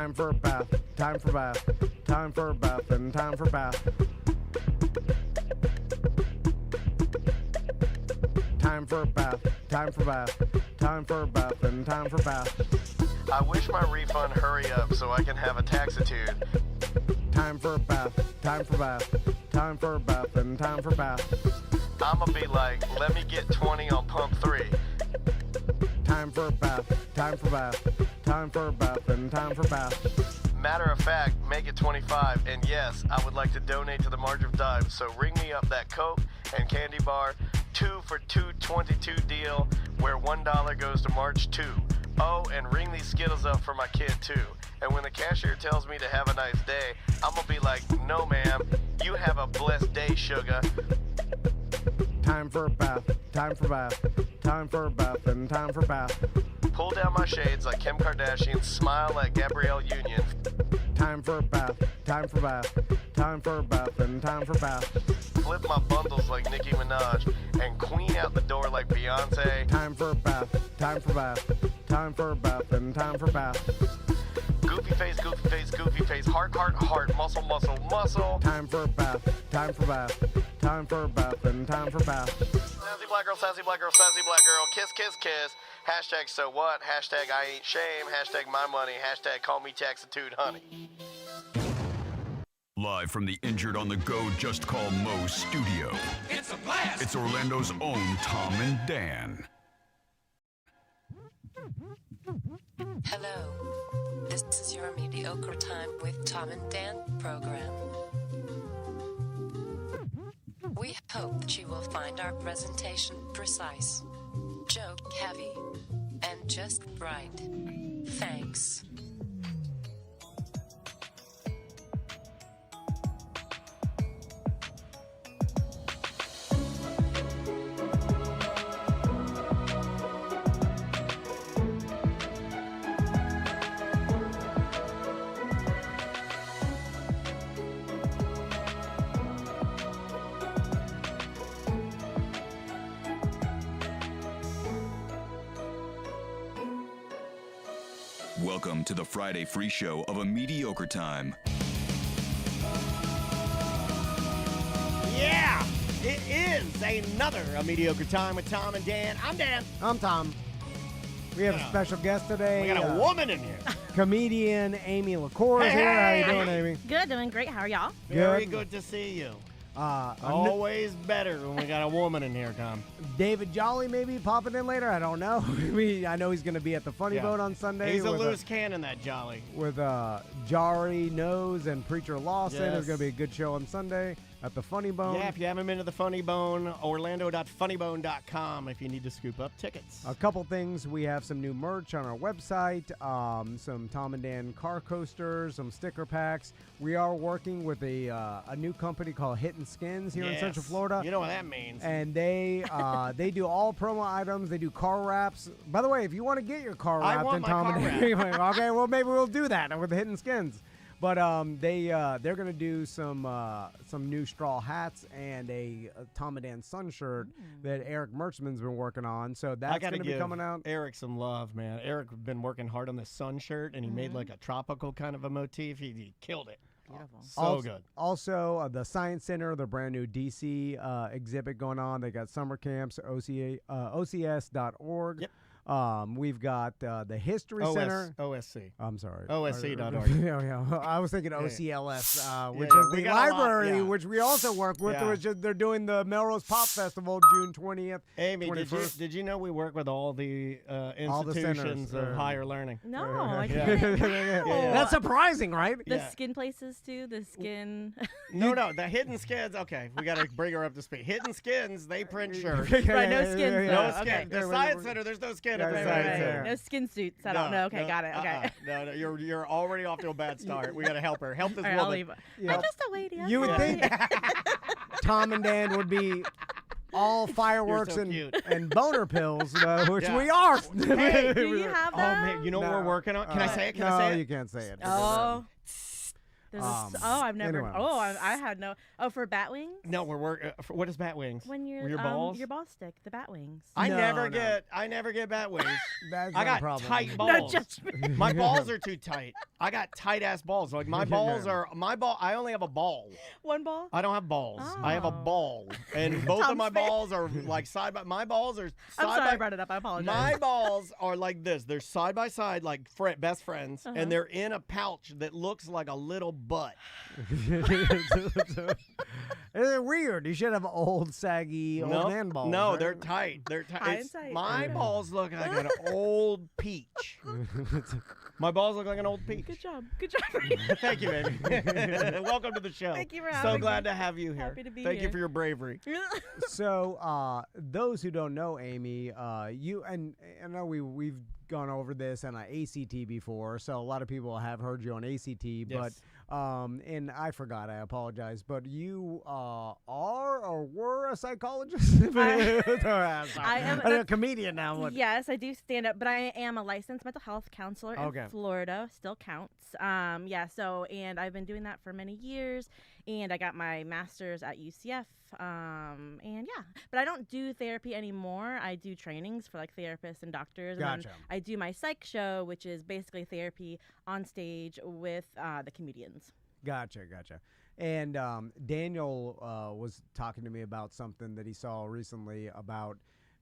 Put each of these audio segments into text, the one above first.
Time for a bath, time for bath, time for a bath, and time for bath. Time for a bath, time for bath, time for a bath, and time for bath. I wish my refund hurry up so I can have a taxitude. Time for a bath, time for bath, time for a bath, and time for bath. I'ma be like, let me get 20 on pump 3. Time for a bath, time for bath, time for a bath, and time for bath. Matter of fact, make it 25, and yes, I would like to donate to the March of Dimes, so ring me up that Coke and candy bar 2 for $2.22 deal where $1 goes to March 2. Oh, and ring these Skittles up for my kid too. And when the cashier tells me to have a nice day, I'm gonna be like, no ma'am, you have a blessed day, sugar. Time for a bath, time for bath, time for a bath, and time for bath. Pull down my shades like Kim Kardashian, smile like Gabrielle Union. Time for a bath, time for bath, time for a bath, and time for bath. Flip my bundles like Nicki Minaj and queen out the door like Beyonce. Time for a bath, time for bath, time for a bath, and time for bath. Goofy face, goofy face, goofy face, heart, heart, heart, muscle, muscle, muscle. Time for a bath, time for bath, time for a bath, and time for bath. Sassy black girl, sassy black girl, sassy black girl, kiss, kiss, kiss. Hashtag so what, hashtag I ain't shame, hashtag my money, hashtag call me taxitude honey. Live from the Injured on the Go Just Call Mo studio. It's a blast! It's Orlando's own Tom and Dan. Hello. This is your Mediocre Time with Tom and Dan program. We hope that you will find our presentation precise, joke heavy, and just right. Thanks. Welcome to the Friday free show of A Mediocre Time. Yeah, it is another A Mediocre Time with Tom and Dan. I'm Dan. I'm Tom. We have a special guest today. We got a woman in here. Comedian Aimee LeCours here. How you doing, Aimee? Good, doing great. How are y'all? Very good to see you. Always better when we got a woman in here, Tom. David Jolly maybe popping in later. I don't know. I know he's going to be at the Funny Bone on Sunday. He's a loose cannon, that Jolly. With Jari Nose and Preacher Lawson. Yes. It's going to be a good show on Sunday at the Funny Bone. Yeah, if you haven't been to the Funny Bone, orlando.funnybone.com if you need to scoop up tickets. A couple things. We have some new merch on our website, some Tom and Dan car coasters, some sticker packs. We are working with a new company called Hittin' Skins here in Central Florida. You know what that means. And they do all promo items. They do car wraps. By the way, if you want to get your car wrapped in Tom and Dan, okay, well maybe we'll do that with the Hittin' Skins. But they're gonna do some new straw hats and a Tom and Dan sun shirt that Eric Merchman's been working on. So that's gonna be coming out. Eric some love, man. Eric been working hard on this sun shirt, and he made like a tropical kind of a motif. He killed it. Beautiful. So good. Also, the Science Center, the brand new DC exhibit going on. They got summer camps, OCS.org. Yep. We've got the History Center. OSC. I'm sorry. OSC.org. Yeah. I was thinking OCLS, which is the library, which we also work with. Which is, they're doing the Melrose Pop Festival June 20th. Aimee, did you know we work with all the institutions of higher learning? No, I didn't. That's surprising, right? The skin places too. The skin. No, the Hidden Skins. Okay, we got to bring her up to speed. Hidden Skins, they print shirts. Right, no skins. No skin. Okay. The Science Center, there's no skin at the Science Center. No skin suits. I don't know. Okay, got it. Okay. No, you're already off to a bad start. We got to help her. Help this woman. I'll leave. I'm just a lady. You would think Tom and Dan would be all fireworks and boner pills, which we are. Hey, do you have that? Oh, man, you know what we're working on? Can I say it? No, you can't say it. Oh. I've never. Anyway. Oh, I had no. Oh, for bat wings. No, we're working. What is bat wings? When you're your balls. your ball stick, the bat wings. I No, never no. get bat wings. That's I not a got problem. tight No balls. judgment. My balls are too tight. I got tight ass balls. Like my balls Yeah. are I only have a ball. One ball. I don't have balls. I have a Oh. ball, and both of Tom's my fair. balls are like side by. My balls are side I'm sorry I by. brought it up. I apologize. My balls are like this. They're side by side, like best friends, and they're in a pouch that looks like a little butt. It's weird. You should have old, saggy, old man balls. No, right? they're tight. They're tight. High and tight. My balls look like an old peach. My balls look like an old peach. Good job. Good job. Thank you, baby. Welcome to the show. Thank you for So having glad me. to have you here. Happy to be Thank you here. for your bravery. So, those who don't know Aimee, you and I know we've gone over this on ACT before, so a lot of people have heard you on ACT, but and I forgot, I apologize, but you are or were a psychologist? I am a comedian now. What? Yes, I do stand up, but I am a licensed mental health counselor Okay. in Florida. Still counts. And I've been doing that for many years, and I got my master's at UCF. But I don't do therapy anymore. I do trainings for like therapists and doctors. And Gotcha. then I do my psych show, which is basically therapy on stage with the comedians. Gotcha. And Daniel was talking to me about something that he saw recently about,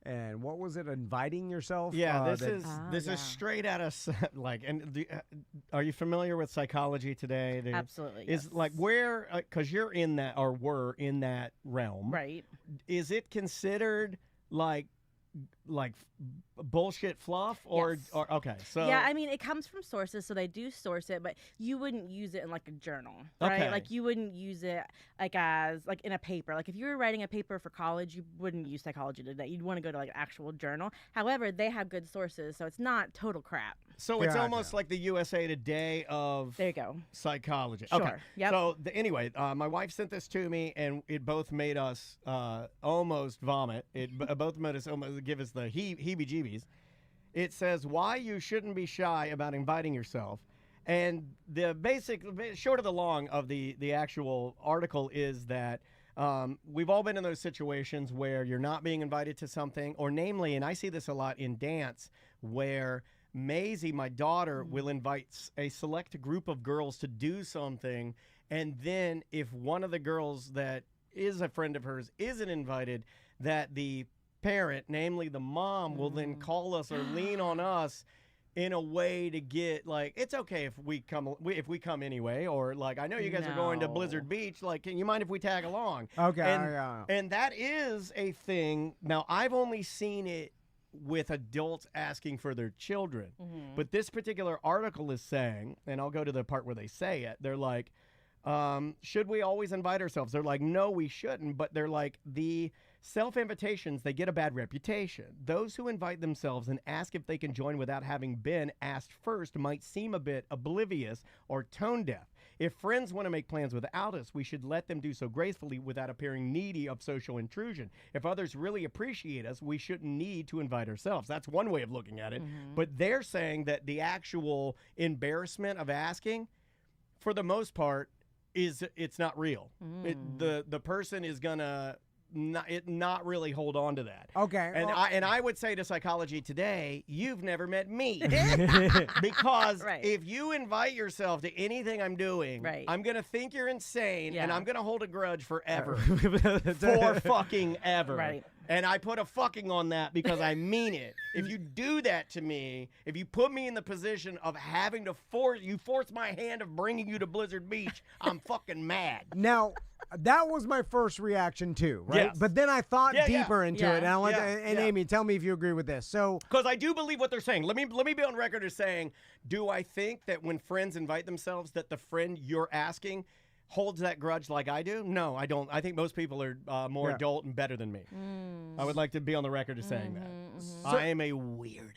and what was it? Inviting yourself? Yeah, this yeah. is straight out of are you familiar with psychology today? Absolutely. Is yes. like where because you're in that or were in that realm, right. Is it considered like bullshit fluff or, Yes. or okay? So Yeah, I mean, it comes from sources, so they do source it, but you wouldn't use it in like a journal, right? Okay. Like you wouldn't use it as in a paper. Like if you were writing a paper for college, you wouldn't use psychology today. You'd want to go to like an actual journal. However, they have good sources, so it's not total crap. So it's Gotcha. almost like the USA Today of There you go. psychology. Sure. Okay. Yep. So anyway, my wife sent this to me, and it both made us almost vomit. It both made us almost give us the heebie-jeebies. It says why you shouldn't be shy about inviting yourself, and the basic, short of the long of the actual article is that we've all been in those situations where you're not being invited to something, or namely, and I see this a lot in dance, where Maisie, my daughter, will invite a select group of girls to do something, and then if one of the girls that is a friend of hers isn't invited, that the parent, namely the mom, will then call us or lean on us in a way to get like, it's okay if we come anyway, or like, I know you guys are going to No. Blizzard Beach, like, can you mind if we tag along? Okay. And, and that is a thing. Now, I've only seen it with adults asking for their children. But this particular article is saying, and I'll go to the part where they say it, they're like, should we always invite ourselves? They're like, no, we shouldn't. But they're like, the self-invitations, they get a bad reputation. Those who invite themselves and ask if they can join without having been asked first might seem a bit oblivious or tone deaf. If friends want to make plans without us, we should let them do so gracefully without appearing needy of social intrusion. If others really appreciate us, we shouldn't need to invite ourselves. That's one way of looking at it. But they're saying that the actual embarrassment of asking, for the most part, it's not real. The person is gonna not really hold on to that. Okay. And I would say to Psychology Today, you've never met me. Because Right. if you invite yourself to anything I'm doing, Right. I'm going to think you're insane, and Yeah. I'm going to hold a grudge forever. For fucking ever. Right. And I put a fucking on that because I mean it. If you do that to me, if you put me in the position of having to force my hand of bringing you to Blizzard Beach, I'm fucking mad. Now, that was my first reaction too, right? Yes. But then I thought Yeah, yeah. deeper into Yeah. it, and I went, Yeah, and yeah. Aimee, tell me if you agree with this. So, Because I do believe what they're saying. Let me be on record as saying, do I think that when friends invite themselves, that the friend you're asking holds that grudge like I do? No, I don't. I think most people are more Yeah. adult and better than me. I would like to be on the record as saying that. I am a weird.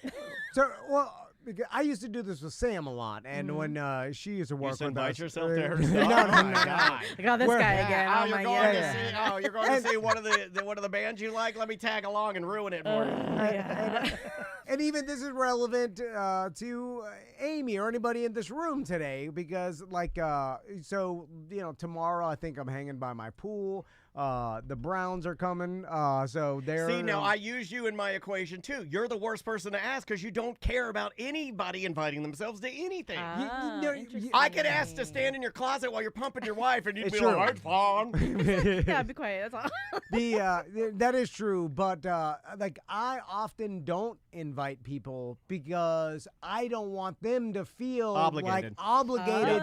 well, because I used to do this with Sam a lot, and when she used to work Just with invite us, yourself to her. no, Oh no, my no, God. I got this Where- guy Yeah, again. oh, Oh, you're my going God. to see. Oh, you're going to see one of the bands you like. Let me tag along and ruin it for you. And even this is relevant to Aimee or anybody in this room today because, tomorrow I think I'm hanging by my pool. The Browns are coming, so they're... See, now I use you in my equation, too. You're the worst person to ask because you don't care about anybody inviting themselves to anything. I could ask to stand in your closet while you're pumping your wife, and you'd be like, "It's fun." Yeah, be quiet. That's all. That is true, but I often don't invite people because I don't want them to feel obligated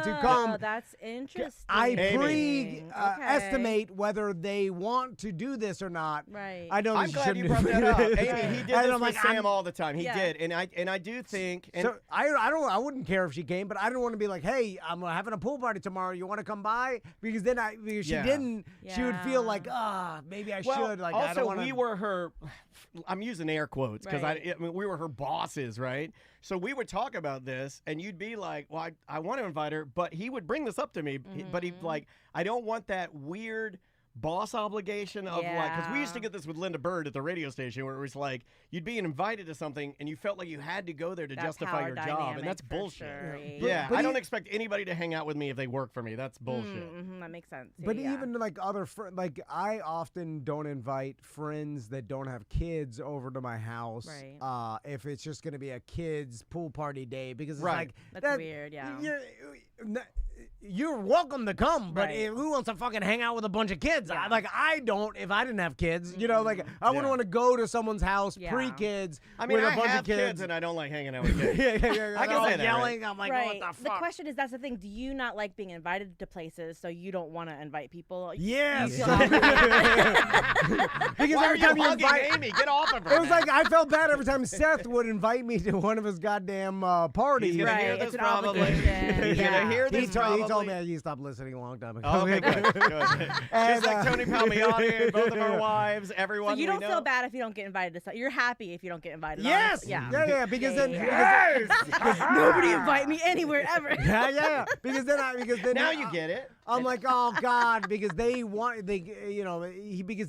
to come. Oh, that's interesting. I estimate whether they want to do this or not. Right. I know. I'm glad you brought that up. Aimee, he did this with Sam all the time. He did, and I do think. And so I wouldn't care if she came, but I don't want to be like, hey, I'm having a pool party tomorrow. You want to come by? Because then if she didn't, she would feel like, maybe I should. Like, also, I don't want to. we were her. I'm using air quotes because we were her bosses, right? So we would talk about this, and you'd be like, well, I want to invite her, but he would bring this up to me, but he'd like, I don't want that weird boss obligation of because we used to get this with Linda Bird at the radio station where it was like you'd be invited to something and you felt like you had to go there to justify your job, and that's bullshit. Sure. I don't expect anybody to hang out with me if they work for me. That's bullshit. That makes sense. But even like other friends, like I often don't invite friends that don't have kids over to my house. Right. If it's just going to be a kids pool party day because it's that's weird. Yeah. You're welcome to come, but who wants to fucking hang out with a bunch of kids? Yeah. I don't. If I didn't have kids, I wouldn't want to go to someone's house pre-kids. I mean, with I a bunch have of kids, and I don't like hanging out with kids. I can say yelling. Right? I'm like, right. what the The fuck? question is, that's the thing. Do you not like being invited to places, so you don't want to invite people? Yes. You feel obligated? Because Why every are time you you hugging invite, Aimee? Get off of her. it was like I felt bad every time Seth would invite me to one of his goddamn parties. He's gonna hear this It's an probably. obligation. He's gonna hear He this probably. told me he stopped listening a long time ago. Oh, okay, good. And, Just like Tony Palmiotti and both of our wives, everyone So you we don't know. feel bad if you don't get invited to stuff. You're happy if you don't get invited. Yes. honestly. Yeah. Because then. Nobody invite me anywhere ever. Yeah. Because then Now you get it. I'm like, oh God, because because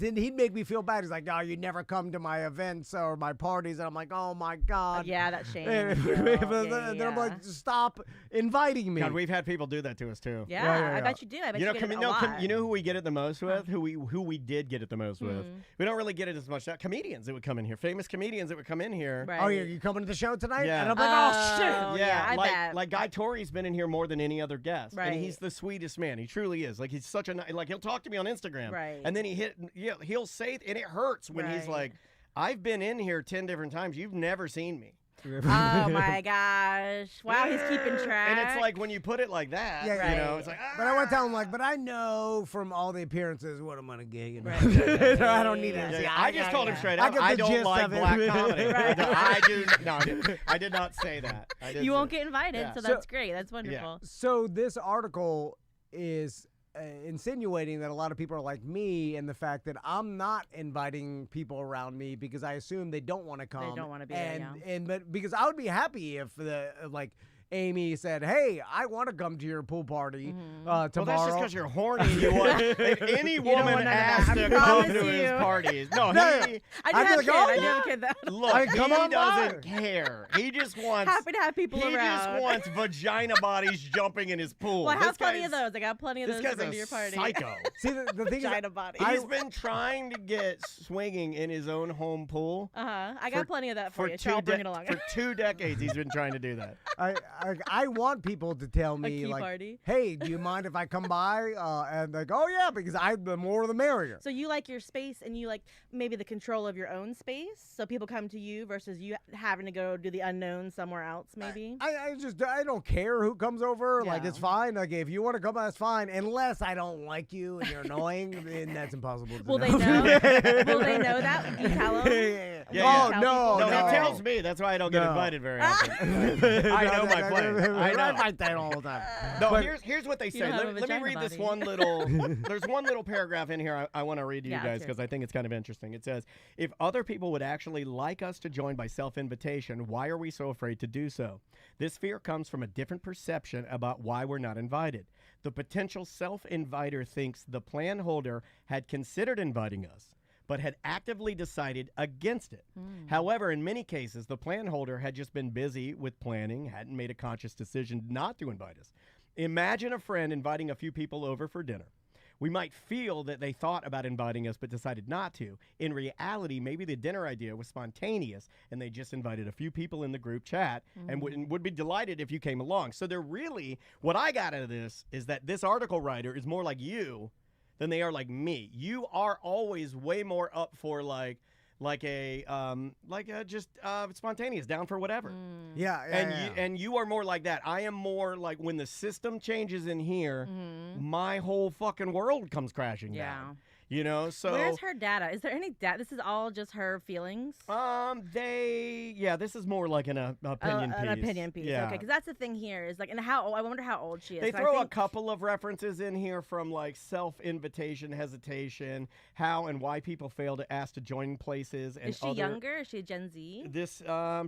then he'd make me feel bad. He's like, oh, you never come to my events or my parties, and I'm like, oh my God. Yeah, that's shame. Then I'm like, stop inviting me. God, we've had people do that to us too. Yeah, I bet you do. I bet you, get it a lot. You know who we get it the most with? Who we did get it the most with? We don't really get it as much now. Comedians that would come in here, famous comedians that would come in here. Right. Oh, you coming to the show tonight? Yeah. And I'm like, oh shit. Yeah, I bet. Like Guy Torrey's been in here more than any other guest, Right. and he's the sweetest man. He truly is. Like he's such a he'll talk to me on Instagram, Right. and then he'll say and it hurts when he's Right. like, I've been in here 10 different times. You've never seen me. Oh my gosh! Wow, he's keeping track. And it's like when you put it like that, it's like. But I want to tell him but I know from all the apperances what I'm gonna get. Right. I don't need it. Yeah, I just told him straight I out. get the I don't gist like of it. black comedy. Right. I did not say that. You won't get invited, Yeah. so that's great. That's wonderful. So this article is insinuating that a lot of people are like me, and the fact that I'm not inviting people around me because I assume they don't want to come. They don't want to be there. But because I would be happy if Aimee said, hey, I want to come to your pool party tomorrow. Well, that's just because you're horny. You want if any don't woman want none of asks that. to I come promise to his you. parties. No, I do have I'd a be kid. like, I do have a kid though. look, come he on doesn't by. care. He just wants. Happy to have people He around. just wants vagina bodies jumping in his pool. Well, I have This plenty guy's- of those. I got plenty of This those guy's to bring a to your party. psycho. See, the thing Vagina is, body. He's been trying to get swinging in his own home pool. I got plenty of that for you. So two I'll bring it along. for 2 decades, he's been trying to do that. I want people to tell me key like, party. hey, do you mind if I come by? And like, oh yeah, because the more the merrier. So you like your space, and you like maybe the control of your own space. So people come to you versus you having to go do the unknown somewhere else. Maybe. I don't care who comes over. Like Yeah. it's fine. Like if you want to come, that's fine. Unless I don't like you and you're annoying, then that's impossible. To Will they know? Will they know that? Do you tell them? Yeah. Oh no, No, no. he tells me. That's why I don't get No. invited very often. I know my place. I know. I fight that all the time. No, But- here's what they say. don't have a Let me vagina read this body. one little. There's one little paragraph in here I want to read to you Yeah, guys sure. because I think it's kind of interesting. It says, if other people would actually like us to join by self-invitation, why are we so afraid to do so? This fear comes from a different perception about why we're not invited. The potential self-inviter thinks the plan holder had considered inviting us, but had actively decided against it. However, in many cases, the plan holder had just been busy with planning, hadn't made a conscious decision not to invite us. Imagine a friend inviting a few people over for dinner. We might feel that they thought about inviting us but decided not to. In reality, maybe the dinner idea was spontaneous and they just invited a few people in the group chat and would be delighted if you came along. So they're really, what I got out of this is that this article writer is more like you than they are like me. You are always way more up for just spontaneous, down for whatever. Yeah. And you are more like that. I am more like when the system changes in here, my whole fucking world comes crashing down. You know, so where's her data? Is there any data? This is all just her feelings. This is more like an opinion piece. An opinion piece. Yeah. Okay, because that's the thing here is like, and I wonder how old she is. They throw a couple of references in here from like self-invitation, hesitation, how and why people fail to ask to join places. And is she younger? Is she a Gen Z?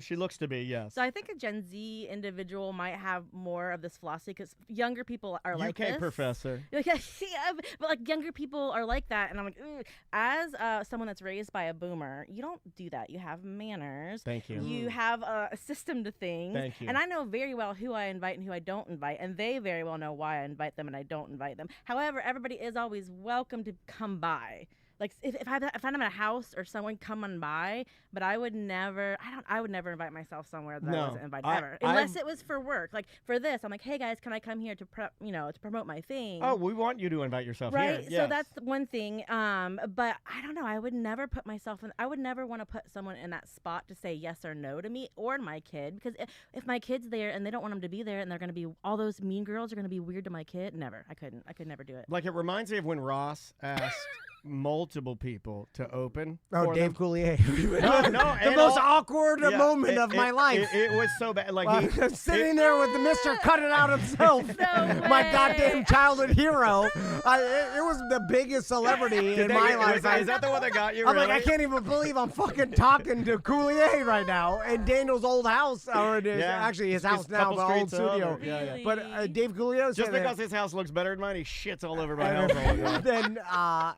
She looks to be, yes. So I think a Gen Z individual might have more of this philosophy because younger people are like this. UK professor. Yeah, but like younger people are like that. And I'm like, as someone that's raised by a boomer, you don't do that. You have manners. Thank you. You have a system to things. Thank you. And I know very well who I invite and who I don't invite, and they very well know why I invite them and I don't invite them. However, everybody is always welcome to come by. Like if I'm at a house or someone coming by, but I would never invite myself somewhere that I wasn't invited ever, unless it was for work. Like for this, I'm like, hey guys, can I come here to to promote my thing? Oh, we want you to invite yourself right? here. Yes. So that's one thing. But I don't know. I would never put myself in. I would never want to put someone in that spot to say yes or no to me or my kid, because if my kid's there and they don't want him to be there, and they're going to be all those mean girls are going to be weird to my kid. Never. I could never do it. Like it reminds me of when Ross asked multiple people to open. Oh, Dave Coulier. The most awkward moment of my life. It was so bad. Like sitting there with the Mr. Cut It Out himself, my goddamn childhood hero. It was the biggest celebrity in my life. Is that the one that got you? I'm really? like, I can't even believe I'm fucking talking to Coulier right now in Daniel's old house, or actually his house now, the old studio. Really? But Dave Coulier just because his house looks better than mine, he shits all over my house all the time.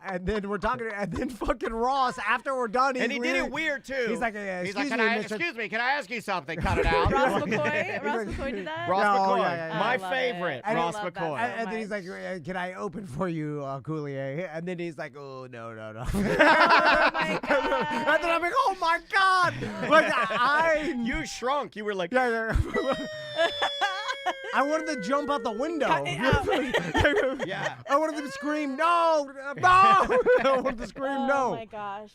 And then we're talking, and then fucking Ross, after we're done, and he did it weird too. He's like, excuse me, can I ask you something? Cut it out. Ross McCoy did that? Ross McCoy, yeah. my favorite, Ross McCoy. And then he's like, can I open for you, Coulier? And then he's like, oh, no. Oh my God. And then I'm like, oh my God. Like, you shrunk. You were like, yeah. I wanted to jump out the window. yeah. I wanted to scream, no. I wanted to scream, no. Oh my gosh.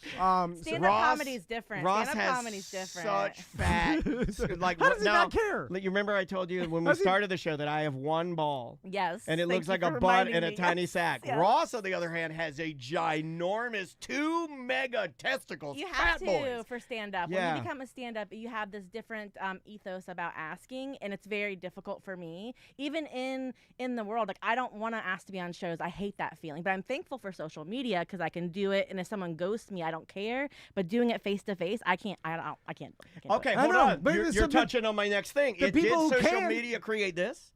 Stand-up comedy's different. Ross Stand-up comedy's different. Such fat. Like, how does he not care? You remember I told you when we started the show that I have one ball. Yes. And it looks like a butt in a tiny sack. Yes. Ross, on the other hand, has a ginormous 2 mega testicles. You have to boys. For stand-up. Yeah. When you become a stand-up, you have this different ethos about asking, and it's very difficult for me. Even in the world, like I don't want to ask to be on shows. I hate that feeling. But I'm thankful for social media because I can do it, and if someone ghosts me, I don't care. But doing it face to face, I can't. Okay, hold on. You're touching on my next thing. Did social media create this?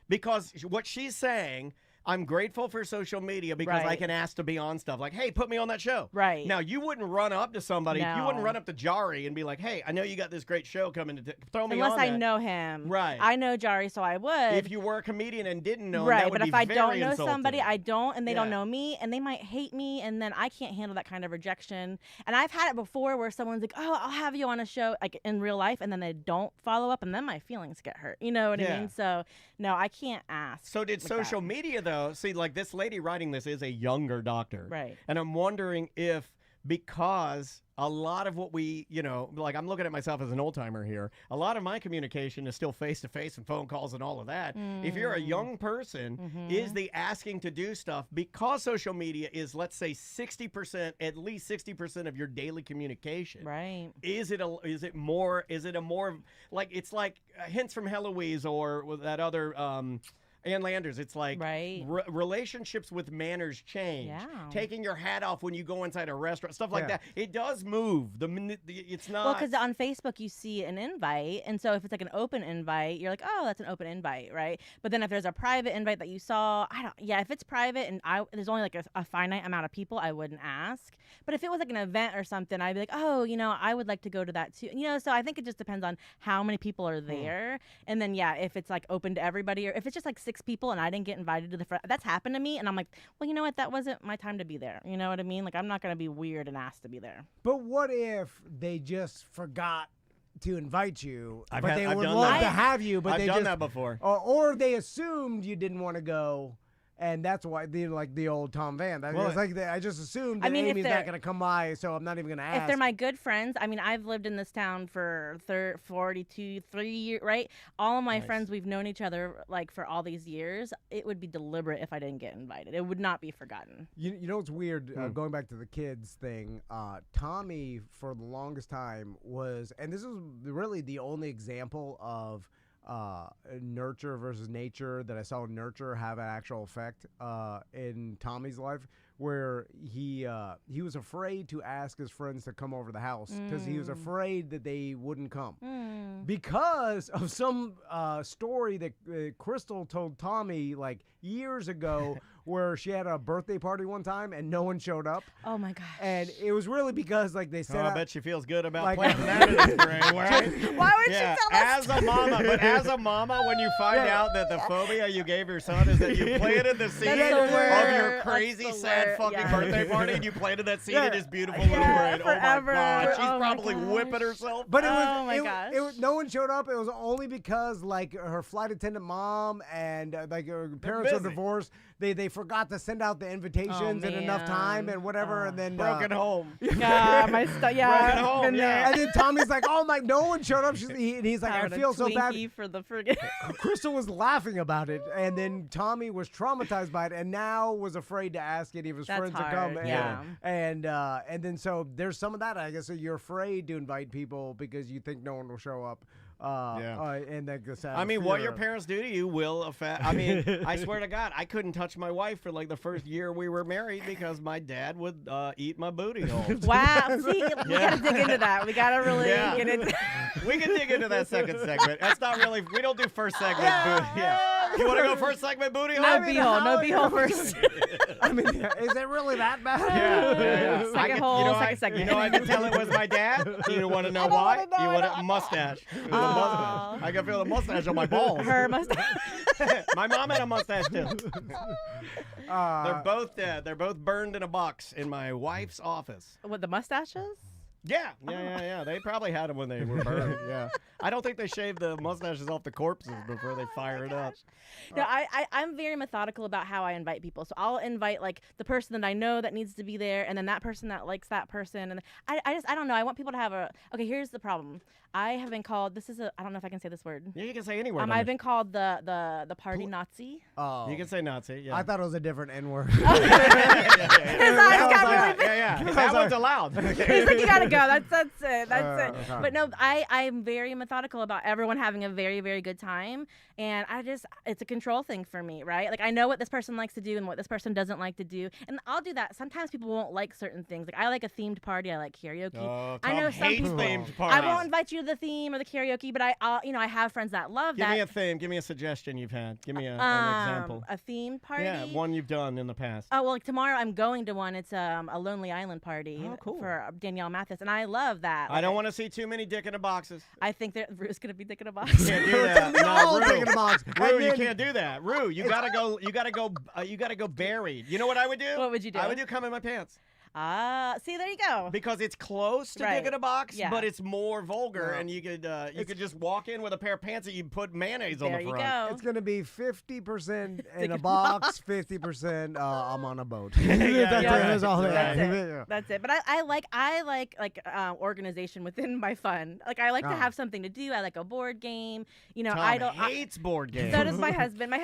Because what she's saying, I'm grateful for social media because I can ask to be on stuff. Like, hey, put me on that show. Right. Now, you wouldn't run up to somebody. No. You wouldn't run up to Jari and be like, hey, I know you got this great show coming to throw me Unless on I that. know him. Right. I know Jari, so I would. If you were a comedian and didn't know him, right, that would but be if I very don't know insulting. somebody, I don't, and they don't know me, and they might hate me, and then I can't handle that kind of rejection. And I've had it before where someone's like, oh, I'll have you on a show, like in real life, and then they don't follow up, and then my feelings get hurt. You know what I mean? So, no, I can't ask. So did social media, though, see, like this lady writing this is a younger doctor. Right. And I'm wondering if, because a lot of what we, like I'm looking at myself as an old timer here, a lot of my communication is still face-to-face and phone calls and all of that. If you're a young person, is the asking to do stuff, because social media is, let's say, 60%, at least 60% of your daily communication. Right. Is it a more, like, it's like Hints from Heloise or that other, And Landers, it's like Right. relationships with manners change. Yeah. Taking your hat off when you go inside a restaurant, stuff like that. It does move. It's not. Well, because on Facebook you see an invite, and so if it's like an open invite, you're like, oh, that's an open invite, right? But then if there's a private invite that you saw, if it's private and there's only like a finite amount of people, I wouldn't ask. But if it was like an event or something, I'd be like, oh, I would like to go to that too. So I think it just depends on how many people are there, and then if it's like open to everybody, or if it's just like 6 people and I didn't get invited to the front, that's happened to me, and I'm like, well, you know what, that wasn't my time to be there. You know what I mean? Like, I'm not gonna be weird and asked to be there. But what if they just forgot to invite you, I've they would done love that. to have you, but I've they done just that before. or they assumed you didn't want to go. And that's why they like the old Tom Van. It's like I just assumed that Amy's not going to come by, so I'm not even going to ask. If they're my good friends, I've lived in this town for 3 years, right? All of my friends, we've known each other like for all these years. It would be deliberate if I didn't get invited. It would not be forgotten. You know what's weird? Going back to the kids thing, Tommy for the longest time was, and this is really the only example of nurture versus nature that I saw nurture have an actual effect in Tommy's life, where he was afraid to ask his friends to come over the house because he was afraid that they wouldn't come because of some story that Crystal told Tommy like years ago where she had a birthday party one time and no one showed up. Oh my gosh. And it was really because like they said, I bet she feels good about like, planting that in his brain, right? Why would she tell us? As a mama, when you find out that the phobia you gave your son is that you planted the seed That's the of word. your crazy, That's the sad word. fucking Yeah. birthday party, and you planted that seed in his beautiful little Yeah, brain. forever. Oh my God, she's Oh my probably gosh. whipping herself. But it was, Oh my gosh. it was no one showed up. It was only because like her flight attendant mom and like her parents are busy. divorced. They forgot to send out the invitations in enough time and whatever, and then Broken home. Yeah, my stuff. Yeah, Broken home, been there. And then Tommy's like, "Oh my, no one showed up." And he's like, Having "I a feel so bad." Twinkie for the friggin'. Crystal was laughing about it, and then Tommy was traumatized by it, and now was afraid to ask any of his That's friends hard, to come. yeah. And then so there's some of that. I guess so you're afraid to invite people because you think no one will show up. And then what your parents do to you will affect. I swear to God, I couldn't touch my wife for like the first year we were married because my dad would eat my booty hole. Wow. See, we got to dig into that. We got to really get into We can dig into that second segment. That's not really. We don't do first segment booty. Yeah. You want to go first segment booty hole? No beehole. No beehole first. Is it really that bad? Yeah. Second hole, second segment. You know I can tell it was my dad. You want to know why? You want a mustache. It was a mustache. I can feel the mustache on my balls. Her mustache. My mom had a mustache too. They're both burned in a box in my wife's office. What, the mustaches? Yeah. They probably had them when they were burned. Yeah. I don't think they shaved the mustaches off the corpses before they fire it up. No, I'm very methodical about how I invite people. So I'll invite like the person that I know that needs to be there, and then that person that likes that person. And I don't know. I want people to have okay, here's the problem. I have been called, I don't know if I can say this word. Yeah, you can say any word. I've been called the party Nazi. Oh. You can say Nazi, yeah. I thought it was a different N-word. His eyes got really big. Yeah. That one's allowed. He's like, you gotta go. That's it. Okay. But no, I'm very methodical about everyone having a very, very good time. And it's a control thing for me, right? Like I know what this person likes to do and what this person doesn't like to do. And I'll do that. Sometimes people won't like certain things. Like I like a themed party. I like karaoke. Oh, I know Tom some hates people. themed parties. I won't invite you to the theme or the karaoke, but I have friends that love Give that. me a theme. Give me a suggestion you've had. Give me an example. A themed party? Yeah, one you've done in the past. Oh, well, like tomorrow I'm going to one. It's a Lonely Island party for Danielle Mathis, and I love that. I don't want to see too many dick in the boxes. I think that Rue's going to be dick in a box. You can't do that. all No, dick in a box. Rue, And you then- can't do that. Rue, you gotta go buried. You know what I would do? What would you do? I would do come in my pants. See, there you go. Because it's close to Right. dick in a box, Yeah. but it's more vulgar, Yeah. and you could just walk in with a pair of pants that you put mayonnaise on There the you front. go. It's gonna be 50% in Dick a in a box, 50% I'm on a boat. That's all right. that. That's it. That's it. But I like organization within my fun. Like I like to have something to do. I like a board game. You know, Tom hates board games. So does my husband. My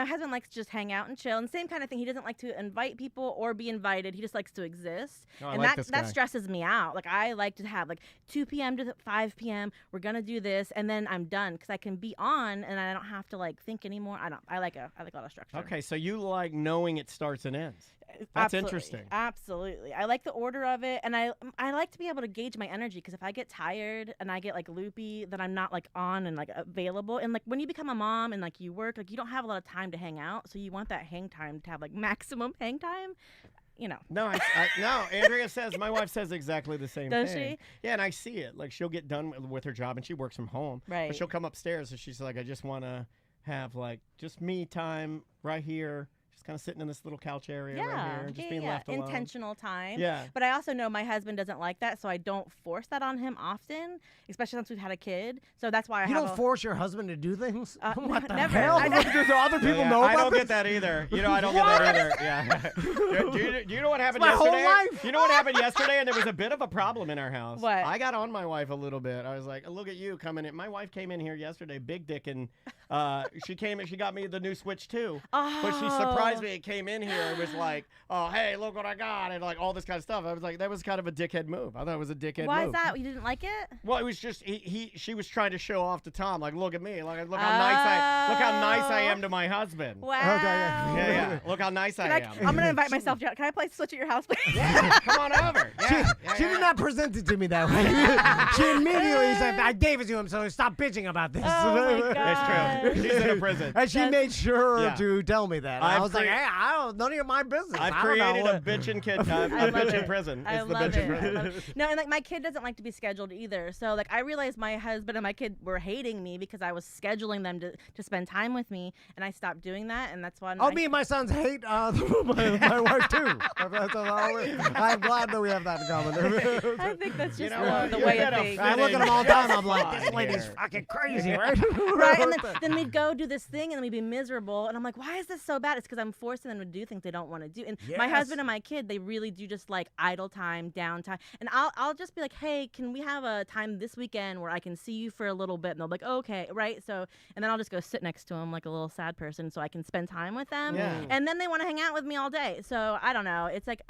husband likes to just hang out and chill. And same kind of thing. He doesn't like to invite people or be invited. He just likes to exist. exist. Oh, I and like this guy. that stresses me out. Like, I like to have, like, 2 p.m. to 5 p.m., we're going to do this, and then I'm done because I can be on and I don't have to, like, think anymore. I like a lot of structure. Okay, so you like knowing it starts and ends. That's Absolutely. interesting. Absolutely. I like the order of it, and I like to be able to gauge my energy, because if I get tired and I get, like, loopy, then I'm not, like, on and, like, available. And, like, when you become a mom and, like, you work, like, you don't have a lot of time to hang out, so you want that hang time to have, like, maximum hang time. You know. No, no. Andrea says, my wife says exactly the same thing. Does she? Yeah, and I see it. Like, she'll get done with her job, and she works from home. Right. But she'll come upstairs, and she's like, I just want to have, like, just me time right here. Just kind of sitting in this little couch area right here, and just being left alone. Intentional time. Yeah. But I also know my husband doesn't like that, so I don't force that on him often, especially since we've had a kid. So that's why You don't force your husband to do things? What the never. hell? Do other people know about I don't this? get that either. You know, I don't get that either. Yeah. do you know what happened my yesterday? whole life. You know what hapappened yesterday? And there was a bit of a problem in our house. What? I got on my wife a little bit. I was like, look at you coming in. My wife came in here yesterday, big dick, and she came and she got me the new Switch 2. Oh. But she surprised me. It came in here. It was like, oh, hey, look what I got, and like all this kind of stuff. I was like, that was kind of a dickhead move. I thought it was a dickhead move. Why is that? You didn't like it? Well, it was just she was trying to show off to Tom, like, look at me, like, look how nice I am to my husband. Wow. Yeah. Look how nice I am. I'm gonna invite myself. Can I play Switch at your house, please? Yeah, come on over. Yeah, She did not present it to me that way. She immediately said, I gave it to him, so stop bitching about this. Oh my God. It's true. She's in a prison. And she made sure Yeah. to tell me that. And I I've was like, hey, none of my business. I've I don't know created a what- bitchin' kid, a I love bitchin' it. prison. I It's the love bitchin' it. I prison. love it. No, and like my kid doesn't like to be scheduled either. So like I realized my husband and my kid were hating me because I was scheduling them to spend time with me, and I stopped doing that, and that's why. Me and my sons hate my wife too. I'm glad that we have that in common. I think that's just know what? the You're way of gonna being. I look at them all the time. I'm like, Fine this lady's here. fucking crazy, right? Right, and then we'd go do this thing, and then we'd be miserable, and I'm like, why is this so bad? It's because I'm forcing them to do things they don't want to do. And my Yes. husband and my kid, they really do just like idle time, downtime, and I'll just be like, hey, can we have a time this weekend where I can see you for a little bit? And they'll be like, okay, right. So, and then I'll just go sit next to them like a little sad person, so I can spend time with them. Yeah. And then they want to hang out with me all day. So I don't know. It's like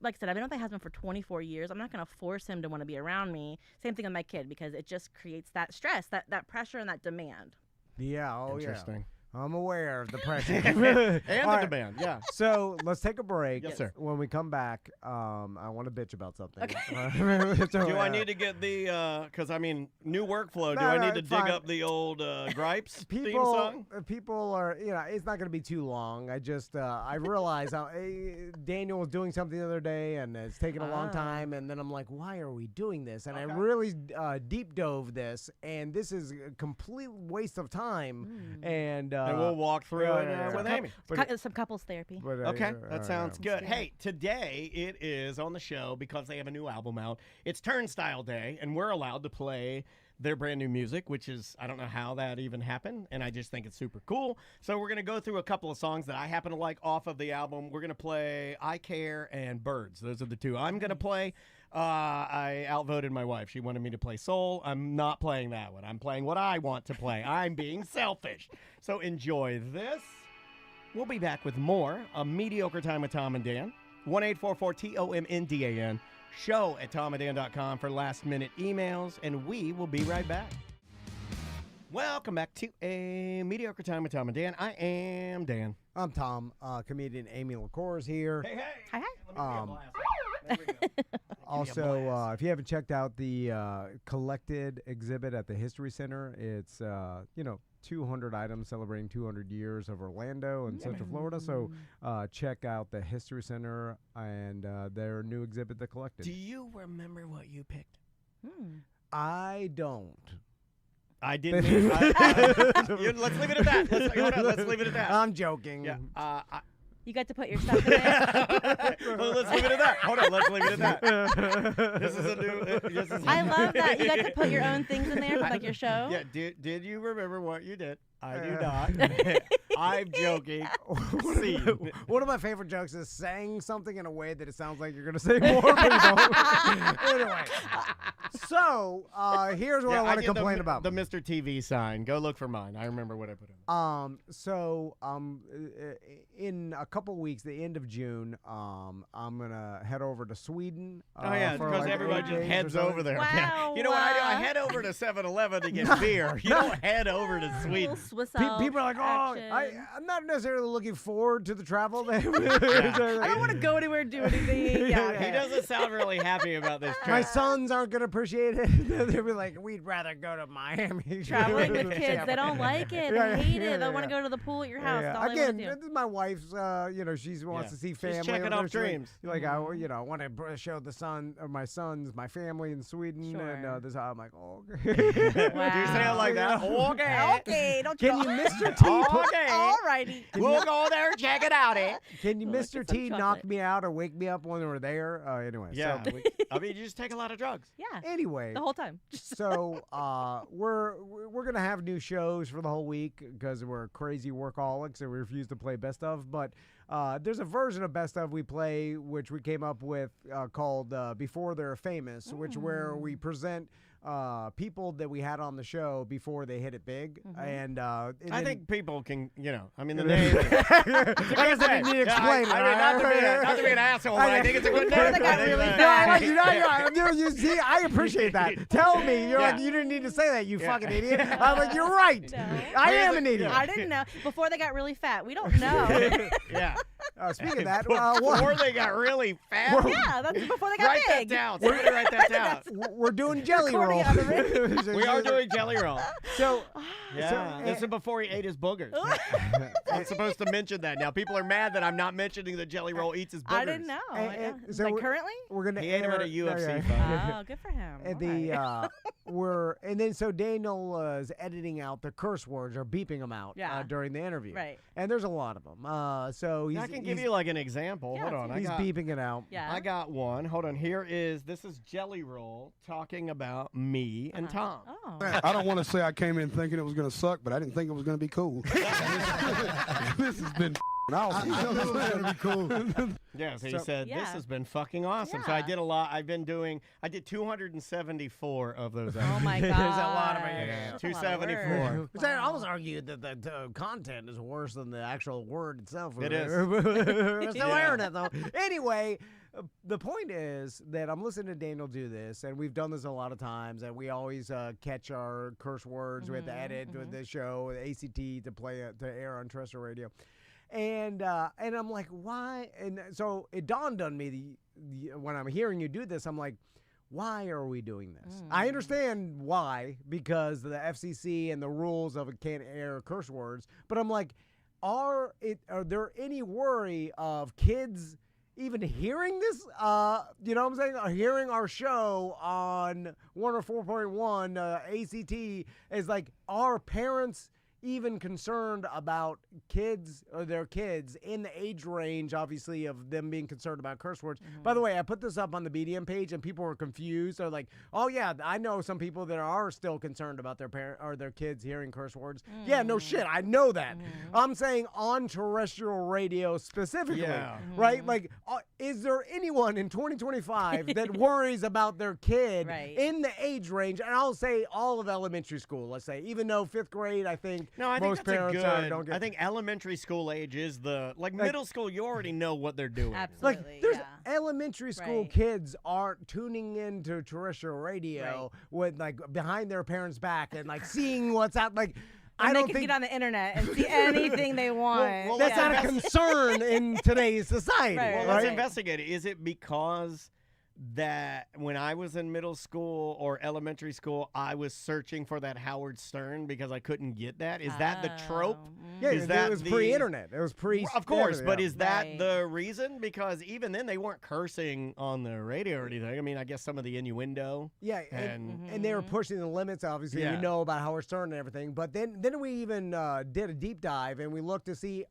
like I said, I've been with my husband for 24 years. I'm not gonna force him to want to be around me. Same thing with my kid, because it just creates that stress, that pressure, and that demand. Yeah, Interesting. I'm aware of the pressure. And All the right. demand, yeah. So let's take a break. Yes, sir. When we come back, I want to bitch about something. Okay. Do I need to get the, because I mean, new workflow, do No, I no, need to it's dig fine. up the old Gripes theme People song? are, it's not going to be too long. I just, I realized how Daniel was doing something the other day, and it's taking a long time, and then I'm like, why are we doing this? And I really deep dove this, and this is a complete waste of time. And we'll walk through it with Aimee. Some couples therapy. Okay, that sounds good. Hey, today it is on the show because they have a new album out. It's Turnstile Day, and we're allowed to play their brand new music, which is, I don't know how that even happened, and I just think it's super cool. So we're going to go through a couple of songs that I happen to like off of the album. We're going to play I Care and Birds. Those are the two I'm going to play. I outvoted my wife. She wanted me to play Soul. I'm not playing that one. I'm playing what I want to play. I'm being selfish. So enjoy this. We'll be back with more A Mediocre Time with Tom and Dan. 1-844-TOMNDAN. Show at tomandan.com for last-minute emails, and we will be right back. Welcome back to A Mediocre Time with Tom and Dan. I am Dan. I'm Tom, comedian Aimee LeCours here. Hey, hey. Hi, hi. Let me give you a blast. There we go. Also, if you haven't checked out the collected exhibit at the History Center, it's 200 items celebrating 200 years of Orlando and Central Florida. So check out the History Center and their new exhibit, The Collected. Do you remember what you picked? I don't. I didn't. Let's leave it at that. Let's leave it at that. I'm joking. Yeah. You got to put your stuff in there. Well, let's leave it at that. Hold on, let's leave it at that. This is a new. I love that. You got to put your own things in there for like your show. Yeah. Did you remember what you did? I do not. I'm joking. One of my favorite jokes is saying something in a way that it sounds like you're going to say more, but you don't. Anyway, so here's what I want to complain about. The Mr. TV sign. Go look for mine. I remember what I put in. In a couple weeks, the end of June, I'm gonna head over to Sweden. Because like everybody 8 just days heads or something. over there. Wow, You know what I do? I head over to 7-Eleven to get beer. You don't head over to Sweden. Swiss People are like, action. I'm not necessarily looking forward to the travel. I don't want to go anywhere, do anything. Yeah. He doesn't sound really happy about this trip. My sons aren't gonna appreciate it. They'll be like, we'd rather go to Miami. Traveling with kids, they don't like it. They hate it. They want to go to the pool at your house. That's all they Again, wanna do. this is my wife's. She wants to see family. She's checking off dreams. Like I want to show my sons, my family in Sweden, Sure. and this. I'm like, oh. Wow. Do you say it like that? Okay. Okay, don't Can you you, Mr. T? Okay. Alrighty. We'll go there and check it out, Can you, Look, Mr. get some T, knock chocolate. me out or wake me up when we're there? Anyway. Yeah. So, You just take a lot of drugs. Yeah. anyway. The whole time. So we're gonna have new shows for the whole week because we're crazy workaholics and we refuse to play best of. But there's a version of best of we play which we came up with called Before They're Famous, where we present people that we had on the show before they hit it big. And I then- think people can, the name. I guess I didn't need to explain it. Not to be an asshole, but I think it's a good Before name. they got really No, fat. I like you. You see, I appreciate that. Tell me. You're like, you didn't need to say that, you fucking idiot. I'm like, you're right. No. I am an idiot. I didn't know. Before they got really fat. We don't know. Yeah. Speaking of that, Before they got really fat. Yeah, that's before they got Write that big. down. Somebody write that down. we're doing jelly roll. Recording on the We are doing jelly roll. So, Yeah. This is before he ate his boogers. I'm supposed to mention that. Now, people are mad that I'm not mentioning that jelly roll eats his boogers. I didn't know. so like we're- currently? we're gonna He ate him air at a UFC yeah. fight. Oh, good for him. And All right. so Daniel is editing out the curse words or beeping them out during the interview. Right. And there's a lot of them. So he's I can give you like an example. Yeah, Hold on. he's beeping it out. Yeah. I got one. Hold on. This is Jelly Roll talking about me and Tom. Oh. I don't want to say I came in thinking it was going to suck, but I didn't think it was going to be cool. This has been awesome. I knew it was gonna be cool. Yes, he said, this Yeah. has been fucking awesome. So I Yeah. did a lot. I did 274 of those. Oh my God. There's a lot of Yeah, That's a lot of 274. work. Which I almost argued that the content is worse than the actual word itself. It is. We're still Yeah. airing it though. Anyway, the point is that I'm listening to Daniel do this, and we've done this a lot of times, and we always catch our curse words with the edit with the show, the ACT to play to air on terrestrial radio. And I'm like, why? And so it dawned on me when I'm hearing you do this, I'm like, why are we doing this? I understand why, because the FCC and the rules of it can't air curse words. But I'm like, are there any worry of kids even hearing this? You know what I'm saying? Hearing our show on 104.1 ACT is like, are parents even concerned about kids or their kids in the age range, obviously, of them being concerned about curse words. By the way, I put this up on the BDM page and people were confused. They're like, oh yeah, I know some people that are still concerned about their parent or their kids hearing curse words. Yeah, no shit. I know that. I'm saying on terrestrial radio specifically, right? Like, is there anyone in 2025 that worries about their kid in the age range? And I'll say all of elementary school, let's say, even though 5th grade, I think, No, I think most that's parents don't get. I think elementary school age is like middle school. You already know what they're doing. Absolutely. Like, there's elementary school Right. kids aren't tuning into terrestrial radio with like behind their parents' back and like seeing what's out. Like, I And don't they can think get on the internet and see anything they want. well, that's yeah. not a concern in today's society. Right, Well, right, let's right. investigate it. Is it because that when I was in middle school or elementary school, I was searching for that Howard Stern because I couldn't get that? Is that the trope? Yeah, Is that it was the- pre-internet. It was pre. Of course, but yeah. is that Right. the reason? Because even then, they weren't cursing on the radio or anything. I mean, I guess some of the innuendo. Yeah, and they were pushing the limits. Obviously, Yeah. we know about Howard Stern and everything. But then we even did a deep dive and we looked to see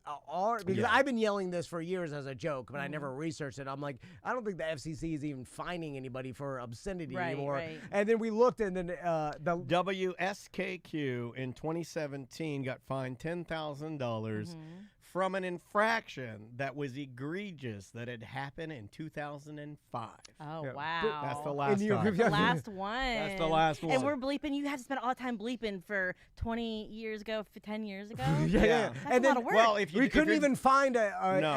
because I've been yelling this for years as a joke, but I never researched it. I'm like, I don't think the FCC is even fining anybody for obscenity anymore. Right. And then we looked, and then the WSKQ in 2017 got fined $10,000 $2,000 from an infraction that was egregious that had happened in 2005. Oh, Yeah. wow. That's the last you- time. The last one. That's the last one. And we're bleeping. You had to spend all the time bleeping for 20 years ago, 10 years ago. Yeah. That's And a lot then of work. Well, if you we if couldn't you're- even find No.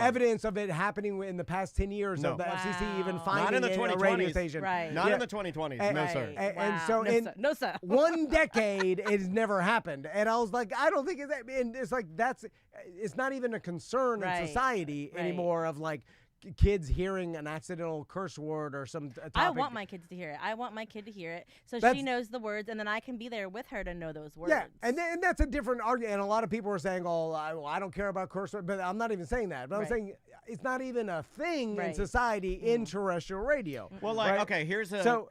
evidence of it happening in the past 10 years No. of the FCC even Wow. finding Not in the it in a radio 2020s. station. Right. Not Yeah. in the 2020s. And- No, right. sir. And Wow. so no, in sir. No, sir. one decade in society, and I was like, I don't think it's like it's not even a concern in Right. society Right. anymore of like kids hearing an accidental curse word or some topic. I want my kids to hear it. I want my kid to hear it so That's- she knows the words, and then I can be there with her to know those words. Yeah, and that's a different argument. And a lot of people are saying, "Oh, I don't care about curse words," but I'm not even saying that. But I'm Right. saying it's not even a thing in Right. society in terrestrial radio. Well, like, right? okay, here's a So-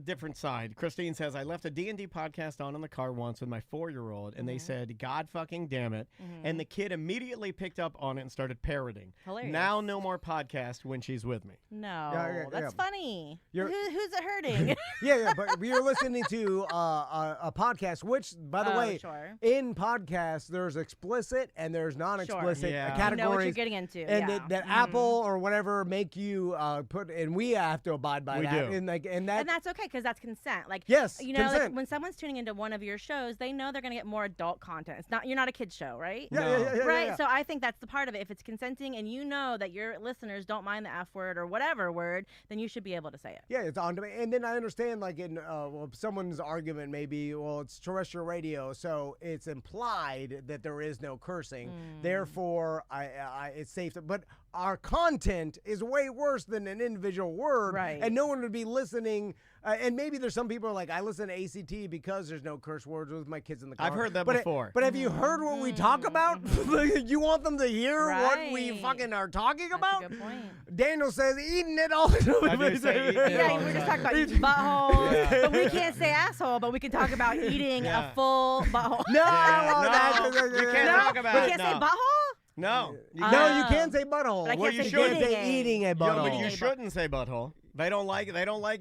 different side. Christine says, I left a D&D podcast on in the car once with my 4-year-old, and they said, God fucking damn it. And the kid immediately picked up on it and started parroting. Hilarious. Now no more podcast when she's with me. No, Yeah, that's funny. You're- Who's it hurting? Yeah, but you're listening to a podcast, which, by the Oh, way, sure. in podcasts, there's explicit and there's non-explicit Yeah. categories. You know what you're getting into. And yeah. that Apple or whatever make you put, and we have to abide by We that. do. And And that's okay because that's consent. Like, Yes, you know, like consent. when someone's tuning into one of your shows, they know they're gonna get more adult content. It's not you're not a kid's show, right? Yeah, No. yeah, yeah, yeah, Right. yeah. So I think that's the part of it. If it's consenting and you know that your listeners don't mind the F word or whatever word, then you should be able to say it. Yeah, it's on demand. And then I understand, like, in well, someone's argument may be, well, it's terrestrial radio, so it's implied that there is no cursing. Therefore, it's safe. But our content is way worse than an individual word. Right. And no one would be listening. And maybe there's some people who are like, I listen to ACT because there's no curse words with my kids in the car. I've heard that but before. But have you heard what we talk about? You want them to hear what we Right. fucking are talking That's about? a good point. Daniel says eating it all the time. I do say eating it Yeah, all we the were just time. talking about eating buttholes, Yeah. but we can't say asshole. But we can talk about eating Yeah. a full butthole. No, No, you can't No, talk about we it. can't no. say butthole. No. You No, can't. you can't say butthole. But I Well, can't you say should. can't say eating. eating a Yeah, butthole. but you shouldn't say butthole. They don't like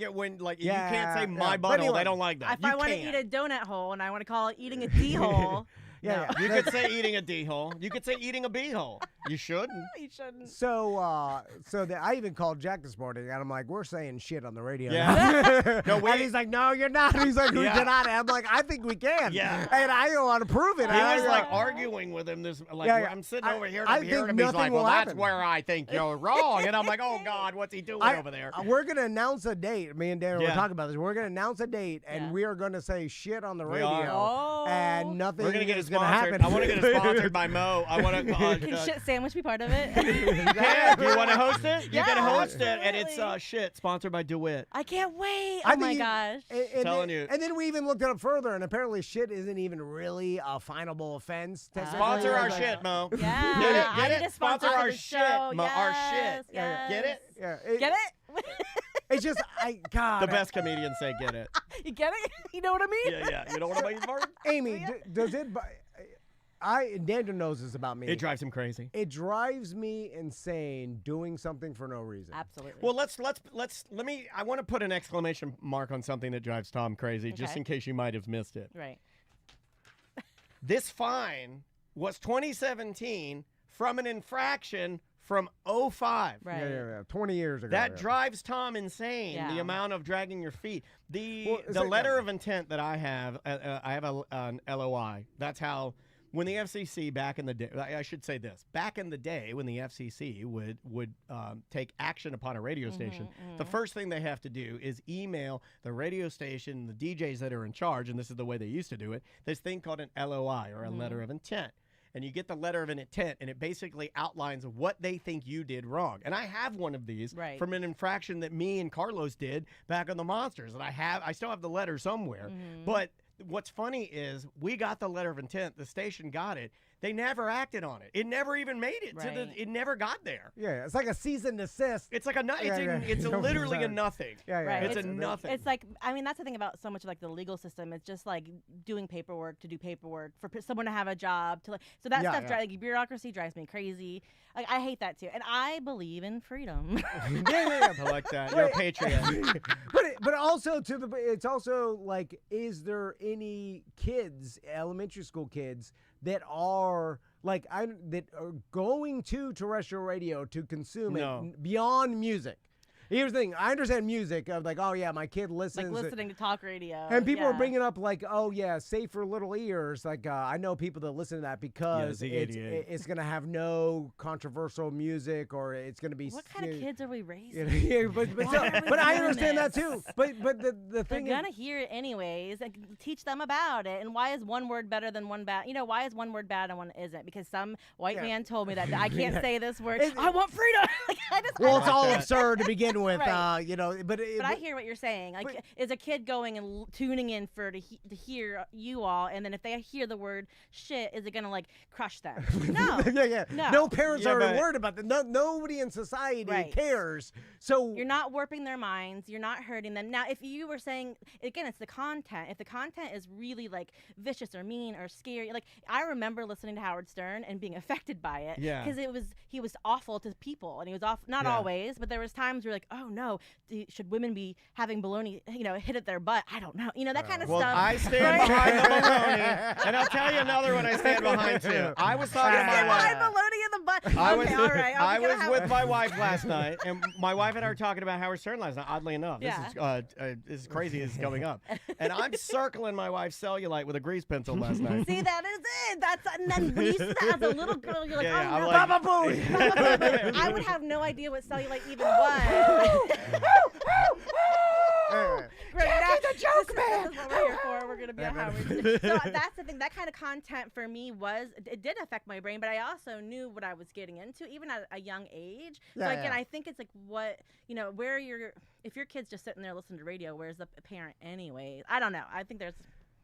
it when like you Yeah, can't say yeah. my But butthole. anyway, They don't like that. If You I want to can't. eat a donut hole and I want to call it eating a D hole, Yeah, no. You could say eating a D hole. You could say eating a B hole. You shouldn't. you shouldn't. So, I even called Jack this morning, and I'm like, "We're saying shit on the radio." Yeah. now." No, we- and he's like, "No, you're not." He's like, "We Yeah. cannot." And I'm like, "I think we can." Yeah. And I don't want to prove it. He I was go, like arguing with him. This like Yeah, yeah. I'm sitting I- over here and I I'm hearing think him. He's nothing like, will well, that's happen. where I think you're wrong. And I'm like, oh God, what's he doing over there? We're gonna announce a date. Me and Daniel were Yeah. talking about this. We're gonna announce a date, and Yeah. we are gonna say shit on the We radio, are. Oh. and nothing We're gonna get it is gonna sponsored. happen. I want to get it sponsored by Mo. I want to. Can shit sandwich be part of it? Yeah, do you want to host it? You can Yeah, host it, and it's absolutely. shit sponsored by DeWitt. I can't wait. I Oh my think- gosh. And Telling then, you. And then we even looked it up further, and apparently shit isn't even really a finable offense. technically. Sponsor our Like- shit, Mo. Yeah. Get it? I Get need it? a sponsor Sponsor for our the shit, show. Mo. Our Yes, shit. yes. Get it? Yeah, Get it? It's just, God. The best comedians say get it. You get it? You know what I mean? Yeah. You know what I mean, Martin? Amy, does it? Daniel knows this about me. It drives him crazy. It drives me insane doing something for no reason. Absolutely. Well, let me. I want to put an exclamation mark on something that drives Tom crazy, just Okay. in case you might have missed it. right. This fine was 2017 from an infraction from 05. Right. Yeah. 20 years ago. That yeah. drives Tom insane. The Yeah. amount of dragging your feet. Well, is The it- letter of intent that I have an LOI. That's how when the FCC back in the day, I should say this, back in the day when the FCC would take action upon a radio station, the first thing they have to do is email the radio station, the DJs that are in charge, and this is the way they used to do it, this thing called an LOI or a letter of intent. And you get the letter of an intent, and it basically outlines what they think you did wrong. And I have one of these Right. from an infraction that me and Carlos did back on the Monsters, and I still have the letter somewhere. But what's funny is we got the letter of intent, the station got it. They never acted on it. It never even made it to Right. it never got there. Yeah, it's like a cease and desist. It's like Yeah. it's literally a nothing. Yeah, Right. It's a nothing. It's like, I mean, that's the thing about so much of like the legal system. It's just like doing paperwork to do paperwork for someone to have a job to like. So that Yeah, stuff, yeah. like bureaucracy, drives me crazy. Like I hate that too, and I believe in freedom. yeah. I like that. You're a patriot. But also it's also like, is there any kids, elementary school kids, that are that are going to terrestrial radio to consume No. it beyond music. Here's the thing. I understand music. Of like, oh, yeah, my kid listens. Like listening to talk radio. And people yeah. are bringing up like, oh, yeah, safe for little ears. Like, I know people that listen to that because it's going to have no controversial music or it's going to be... What kind of kids are we raising? Yeah, but I understand that too. But the thing They're going to hear it anyways. Like, teach them about it. And why is one word better than one bad? Why is one word bad and one isn't? Because some white man told me that I can't say this word. I want freedom. It's all absurd to begin with, right. But I hear what you're saying. Like, is a kid going and tuning in to hear you all, and then if they hear the word shit, is it gonna like crush them? No. No parents are worried about that. Nobody in society cares. So you're not warping their minds. You're not hurting them. Now, if you were saying again, it's the content. If the content is really like vicious or mean or scary, like I remember listening to Howard Stern and being affected by it. Yeah. Because he was awful to people, and he was off. Not always, but there was times where like, oh no, should women be having baloney, hit at their butt? I don't know. That kind of stuff. I stand behind the baloney, and I'll tell you another one I stand behind too. I was talking to my wife. Baloney in the butt. I was with my wife last night, and my wife and I were talking about Howard Stern last night. Oddly enough, this is crazy. This is coming up, and I'm circling my wife's cellulite with a grease pencil last night. See, that is it. And then when you see that as a little girl, you're like, I'm no, like, Baba Booey. I would have no idea what cellulite even was. Great, the joke, man. This is what we're here for. We're gonna be a Howard. So that's the thing. That kind of content for me it did affect my brain, but I also knew what I was getting into, even at a young age. So again, I think it's like what where if your kid's just sitting there listening to radio, where's the parent anyway? I don't know. I think there's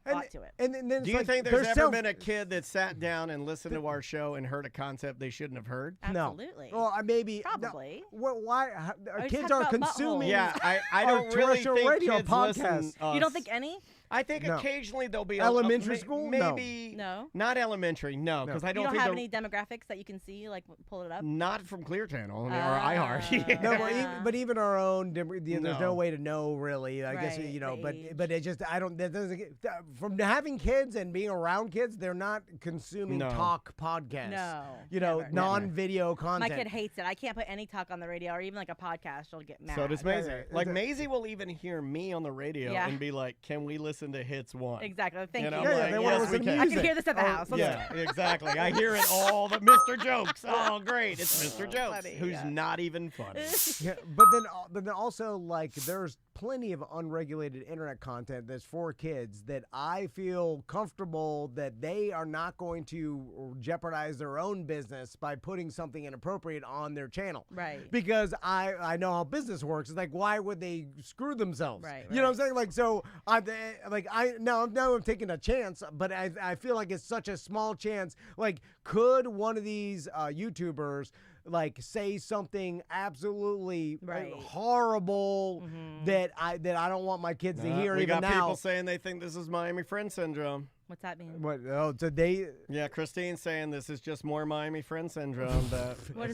a lot to it. And then do you think there's ever been a kid that sat down and listened to our show and heard a concept they shouldn't have heard? Absolutely. No. Well, maybe. Probably. No, why? Kids are consuming. Yeah, I don't really think radio kids podcast. listen. You don't think any? I think occasionally there'll be elementary school. Maybe no, not elementary. No, because I don't think you don't have any demographics that you can see. Like, pull it up. Not from Clear Channel or iHeart. No, but even our own. There's no way to know really. I guess but it just that doesn't from having kids and being around kids. They're not consuming talk podcasts. No, non-video content. My kid hates it. I can't put any talk on the radio or even like a podcast. She'll get mad. So does Maisie. Like Maisie will even hear me on the radio and be like, "Can we listen to Hits 1?" Exactly. Thank you. They want to listen to music. I can hear this at the house. Yeah, exactly. I hear it all. The Mr. Jokes. Oh, great! It's Mr. Jokes, funny, who's not even funny. But then also like there's plenty of unregulated internet content that's for kids that I feel comfortable that they are not going to jeopardize their own business by putting something inappropriate on their channel. Right. Because I know how business works. It's like, why would they screw themselves? Right. You know what I'm saying? Like, so I'm taking a chance, but I feel like it's such a small chance. Like, could one of these YouTubers like say something absolutely horrible that I don't want my kids to hear we even got now? People saying they think this is Miami Friend Syndrome. What's that mean? What? Oh, so they? Yeah, Christine's saying this is just more Miami Friend Syndrome.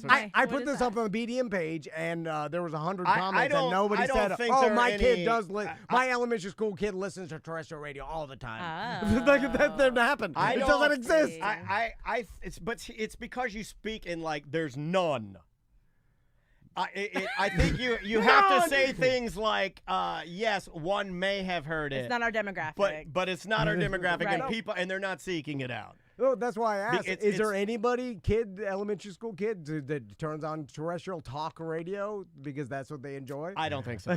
I put this up on the BDM page, and there was 100 comments, and nobody said, "Oh, my kid does. My elementary school kid listens to terrestrial radio all the time." Like that didn't happen. It doesn't exist. It's because you speak in like there's none. I think you have to say things like, yes, one may have heard it. It's not our demographic. But it's not our demographic, and they're not seeking it out. Well, that's why I asked. Is there anybody, elementary school kid, that turns on terrestrial talk radio because that's what they enjoy? I don't think so.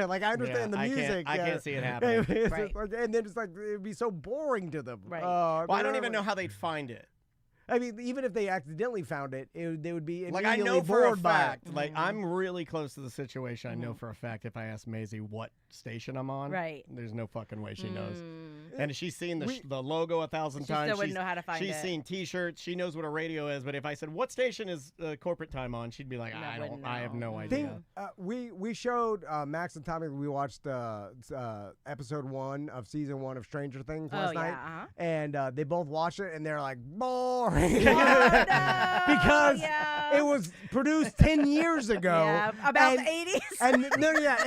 Like, I understand the music. I can't see it happening. And then it's like, it'd be so boring to them. Right. Well, I don't even know how they'd find it. I mean, even if they accidentally found it, they would be like, I know for a fact. It. Like, I'm really close to the situation. I know for a fact if I ask Maisie what station I'm on, there's no fucking way she knows. And she's seen the logo 1,000 times. She still wouldn't know how to find it. She's seen T-shirts. She knows what a radio is. But if I said, "What station is corporate time on?" she'd be like, I have no idea. We showed Max and Tommy. We watched episode 1 of season 1 of Stranger Things last night, and they both watched it, and they're like, "Boring." story. Oh, no. Because Yeah. it was produced 10 years ago. Yeah, about the 80s. And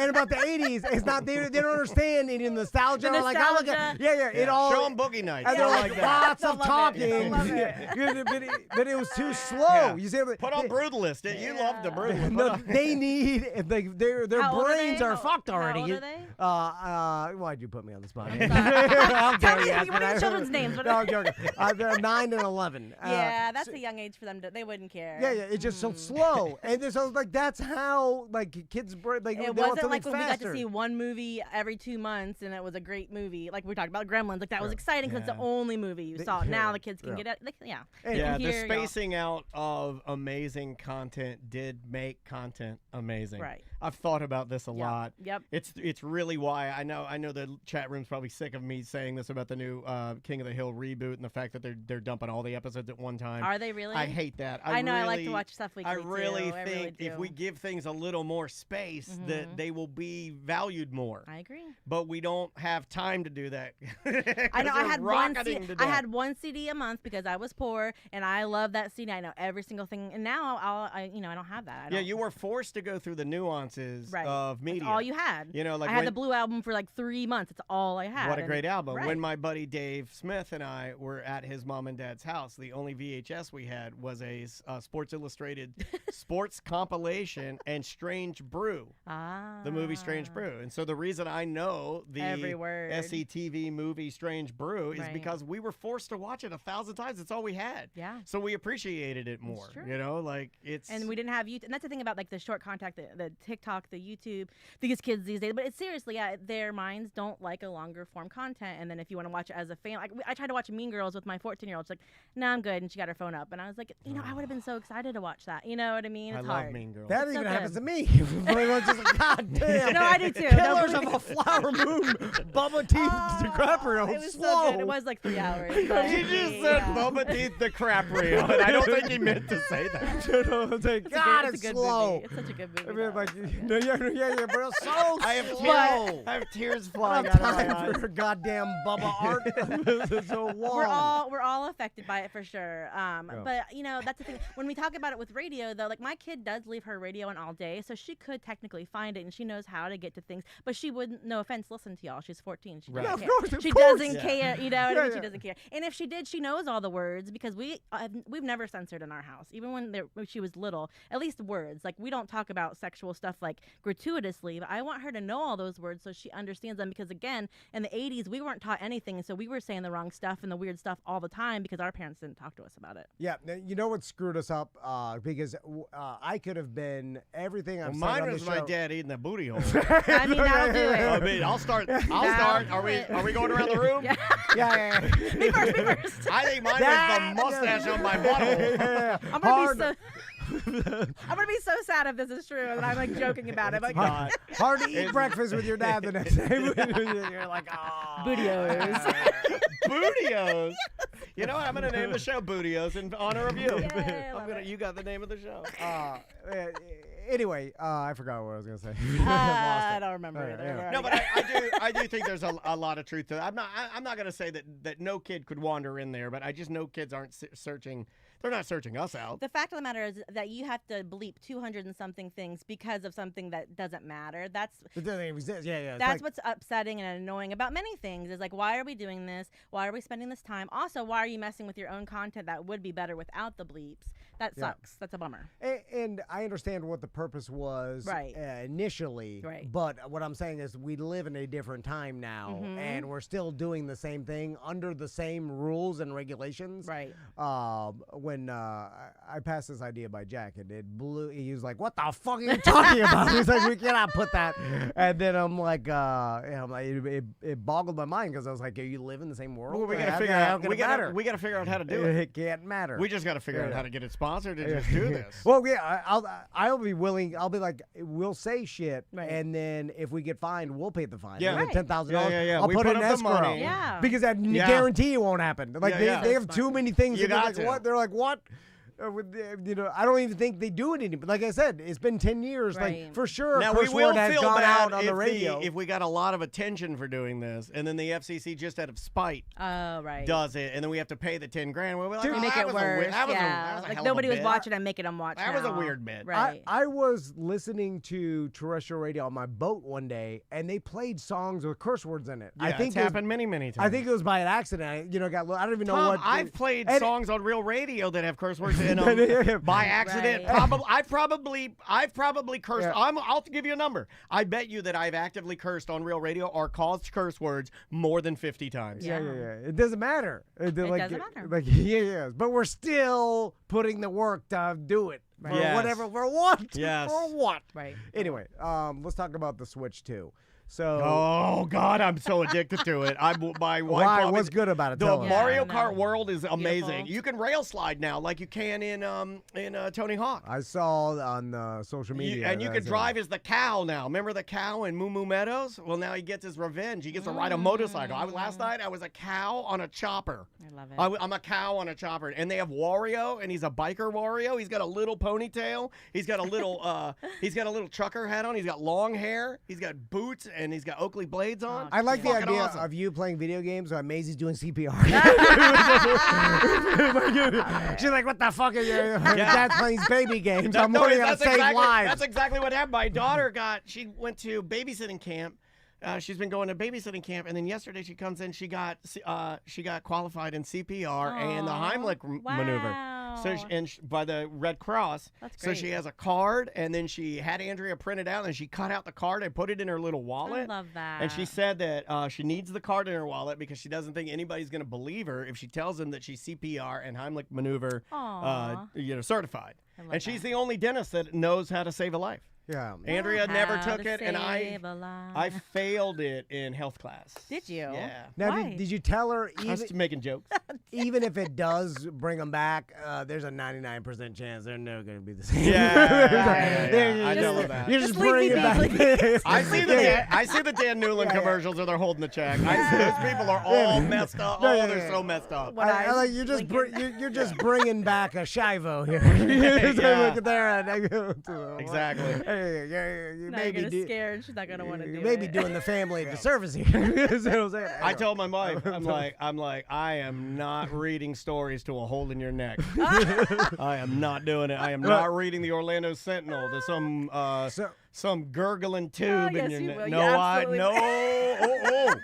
about the 80s. It's not they don't understand any nostalgia. The Or like, oh, look nostalgia. at, it all. Show them Boogie Nights. And They'll they're like like, that. lots of They'll love talking. it. They'll love but it was too slow. Yeah. You see, Put on Brutalist. You love the Brutalist. no, they need their How old are brains they? are fucked already. How old are they? Why'd you put me on the spot? Tell me, what are your children's names? No, I'm joking. They're 9 and 11. Yeah, that's a young age for them. They wouldn't care. Yeah, it's just so slow, and so like that's how like kids like It they want wasn't like something when we got faster. to see one movie every 2 months and it was a great movie. Like we talked about Gremlins. Like that was exciting because it's the only movie you saw. Now the kids can get it. Yeah, can the hear spacing out of amazing content did make content amazing. Right. I've thought about this a lot. Yep. It's really why I know the chat room's probably sick of me saying this about the new King of the Hill reboot and the fact that they're dumping all the episodes at one time. Are they really? I hate that. I know. I like to watch stuff weekly I really too. think if we give things a little more space, that they will be valued more. I agree. But we don't have time to do that. I know. I had I one CD a month because I was poor, and I love that CD. I know every single thing, and now I don't have that. Yeah, you were forced to go through the nuances of media. That's all you had. You know, like I had the Blue album for like 3 months. It's all I had. What a great album. Right. When my buddy Dave Smith and I were at his mom and dad's house, the only VHS we had was a Sports Illustrated sports compilation and Strange Brew. The movie Strange Brew. And so the reason I know the Every word. SCTV movie Strange Brew is because we were forced to watch it 1,000 times. It's all we had. Yeah. So we appreciated it more. true. You know, like it's. And we didn't have YouTube. And that's the thing about like the short contact, the TikTok, the YouTube, these kids these days. But it's seriously, their minds don't like a longer form content. And then if you want to watch it as a fan, like I tried to watch Mean Girls with my 14-year-old. She's like, "No, I'm good," and she got her phone up, and I was like, I would have been so excited to watch that. You know what I mean? It's I love hard. Mean Girls. That It's even so happens good. to me. It's just like, God damn. No, I do too. Killers of a Flower Moon. Bubba Teeth DiCaprio. It was slow. so good. It was like 3 hours. but He just said yeah. Bubba Teeth DiCaprio, and I don't think he meant to say that. It's like, God, It's it's a good slow. movie. It's such a good movie. I mean, though. like, yeah, but it's so I have slow. tears. I have tears I flying don't out of have my time eyes. for goddamn Bubba art. It's so long. We're all affected by it for sure. But that's the thing. When we talk about it with radio, though, like my kid does leave her radio on all day, so she could technically find it and she knows how to get to things. But she wouldn't. No offense, listen to y'all. She's 14. She doesn't Yeah, of care. course, of She course. doesn't care. You know what I Yeah, mean? She yeah. doesn't care. And if she did, she knows all the words because we've never censored in our house. Even when she was little, at least words. Like we don't talk about sexual stuff like gratuitously. But I want her to know all those words so she understands them. Because again, in the 80s, we weren't taught anything, so we were saying the wrong stuff and the weird stuff all the time because our parents didn't talk to us about it. Yeah, you know what screwed us up? Because I could have been everything I've said Mine on was the my show. dad eating the booty hole. I mean, that'll do it. I mean, I'll start. Are we going around the room? Yeah. Yeah. Me first. I think mine That- was the mustache on my butthole. Yeah. I'm gonna be so sad if this is true, and I'm like joking about it. Like, God. Hard to eat breakfast with your dad the next day. You're like, oh. Bootios. Bootios. You know what? I'm going to name the show Bootios in honor of you. Yeah, I love it. You got the name of the show. Anyway, I forgot what I was gonna say. I don't remember All right, either. yeah. No, but I do think there's a lot of truth to that. I'm not going to say that no kid could wander in there, but I just know kids aren't searching. They're not searching us out. The fact of the matter is that you have to bleep 200 and something things because of something that doesn't matter. That's It doesn't exist. Yeah. It's That's like, what's upsetting and annoying about many things is like, why are we doing this? Why are we spending this time? Also, why are you messing with your own content that would be better without the bleeps? That Yeah. sucks. That's a bummer. And I understand what the purpose was Right. Initially, Right. but what I'm saying is we live in a different time now, and we're still doing the same thing under the same rules and regulations. Right. When I passed this idea by Jack, and it blew. He was like, "What the fuck are you talking about?" He's like, "We cannot put that." And then I'm like, it boggled my mind because I was like, "Are you live in the same world?" Well, we got to How- figure how out. can We it matter? got to figure out how to do it. It can't matter. We just got to figure out how to get it sponsored and just do this. Well, yeah, I'll be willing. I'll be like, we'll say shit, Right. and then if we get fined, we'll pay the fine. Yeah. Right. $10,000. Yeah. I'll We put it put in up the escrow. money. Yeah. Because I Yeah. guarantee it won't happen. Like Yeah, yeah. they have too many things. You that they're got like, to. what? They're like, what? I don't even think they do it anymore. Like I said, it's been 10 years. Right. Like for sure, Now curse we will word has feel gone bad out on the radio. if we got a lot of attention for doing this, and then the FCC just out of spite does it, and then we have to pay the $10,000. We'll be like, To make it worse. That was yeah. a Like hell nobody of a was bit. watching and making them watch. That was a weird bit. Right. I was listening to terrestrial radio on my boat one day, and they played songs with curse words in it. Yeah, I think it's happened many times. I think it was by an accident. I don't even know Tom, what. I've played songs on real radio that have curse words in Yeah. them by accident. Right. I've probably cursed. Yeah. I'll give you a number. I bet you that I've actively cursed on real radio or caused curse words more than 50 times. Yeah. It doesn't matter. It doesn't matter. Like yeah. But we're still putting the work to do it. For Yes. whatever. For what? Yes. For what? Right. Anyway, let's talk about the Switch 2. So. Oh God, I'm so addicted to it. My wife. Why? bought me- What's good about it? The Tell us. Mario Yeah, Kart no. world is amazing. Beautiful. You can rail slide now, like you can in Tony Hawk. I saw on social media. And you can drive as the cow now. Remember the cow in Moo Moo Meadows? Well, now he gets his revenge. He gets to ride a motorcycle. Last night, I was a cow on a chopper. I love it. I'm a cow on a chopper. And they have Wario, and he's a biker Wario. He's got a little ponytail. He's got a little trucker hat on. He's got long hair. He's got boots, and he's got Oakley blades on. I like the Fucking idea awesome. of you playing video games while Maisie's doing CPR. She's like, what the fuck are you? Dad's playing baby games. I'm learning how to save lives. That's exactly what happened. My daughter she went to babysitting camp. She's been going to babysitting camp, and then yesterday she comes in. She got qualified in CPR and the Heimlich maneuver. So by the Red Cross. That's So great. she has a card, and then she had Andrea print it out, and she cut out the card and put it in her little wallet. I love that. And she said that she needs the card in her wallet because she doesn't think anybody's going to believe her if she tells them that she's CPR and Heimlich maneuver certified. love And she's that. the only dentist that knows how to save a life. Yeah. Andrea never How took to it, and I save a life. failed it in health class. Did you? Yeah. Now, Why? did you tell her I was even, making jokes. even if it does bring them back, there's a 99% chance they're never going to be the same. Yeah. I know that. You're just Just leave bringing me it be, back. I see the Dan Newland commercials where they're holding the check. Those people are all messed up. Yeah. They're so messed up. What I eyes like you're just blinking? you're just bringing back a Shivo here. You're just Yeah. look at there and Exactly. You Now may you're be gonna scare her. She's not gonna want to do you it. may be doing the family a disservice here. You know what I'm saying? I told my wife, I'm like, I am not reading stories to a hole in your neck. I am not doing it. I am not reading the Orlando Sentinel to some gurgling tube yes, in your you neck. will. You No, absolutely will. Oh.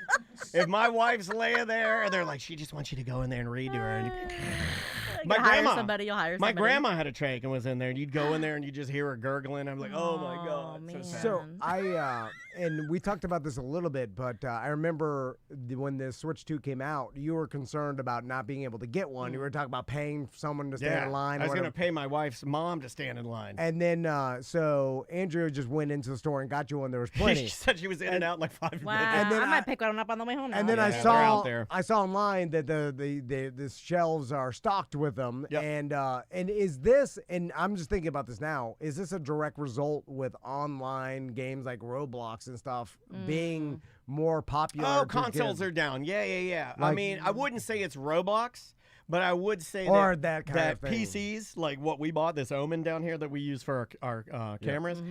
If my wife's laying there, and they're like, she just wants you to go in there and read to her. And You'll hire somebody. You'll hire my somebody. grandma had a trach and was in there, and you'd go in there and you just hear her gurgling. I'm like, oh my god. man. So and we talked about this a little bit, but I remember when the Switch 2 came out, you were concerned about not being able to get one. You were talking about paying someone to stand in line. I or was going to whatever. pay my wife's mom to stand in line. And then, so Andrew just went into the store and got you one. There was plenty. She said she was in and out in like 5 Wow. minutes. And then I might I- pick one up on the way home. Now. And then Yeah, I they're saw out there. online that the shelves are stocked with them. Yep. And is this, and I'm just thinking about this now, is this a direct result with online games like Roblox and stuff being more popular? Oh, to consoles kids? are down. Yeah. I Like- mean, I wouldn't say it's Roblox, but I would say Or that kind that of thing. PCs, like what we bought, this Omen down here that we use for our cameras,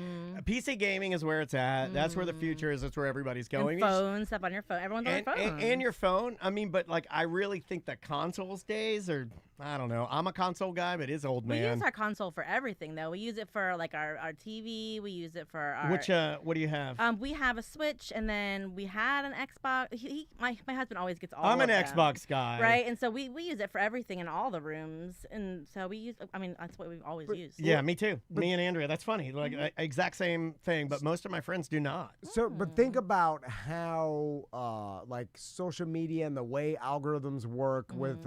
PC gaming is where it's at. That's where the future is. That's where everybody's going. And phone stuff on your phone. Everyone's on their phone. And your phone. I mean, but like, I really think the consoles days are, I don't know. I'm a console guy, but it's old We man. use our console for everything, though. We use it for like our TV. We use it for our. Which what do you have? We have a Switch, and then we had an Xbox. My husband always gets all. I'm of an them, Xbox guy. right? And so we use it for everything in all the rooms, and so we use. I mean, that's what we've always used. Yeah, me too. Me and Andrea. That's funny. Like exact same thing, but most of my friends do not. So, but think about how, like, social media and the way algorithms work with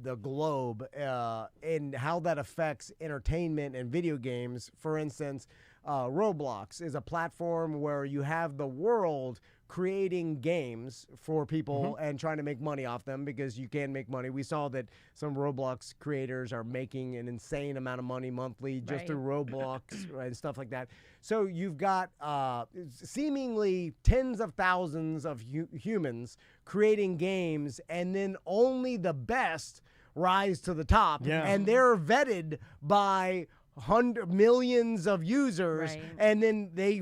the globe, and how that affects entertainment and video games. For instance, Roblox is a platform where you have the world creating games for people and trying to make money off them, because you can make money. We saw that some Roblox creators are making an insane amount of money monthly just Right. through Roblox and stuff like that. So you've got seemingly tens of thousands of humans creating games, and then only the best rise to the top. Yeah. And they're vetted by millions of users, Right. and then they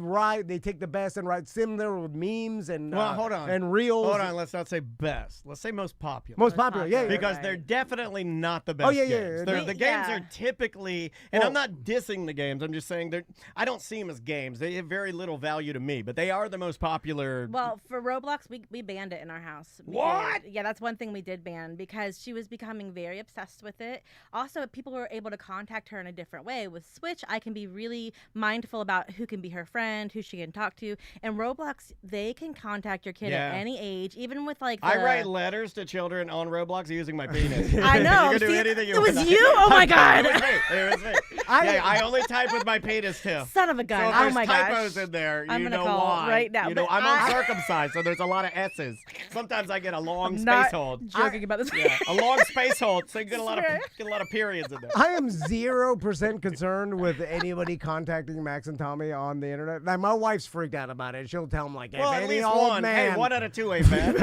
take the best and write similar with memes and hold on. and reels. Hold on, let's not say best. Let's say most popular. Most popular, yeah, Because right. they're definitely not the best games. The games are typically, and I'm not dissing the games, I'm just saying I don't see them as games. They have very little value to me, but they are the most popular. Well, for Roblox, we banned it in our house. What? Yeah, that's one thing we did ban because she was becoming very obsessed with it. Also, people were able to contact her in a different way. With Switch, I can be really mindful about who can be her friend, who she can talk to. And Roblox, they can contact your kid at any age, even with like I write letters to children on Roblox using my penis. I know. You can do anything you it want. was you? Oh my God. It was me. I only type with my penis too. Son of a gun. So if oh there's my typos gosh. in there, I'm you gonna know call why. right now. You know, But I'm uncircumcised, so there's a lot of S's. Sometimes I get a long space hold. Joking about this. Yeah, a long space hold, so you get a lot of periods in there. I am 0% concerned with anybody contacting Max and Tommy on the internet. Like, my wife's freaked out about it. She'll tell them like, Well, if at any least old one. man. Hey, 1 out of 2 ain't bad.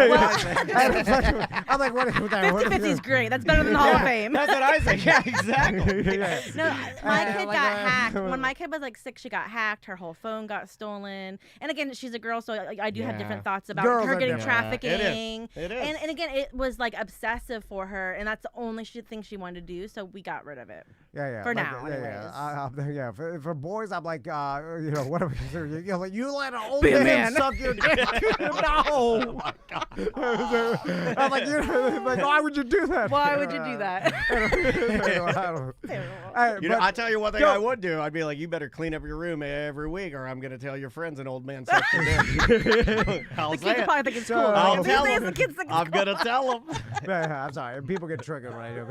I'm like, what? 50-50 is great. That's better than the Hall of Fame. That's what I say. Yeah, exactly. Yeah. No, my kid like, got hacked. When my kid was like 6, she got hacked. Her whole phone got stolen. And again, she's a girl, so I do have different thoughts about Girls her are getting different. trafficking. It is. And again, it was like obsessive for her, and that's the only thing she wanted to do. So we got rid of it. Yeah. For like, now, yeah. For boys, I'm like, what are we? You let an old Be a man man. suck your dick? No. Oh my God. I'm like, why would you do that? Why would you do that? I tell you one thing I would do. I'd be like, you better clean up your room every week, or I'm gonna tell your friends an old man sucked your dick. I'll The say kids it. probably think it's cool. I'll These tell days, them. the kids think it's I'm cool. gonna tell them. I'm sorry. People get triggered when I do it.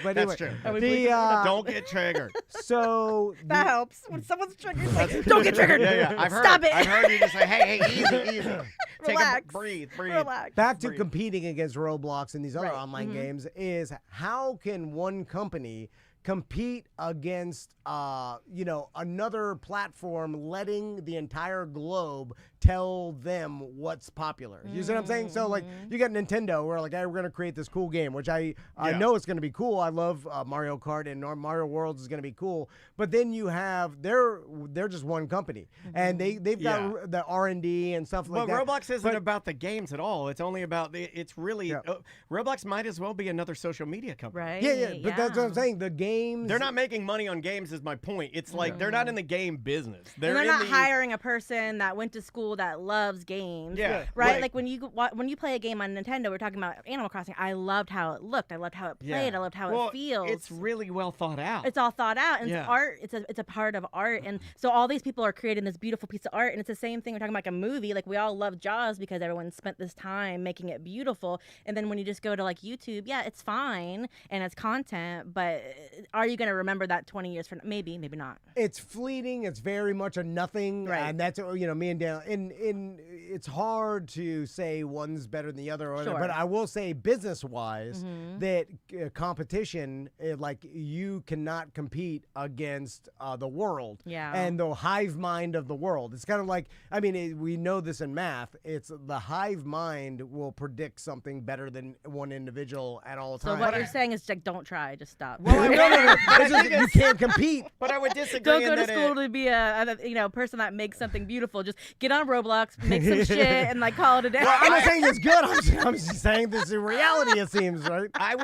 But anyway, That's true. The, Don't get triggered. So That helps. When someone's triggered, like, don't get triggered. Yeah. I've heard. Stop it. I've heard you just say, hey, easy. Take Relax. breathe. Relax. back to competing against Roblox and these other Right. online games is how can one company compete against another platform letting the entire globe tell them what's popular. You see what I'm saying? So like you got Nintendo where like, hey, we're gonna create this cool game, which I know it's gonna be cool. I love Mario Kart and Mario Worlds is gonna be cool. But then you have they're just one company and they've got the R&D and stuff like that. But Roblox isn't about the games at all. It's only about it's really Roblox might as well be another social media company. Right. Yeah. But that's what I'm saying. The games They're not making money on games is my point. It's like they're not in the game business. And they're in not the, hiring a person that went to school that loves games. Yeah, Right? Like when you play a game on Nintendo, we're talking about Animal Crossing. I loved how it looked. I loved how it played. I loved how it feels. It's really well thought out. It's all thought out, and it's art. It's a part of art, and so all these people are creating this beautiful piece of art, and it's the same thing. We're talking about like a movie. Like we all love Jaws because everyone spent this time making it beautiful, and then when you just go to like YouTube, it's fine and it's content, but are you going to remember that 20 years from now? Maybe not. It's fleeting. It's very much a nothing, and that's me and Dan. And it's hard to say one's better than the other, but I will say business-wise that competition, like you cannot compete against the world and the hive mind of the world. It's kind of like we know this in math. It's the hive mind will predict something better than one individual at all times. So what you're saying is like, don't try, just stop. Well, you can't compete. But I would disagree. Don't go to school to be a person that makes something beautiful. Just get on Roblox, make some shit, and like call it a day. Well, I'm not saying it's good. I'm just saying this is reality. It seems right. I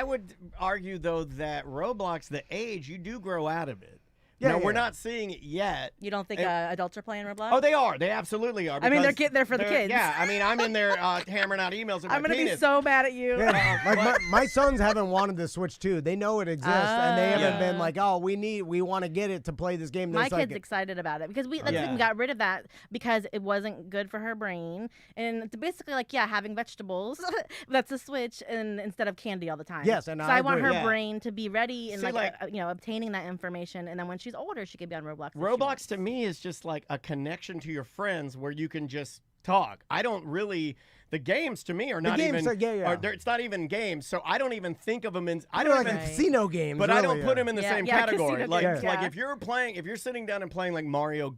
would argue though that Roblox, the age, you do grow out of it. No, we're not seeing it yet. You don't think adults are playing Roblox? Oh, they are. They absolutely are. I mean, they're getting there for the kids. Yeah, I'm in there hammering out emails with I'm my gonna penis. be so mad at you. Yeah, like my sons haven't wanted the Switch 2. They know it exists, and they haven't been like, oh, we want to get it to play this game. My kid's excited about it because we got rid of that because it wasn't good for her brain, and it's basically like having vegetables. That's a Switch, and instead of candy all the time. Yes, and so I want agree. her brain to be ready and See, obtaining that information, and then when she's older, she could be on Roblox. Roblox to me is just like a connection to your friends where you can just talk. I don't really The games to me are not even. It's not even games, so I don't even think of them in. I don't even casino games, but really, I don't put them in the same category. Like games, if you're sitting down and playing like Mario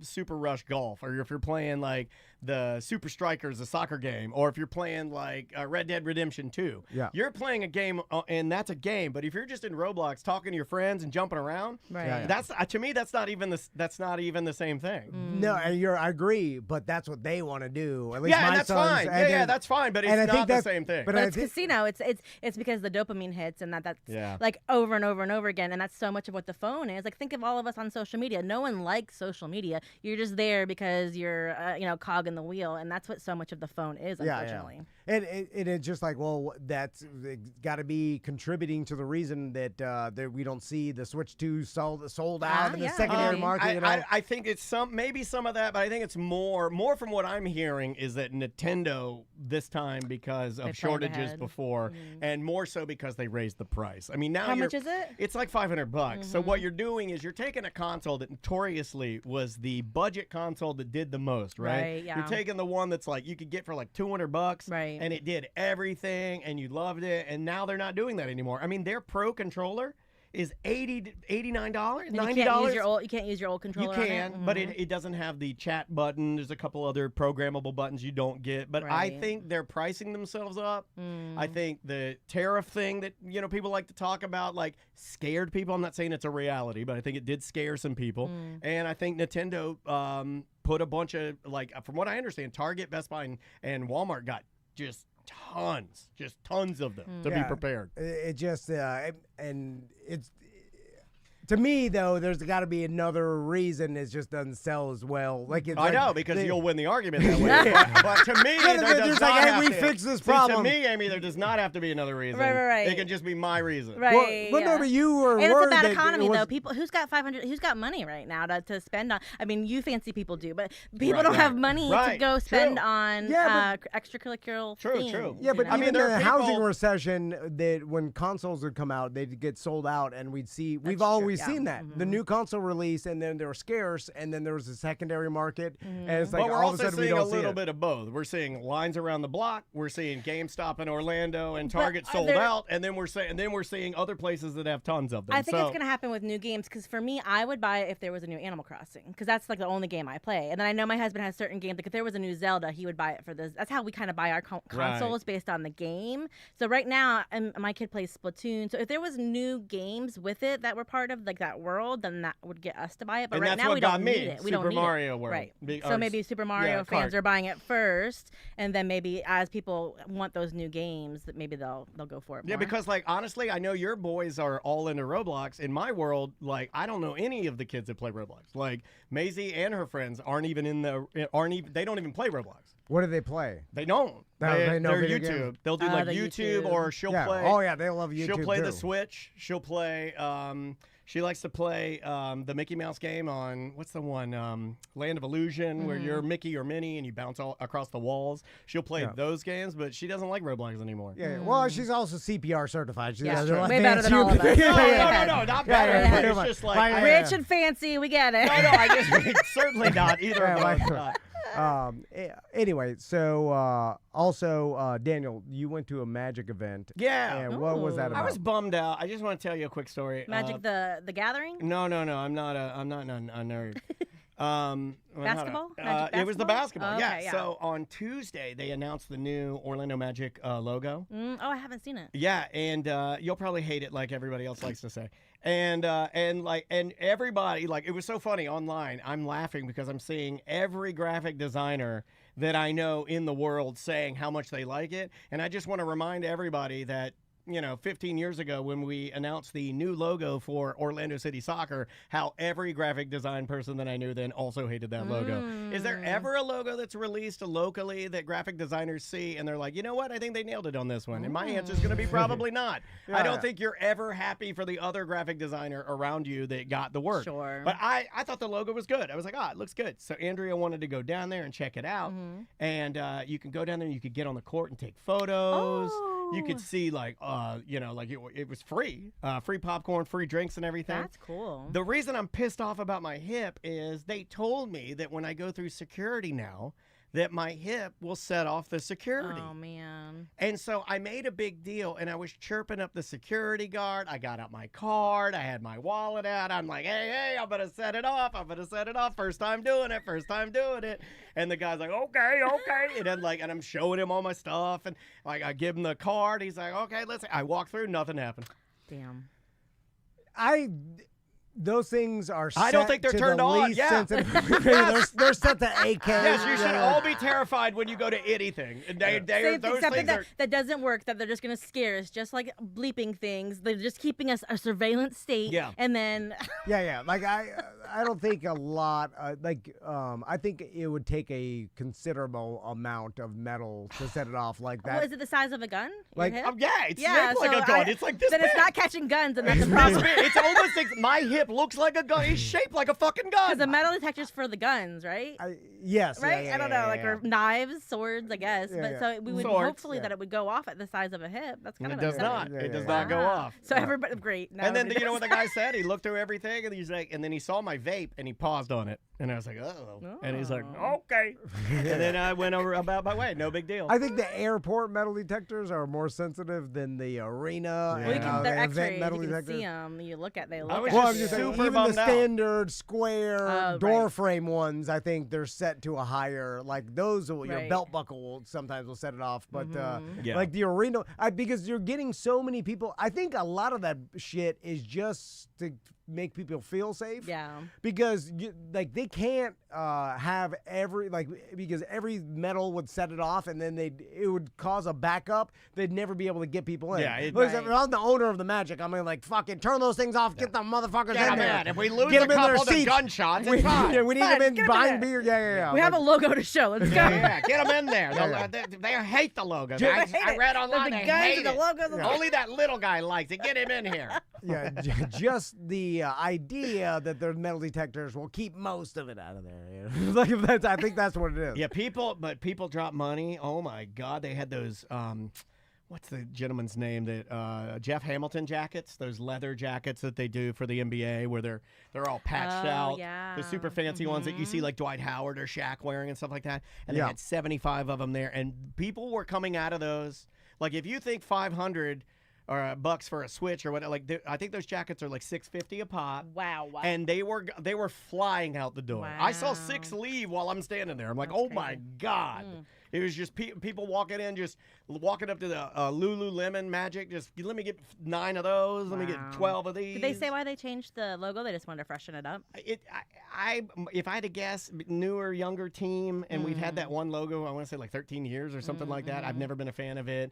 Super Rush Golf, or if you're playing like the Super Strikers, the soccer game, or if you're playing like Red Dead Redemption 2, you're playing a game, and that's a game. But if you're just in Roblox talking to your friends and jumping around, that's to me that's not even the same thing. No, and I agree, but that's what they want to do. At least and that's fine. That's fine, but it's not the same thing. But it's casino. It's because the dopamine hits, and that's like over and over and over again, and that's so much of what the phone is. Like, think of all of us on social media. No one likes social media. You're just there because you're cog in the wheel, and that's what so much of the phone is, unfortunately. And it's just like, well, that's got to be contributing to the reason that we don't see the Switch 2 sold out in the secondary market. I think it's maybe some of that, but I think it's more from what I'm hearing is that Nintendo this time, because of shortages before, and more so because they raised the price. I mean, now how much is it? It's like $500. So what you're doing is you're taking a console that notoriously was the budget console that did the most, right? You're taking the one that's like you could get for like $200, right? And it did everything, and you loved it, and now they're not doing that anymore. I mean, their Pro controller is $89, $90. You can't use your old controller. You can, but it doesn't have the chat button. There's a couple other programmable buttons you don't get. But I think they're pricing themselves up. I think the tariff thing that people like to talk about, like, scared people. I'm not saying it's a reality, but I think it did scare some people. And I think Nintendo put a bunch of, like, from what I understand, Target, Best Buy, and Walmart got just tons of them to be prepared. It just and it's to me though. There's got to be another reason it just doesn't sell as well. I know because you'll win the argument that way. But to me, there does not have to. Fix this problem. To me, Amy, there does not have to be another reason. Right. It can just be my reason. Right. Well, no, but you were and worried it's a bad that economy it was... though. People who's got money right now to spend on. I mean, you fancy people do, but people don't have money to go spend on extracurricular things. True. Yeah, but even the housing recession, that when consoles would come out, they'd get sold out, and we've always seen that. The new console release, and then they were scarce, and then there was a secondary market, and it's like but we're all of a also sudden we seeing don't a see little it. bit of both. We're seeing lines around the block. We're seeing GameStop in Orlando and Target sold out, and then we're seeing other places that have tons of them. I think it's going to happen with new games because for me, I would buy it if there was a new Animal Crossing because that's like the only game I play. And then I know my husband has certain games. Like if there was a new Zelda, he would buy it for this. That's how we kind of buy our consoles based on the game. So right now, my kid plays Splatoon. So if there was new games with it that were part of like that world, then that would get us to buy it. But right now we don't need it. We don't need Mario World. Right. So maybe Super Mario fans are buying it first, and then maybe as people want those new games, that maybe they'll go for it more. Yeah, because like honestly, I know your boys are all into Roblox. In my world, like I don't know any of the kids that play Roblox. Like Maisie and her friends they don't even play Roblox. What do they play? They don't. They're YouTube. Games? They'll do like YouTube, or she'll play. Oh yeah, they love YouTube. She'll play too. the Switch. She'll play. She likes to play the Mickey Mouse game on, what's the one, Land of Illusion, where you're Mickey or Minnie and you bounce all across the walls. She'll play those games, but she doesn't like Roblox anymore. Yeah, well, she's also CPR certified. She's way better than all of us. No, not better. But it's just like rich and fancy, we get it. No, certainly not either of us. Anyway, so also Daniel, you went to a Magic event. Yeah. And what was that about? I was bummed out. I just want to tell you a quick story. Magic the Gathering? No. I'm not a nerd. Basketball? It was the basketball. Okay, yeah. So on Tuesday they announced the new Orlando Magic logo. I haven't seen it. Yeah, and you'll probably hate it like everybody else likes to say. And everybody, like, it was so funny online. I'm laughing because I'm seeing every graphic designer that I know in the world saying how much they like it. And I just want to remind everybody that 15 years ago when we announced the new logo for Orlando City Soccer, how every graphic design person that I knew then also hated that logo. Is there ever a logo that's released locally that graphic designers see and they're like, you know what, I think they nailed it on this one? And my answer is going to be probably not. I don't think you're ever happy for the other graphic designer around you that got the work. Sure. But I thought the logo was good. I was like, it looks good. So Andrea wanted to go down there and check it out. And you can go down there and you could get on the court and take photos. You could see it was free popcorn, free drinks and everything. That's cool. The reason I'm pissed off about my hip is they told me that when I go through security now, that my hip will set off the security. Oh, man. And so I made a big deal, and I was chirping up the security guard. I got out my card. I had my wallet out. I'm like, hey, I'm going to set it off. I'm going to set it off. First time doing it. And the guy's like, okay. And then and I'm showing him all my stuff. And I give him the card. He's like, okay, I walk through. Nothing happened. Damn. Those things are set I don't think they're to turned the on. least Yeah. sensitive. they're set to AK. Yes, you should all be terrified when you go to anything. Those things that doesn't work, that they're just going to scare us, just like bleeping things. They're just keeping us a surveillance state. Yeah. And then... Yeah. Like, I don't think a lot, I think it would take a considerable amount of metal to set it off like that. Well, is it the size of a gun? Like- Your hip? it's shaped like a gun. It's like this Then big. it's not catching guns, and that's the problem. It's almost like my hip looks like a gun. It's shaped like a fucking gun. Because the metal detector's for the guns, right? Yes. Right? Yeah, I don't know, yeah. or knives, swords, I guess. Yeah, but yeah. so we would Swords, hopefully that it would go off at the size of a hip. That's kind It of does upsetting. not. Yeah, It does yeah. not go off. So everybody, great. Now And then everybody you know what the does guy said? He looked through everything and he's like, and then he saw my vape and he paused on it. And I was like, oh. And he's like, okay. And then I went over about my way. No big deal. I think the airport metal detectors are more sensitive than the arena. Yeah. Well, and, they're the event X-rays. metal You can detectors. see them. You look at. They look I at. was Well, just I'm just saying, super even the bummed out. standard square door right. frame ones, I think they're set to a higher, like those, your Right. belt buckle will sometimes will set it off. But Yeah. like the arena, because you're getting so many people, I think a lot of that shit is just to make people feel safe. Yeah. Because they can't have because every metal would set it off and then it would cause a backup. They'd never be able to get people in. Yeah, If Right. I'm the owner of the Magic, I'm like, fucking turn those things off, get the motherfuckers Get in 'em there. in. If we lose Get a 'em in their couple to seats. gunshots, we, it's fine. yeah, we need Fine, them in get 'em in buying there. beer. Yeah. We have a logo to show. Let's go. Yeah, get them in there. They hate the logo. I read online The they guns hate and the it. logos. Only that little guy likes it. Get him in here. Yeah, just the idea that their metal detectors will keep most of it out of there. You know? I think that's what it is. Yeah, people drop money. Oh my God, they had those. What's the gentleman's name? That Jeff Hamilton jackets, those leather jackets that they do for the NBA, where they're all patched out. Yeah. The super fancy ones that you see like Dwight Howard or Shaq wearing and stuff like that. And they Yeah. had 75 of them there, and people were coming out of those. Like if you think 500 or bucks for a Switch or what, I think those jackets are like $650 a pop. Wow. And they were flying out the door. I saw Wow. 6 leave while I'm standing there. I'm like, That's oh my crazy. God. It was just people walking in, just walking up to the Lululemon Magic. Just let me get 9 of those. Let me get Wow. 12 of these. Did they say why they changed the logo? They just wanted to freshen it up. If I had to guess, newer, younger team, and we've had that one logo. I want to say like 13 years or something like that. I've never been a fan of it.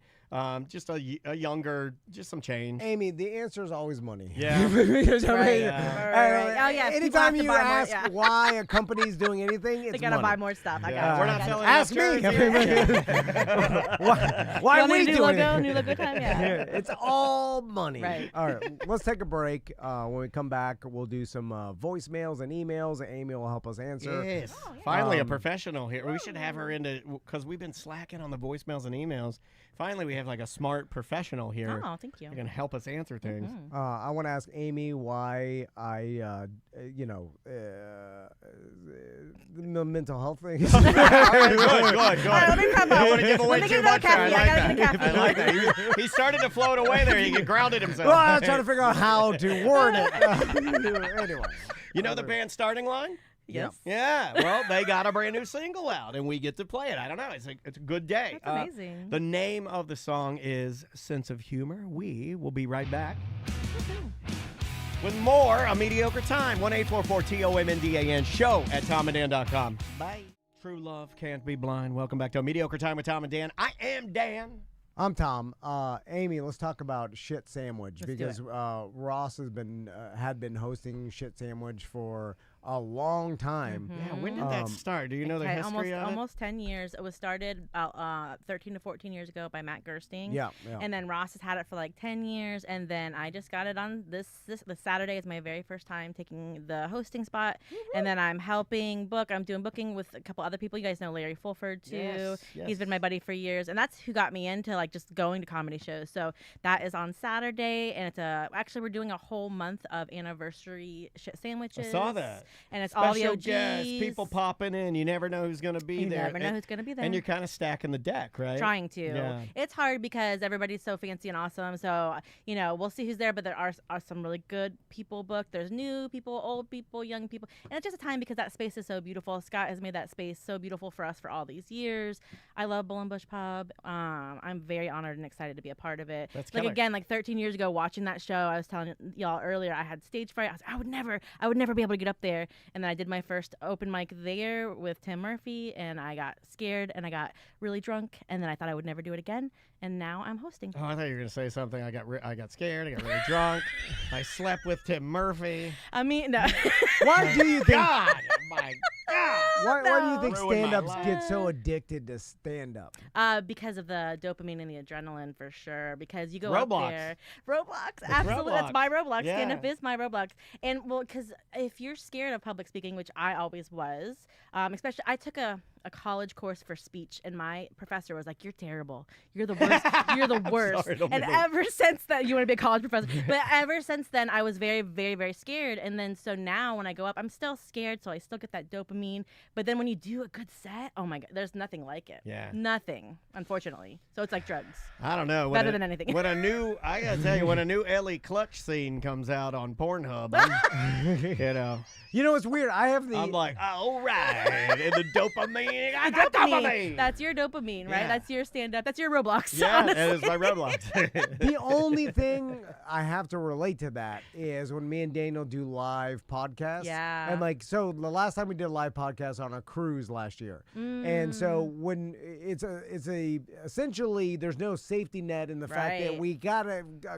Just a younger, just some change. Amy, the answer is always money. Yeah. Because, I Right. mean, Right. Oh, yeah, people anytime have to you buy more, ask yeah. why a company's doing anything, it's They gotta money. buy more stuff. I Yeah. got We're it. not selling Ask enough me. jerseys. Why You are want me we to do doing logo? it? New logo time? Yeah. It's all money. Right. All right, let's take a break. When we come back, we'll do some voicemails and emails. And Amy will help us answer. Yes. Oh, yeah. Finally, a professional here. We should have her into, because we've been slacking on the voicemails and emails. Finally, we have like a smart professional here. Oh, thank you. Who can help us answer things. I want to ask Amy why the mental health thing. Good. All right, let me prep I up. want to give away Let me too get another much. I caffeine. like I gotta that. get a caffeine. I like that. He started to float away there. He grounded himself. Well, I was trying to figure out how to word it. Anyway. You know the band Starting Line? Yes. Yeah. Well, they got a brand new single out, and we get to play it. I don't know. It's a good day. That's amazing. The name of the song is Sense of Humor. We will be right back with more A Mediocre Time. 1-844-TOMNDAN show at TomandDan.com. Bye. True love can't be blind. Welcome back to A Mediocre Time with Tom and Dan. I am Dan. I'm Tom. Amy, let's talk about Shit Sandwich Let's do because Ross has had been hosting Shit Sandwich for a long time. Yeah, when did that start? Do you know the Okay, history of it? almost 10 years. It was started about 13 to 14 years ago by Matt Gersting. Yeah. And then Ross has had it for like 10 years. And then I just got it on this Saturday is my very first time taking the hosting spot. And then I'm helping book. I'm doing booking with a couple other people. You guys know Larry Fulford too. Yes. He's been my buddy for years. And that's who got me into like just going to comedy shows. So that is on Saturday. And it's actually we're doing a whole month of anniversary Shit Sandwiches. I saw that. and it's all the Special OGs. guests, people popping in. You never know who's going to be there. You never know who's going to be there. And you're kind of stacking the deck, right? Trying to. Yeah. It's hard because everybody's so fancy and awesome. So, we'll see who's there, but there are some really good people booked. There's new people, old people, young people. And it's just a time because that space is so beautiful. Scott has made that space so beautiful for us for all these years. I love Bull and Bush Pub. I'm very honored and excited to be a part of it. That's like, killer. again, 13 years ago, watching that show, I was telling y'all earlier, I had stage fright. I would never be able to get up there. And then I did my first open mic there with Tim Murphy, and I got scared and I got really drunk, and then I thought I would never do it again. And now I'm hosting. Oh, I thought you were going to say something. I got scared. I got really drunk. I slept with Tim Murphy. I mean, no. Why do you think? God, my God. Why do you think Ruined my stand-ups life. get so addicted to stand-up? Because of the dopamine and the adrenaline, for sure. Because you go Roblox. up there. Roblox, absolutely. That's Roblox. my Roblox. Yeah. Stand-up is my Roblox. And, because if you're scared of public speaking, which I always was, especially, I took a college course for speech, and my professor was like, "You're terrible. You're the worst. You're the worst." sorry, don't And make me- ever since then, you want to be a college professor. But ever since then, I was very, very, very scared. And then so now when I go up, I'm still scared, so I still get that dopamine. But then when you do a good set, oh my God, there's nothing like it. Yeah. Nothing, unfortunately. So it's like drugs. I don't know. Better than anything. I got to tell you, when a new Ellie Clutch scene comes out on Pornhub, I'm, You know, it's weird. I have the. I'm like, all right. And the dopamine. I The got dopamine. dopamine. That's your dopamine, right? Yeah. That's your stand-up. That's your Roblox. Yeah, honestly. that is my Roblox. The only thing I have to relate to that is when me and Daniel do live podcasts. Yeah. And so the last time we did a live podcast on a cruise last year. And so when it's essentially there's no safety net in the fact that Right. we got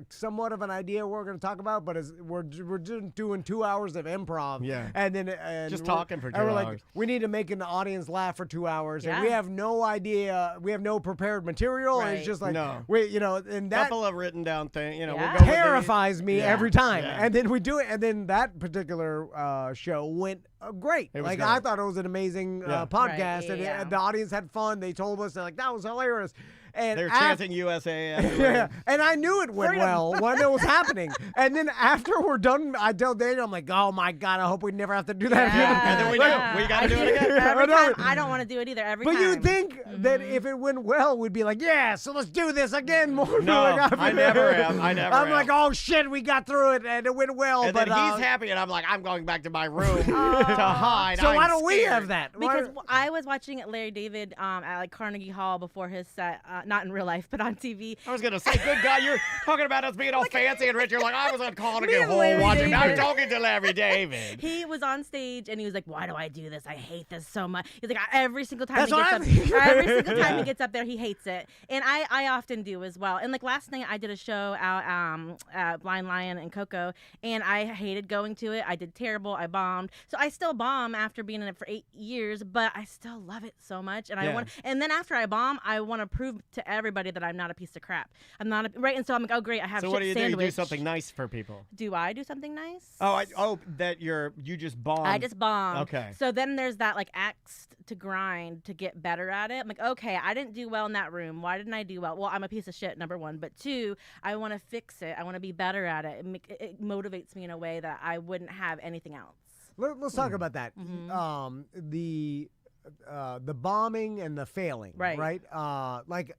somewhat of an idea what we're going to talk about, but we're just doing 2 hours of improv. Yeah. And then Just we're- talking for and 2 we're hours. like, we need to make an audience laugh for 2 hours, and we Yeah. have no idea, we have no prepared material, and it's Right. just like, No. and that Couple of written down things. Yeah. We'll go with terrifies me Yeah. every time. Yeah. And then we do it, and then that particular show went great. It was Like great. I thought it was an amazing Yeah. podcast, Right, and yeah. the audience had fun. They told us, they're like, that was hilarious. And They're af- chanting USA. everywhere. yeah, and I knew it went well when it was happening. And then after we're done, I tell Daniel, I'm like, oh my God, I hope we never have to do that again. Yeah, And then we yeah. know. We gotta I do it again. Every I know. time. I don't want to do it either. Every But time. you'd think that if it went well, we'd be like, yeah, so let's do this again more. No, Like, I never am. I never I'm am. like, oh shit, we got through it and it went well. And but then he's happy, and I'm like, I'm going back to my room to Oh. hide. So why I'm don't we scared. have that? Because I was watching Larry David at Carnegie Hall before his set, not in real life, but on TV. I was gonna say, good God, you're talking about us being all fancy and rich. You're like, I was on Carnegie Me and Hall Larry watching. I'm David. talking to Larry David. He was on stage and he was like, "Why do I do this? I hate this so much." He's like, every single time That's he what gets I'm up, thinking. every single time Yeah. he gets up there, he hates it, and I often do as well. And like last night, I did a show out at Blind Lion and Coco, and I hated going to it. I did terrible. I bombed. So I still bomb after being in it for 8 years, but I still love it so much. And I Yeah. want. And then after I bomb, I want to prove to everybody that I'm not a piece of crap. I'm not right. And so I'm like, oh great, I have So shit what do you do? You sandwich. do something nice for people. Do I do something nice? That you just bombed. I just bombed. Okay. So then there's that like axe to grind to get better at it. I'm like, okay, I didn't do well in that room. Why didn't I do well? Well, I'm a piece of shit, number one. But two, I want to fix it. I want to be better at it. It motivates me in a way that I wouldn't have anything else. Let's talk about that. The bombing and the failing. Right. Like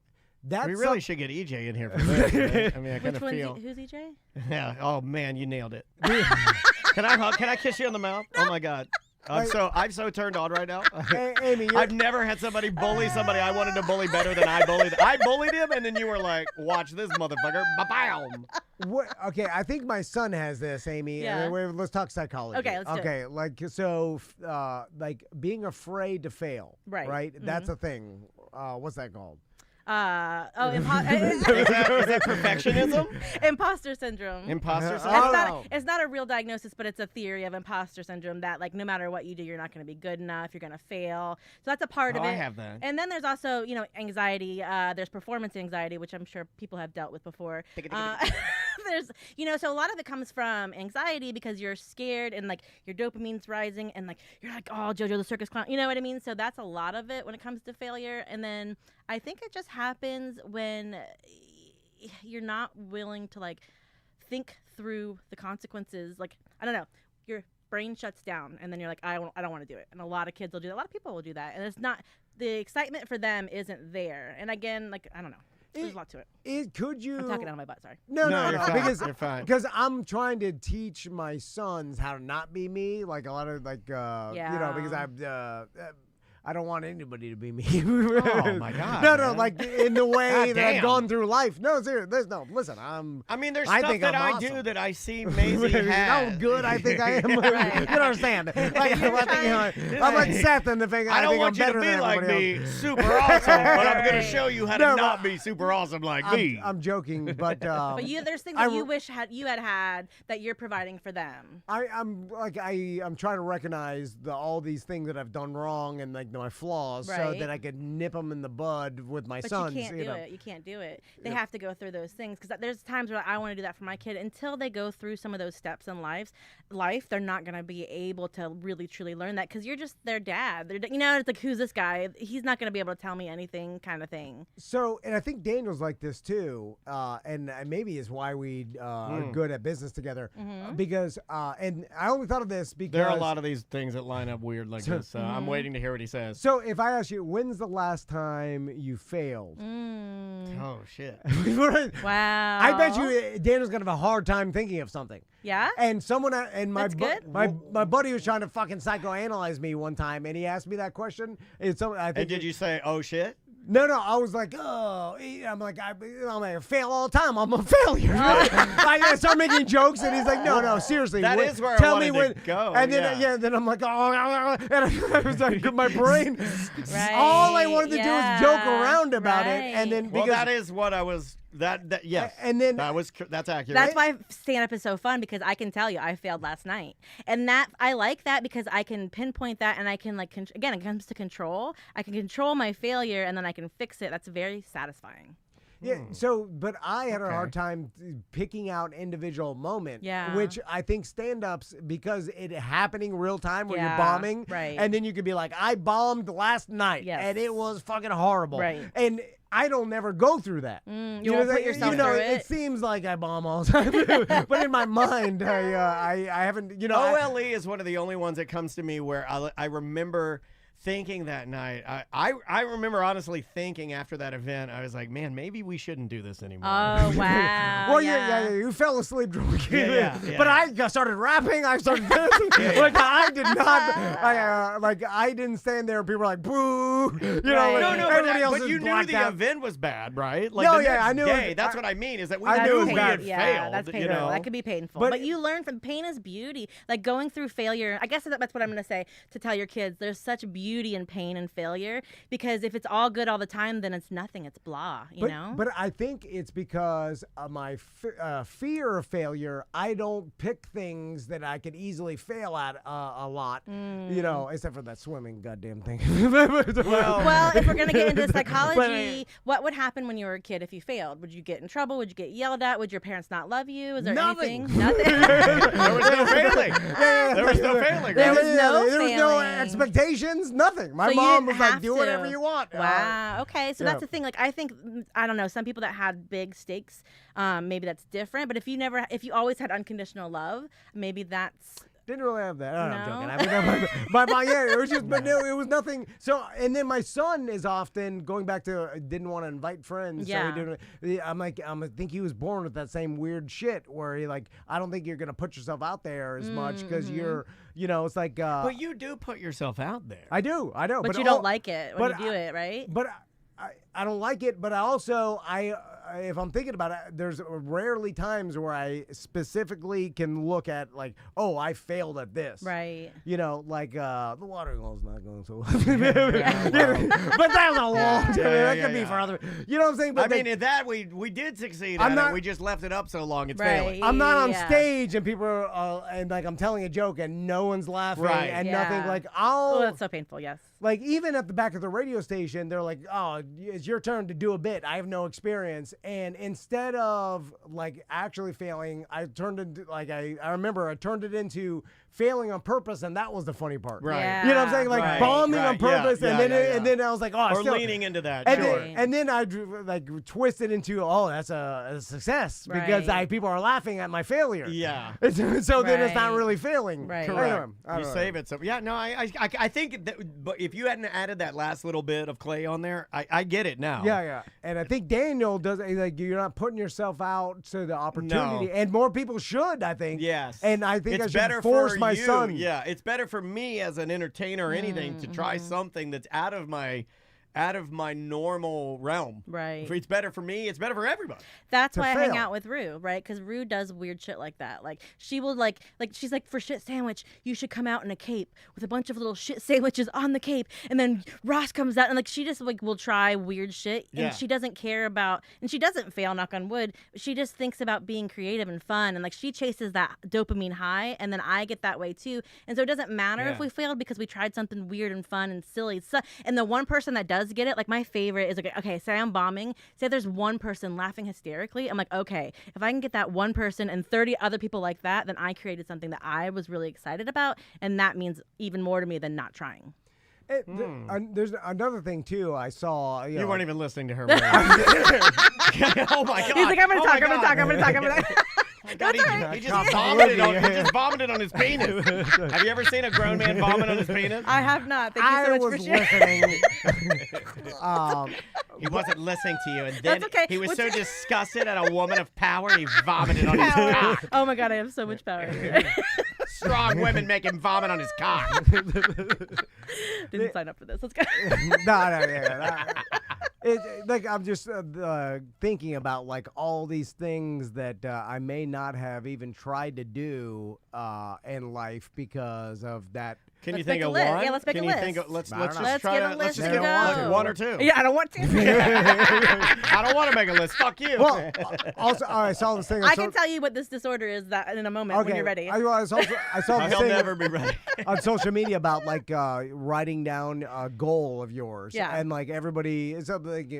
that's We really should get EJ in here for this. Right? I mean, I kind Which of one? feel. Who's EJ? Yeah. Oh man, you nailed it. Can I kiss you on the mouth? Oh my God. I'm so turned on right now. Hey, Aimee, I've never had somebody bully somebody I wanted to bully better than I bullied. I bullied him, and then you were like, "Watch this, motherfucker!" Ba-bam. Okay, I think my son has this, Aimee. Yeah. Let's talk psychology. Okay, let's do it. Okay, like so, like being afraid to fail. Right. Right. That's a thing. What's that called? Is that perfectionism? Imposter syndrome. Imposter It's syndrome? it's not a real diagnosis, but it's a theory of imposter syndrome that like no matter what you do, you're not going to be good enough. You're going to fail. So that's a part of it. I have that. And then there's also, anxiety. There's performance anxiety, which I'm sure people have dealt with before. There's, so a lot of it comes from anxiety because you're scared and like your dopamine's rising and like you're like, oh, JoJo the circus clown. You know what I mean? So that's a lot of it when it comes to failure. And then I think it just happens when you're not willing to like think through the consequences. Like, I don't know. brain shuts down, and then you're like, I don't want to do it. And a lot of kids will do that. A lot of people will do that, and it's not the excitement for them isn't there. And again, like I don't know. There's a lot to it. Could you? I'm talking out of my butt. Sorry. No, you're fine. You're fine. Because I'm trying to teach my sons how to not be me. Like a lot of because I don't want anybody to be me. Oh my God! No, like in the way that I've damn. gone through life. No, seriously, listen. I mean, there's I stuff think that I'm I awesome. do that I see Maisie has. How good I think I am. You don't understand. I'm like Seth in the thing. I don't think want I'm you to better be than like everybody me, else. super awesome, but I'm going to Right. show you how No, to not be super awesome like me. I'm joking, but But there's things that you wish you had that you're providing for them. I'm trying to recognize all these things that I've done wrong and like my flaws, so Right. that I could nip them in the bud with my But sons. you can't do it. You can't do it. They have to go through those things because there's times where I want to do that for my kid. Until they go through some of those steps in life, they're not going to be able to really truly learn that because you're just their dad. It's like, who's this guy? He's not going to be able to tell me anything, kind of thing. So, and I think Daniel's like this too, and maybe is why we are good at business together. Because, and I only thought of this because There are a lot of these things that line up weird like this. I'm waiting to hear what he says. So, if I ask you, when's the last time you failed? Oh shit! Wow. I bet you Daniel's gonna have a hard time thinking of something. Yeah? And someone and my That's good. my buddy was trying to fucking psychoanalyze me one time, and he asked me that question. I think. And did you say, "Oh shit"? No, I was like, I'm like, I fail all the time. I'm a failure. I start making jokes, and he's like, no, seriously. That is where I tell wanted me when to go. And then, then I'm like, and I was like, my brain. Right. All I wanted to do was joke around about it, and then Well, because that is what I was. That yes. And then that's accurate. That's why stand up is so fun because I can tell you I failed last night, and that I like that because I can pinpoint that, and I can again it comes to control. I can control my failure, and then I can fix it. That's very satisfying. Yeah. So, but I had a hard time picking out individual moment. Yeah. Which I think stand-ups, because it happening real time where you're Yeah, bombing, right. and then you could be like, I bombed last night, Yes. and it was fucking horrible. Right. And I don't never go through that. You won't put yourself through it. it. It seems like I bomb all the time, but in my mind, I haven't. OLE is one of the only ones that comes to me where I remember thinking that night. I remember honestly thinking after that event, I was like, man, maybe we shouldn't do this anymore. Oh wow! Well, yeah, you fell asleep drunk. Yeah. But I started rapping. I started dancing. Like I did not. I didn't stand there. And people were like, "Boo!" Everybody else but is you knew blacked the out. event was bad, right? No, the next I knew day, it- that's what I mean. Is that we I knew it knew was we bad. had Yeah, failed. that's painful. You know? That could be painful. But But you learn from pain is beauty. Like going through failure. I guess that's what I'm going to say to tell your kids. There's such beauty in pain and failure because if it's all good all the time, then it's nothing. It's blah. You know. But I think it's because of my fear of failure. I don't pick things that I could easily fail at a lot. Except for that swimming goddamn thing. Well, if we're going to get into psychology, what would happen when you were a kid if you failed? Would you get in trouble? Would you get yelled at? Would your parents not love you? Is there Nothing. anything? Nothing. There was no failing. There was no failing. There right? was no there was no failing. expectations. Nothing. My So you mom didn't was like, have "Do to. whatever you want." Wow. Okay. So yeah. that's the thing. Like, I think, I don't know, some people that had big stakes, maybe that's different. But if you always had unconditional love, maybe that's. Didn't really have that. I'm No? joking. It was just, but no, it was nothing. So, and then my son is often going back to didn't want to invite friends. Yeah. So I think he was born with that same weird shit where he I don't think you're gonna put yourself out there as much because you're, it's like. But you do put yourself out there. I do. But you don't like it when you do it, right? But I don't like it. But I also if I'm thinking about it, there's rarely times where I specifically can look at I failed at this. Right. The watering hole's not going so well. But that was a long time. That could be for other. You know what I'm saying? But in that we did succeed at it. We just left it up so long it's failing. I'm not on stage and people are I'm telling a joke and no one's laughing and nothing. Oh, that's so painful. Yes. Even at the back of the radio station, they're like, "Oh, it's your turn to do a bit. I have no experience." and instead of like actually failing, I turned into like I remember I turned it into failing on purpose, and that was the funny part. Right. Yeah. You know what I'm saying? Like bombing on purpose, and then I was like, oh, or leaning into that. and Sure. then I like twisted into, oh, that's a success because people are laughing at my failure. Yeah. So then it's not really failing. Right. Correct. I You don't save know. it. So yeah, no, I think that, but if you hadn't added that last little bit of clay on there, I get it now. Yeah. And I think Daniel does, like, you're not putting yourself out to the opportunity. No. And more people should, I think. Yes. And I think it's I better should force for my you. son. Yeah, it's better for me as an entertainer or anything to try something that's out of my normal realm. Right. If it's better for me, it's better for everybody. That's To why I hang fail. out with Rue, right? Because Rue does weird shit like that. Like she will like she's like, for shit sandwich, you should come out in a cape with a bunch of little shit sandwiches on the cape, and then Ross comes out and like she just like will try weird shit, Yeah. and she doesn't care about, and she doesn't fail, knock on wood. She just thinks about being creative and fun, and like she chases that dopamine high, and then I get that way too. And so it doesn't matter if we failed because we tried something weird and fun and silly. So, and the one person that does get it, like my favorite is like, okay, say I'm bombing, say there's one person laughing hysterically, I'm like, okay, if I can get that one person and 30 other people like that, then I created something that I was really excited about, and that means even more to me than not trying. There's another thing too. I saw. You weren't even listening to her. Oh my god! He's like, I'm gonna talk. God, he just vomited on his penis. Have you ever seen a grown man vomit on his penis? I have not. Thank you so much for sharing. listening. He wasn't listening to you, and then That's okay. he was What's so your- disgusted at a woman of power, he vomited on his cock. Oh my god, I have so much power. Strong women make him vomit on his cock. Didn't sign up for this. Let's go. Like I'm just thinking about like all these things that I may not have even tried to do in life because of that. Can you Let's think make a of list. one? Yeah, let's make Can a you list. think of, let's Let's just try give a to, list let's just and get go. one or two. Yeah, I don't want to. I don't want to make a list. Fuck you. Well, also, I saw this thing. I can tell you what this disorder is that in a moment when you're ready. I saw this He'll thing never be ready. on social media about like writing down a goal of yours. Yeah. And like everybody, it's like,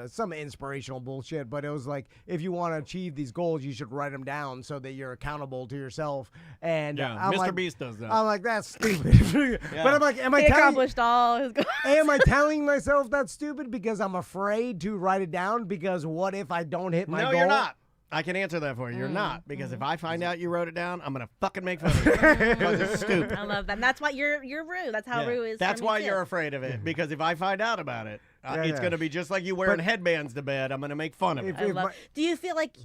some inspirational bullshit, but it was like, if you want to achieve these goals, you should write them down so that you're accountable to yourself. And Yeah, I'm Mr. like, Beast does that. I'm like, that's stupid. But I'm like, He accomplished all his goals. am I telling myself that's stupid because I'm afraid to write it down? Because what if I don't hit my No, goal? you're not. I can answer that for you. You're not. Because if I find out you wrote it down, I'm going to fucking make fun of you. Because it's stupid. I love that. And that's why you're Rue. That's how Yeah. Rue is. That's for me why too. you're afraid of it. Because if I find out about it, Yeah, it's yeah. going to be just like you wearing headbands to bed. I'm going to make fun of it. I love. Do you feel like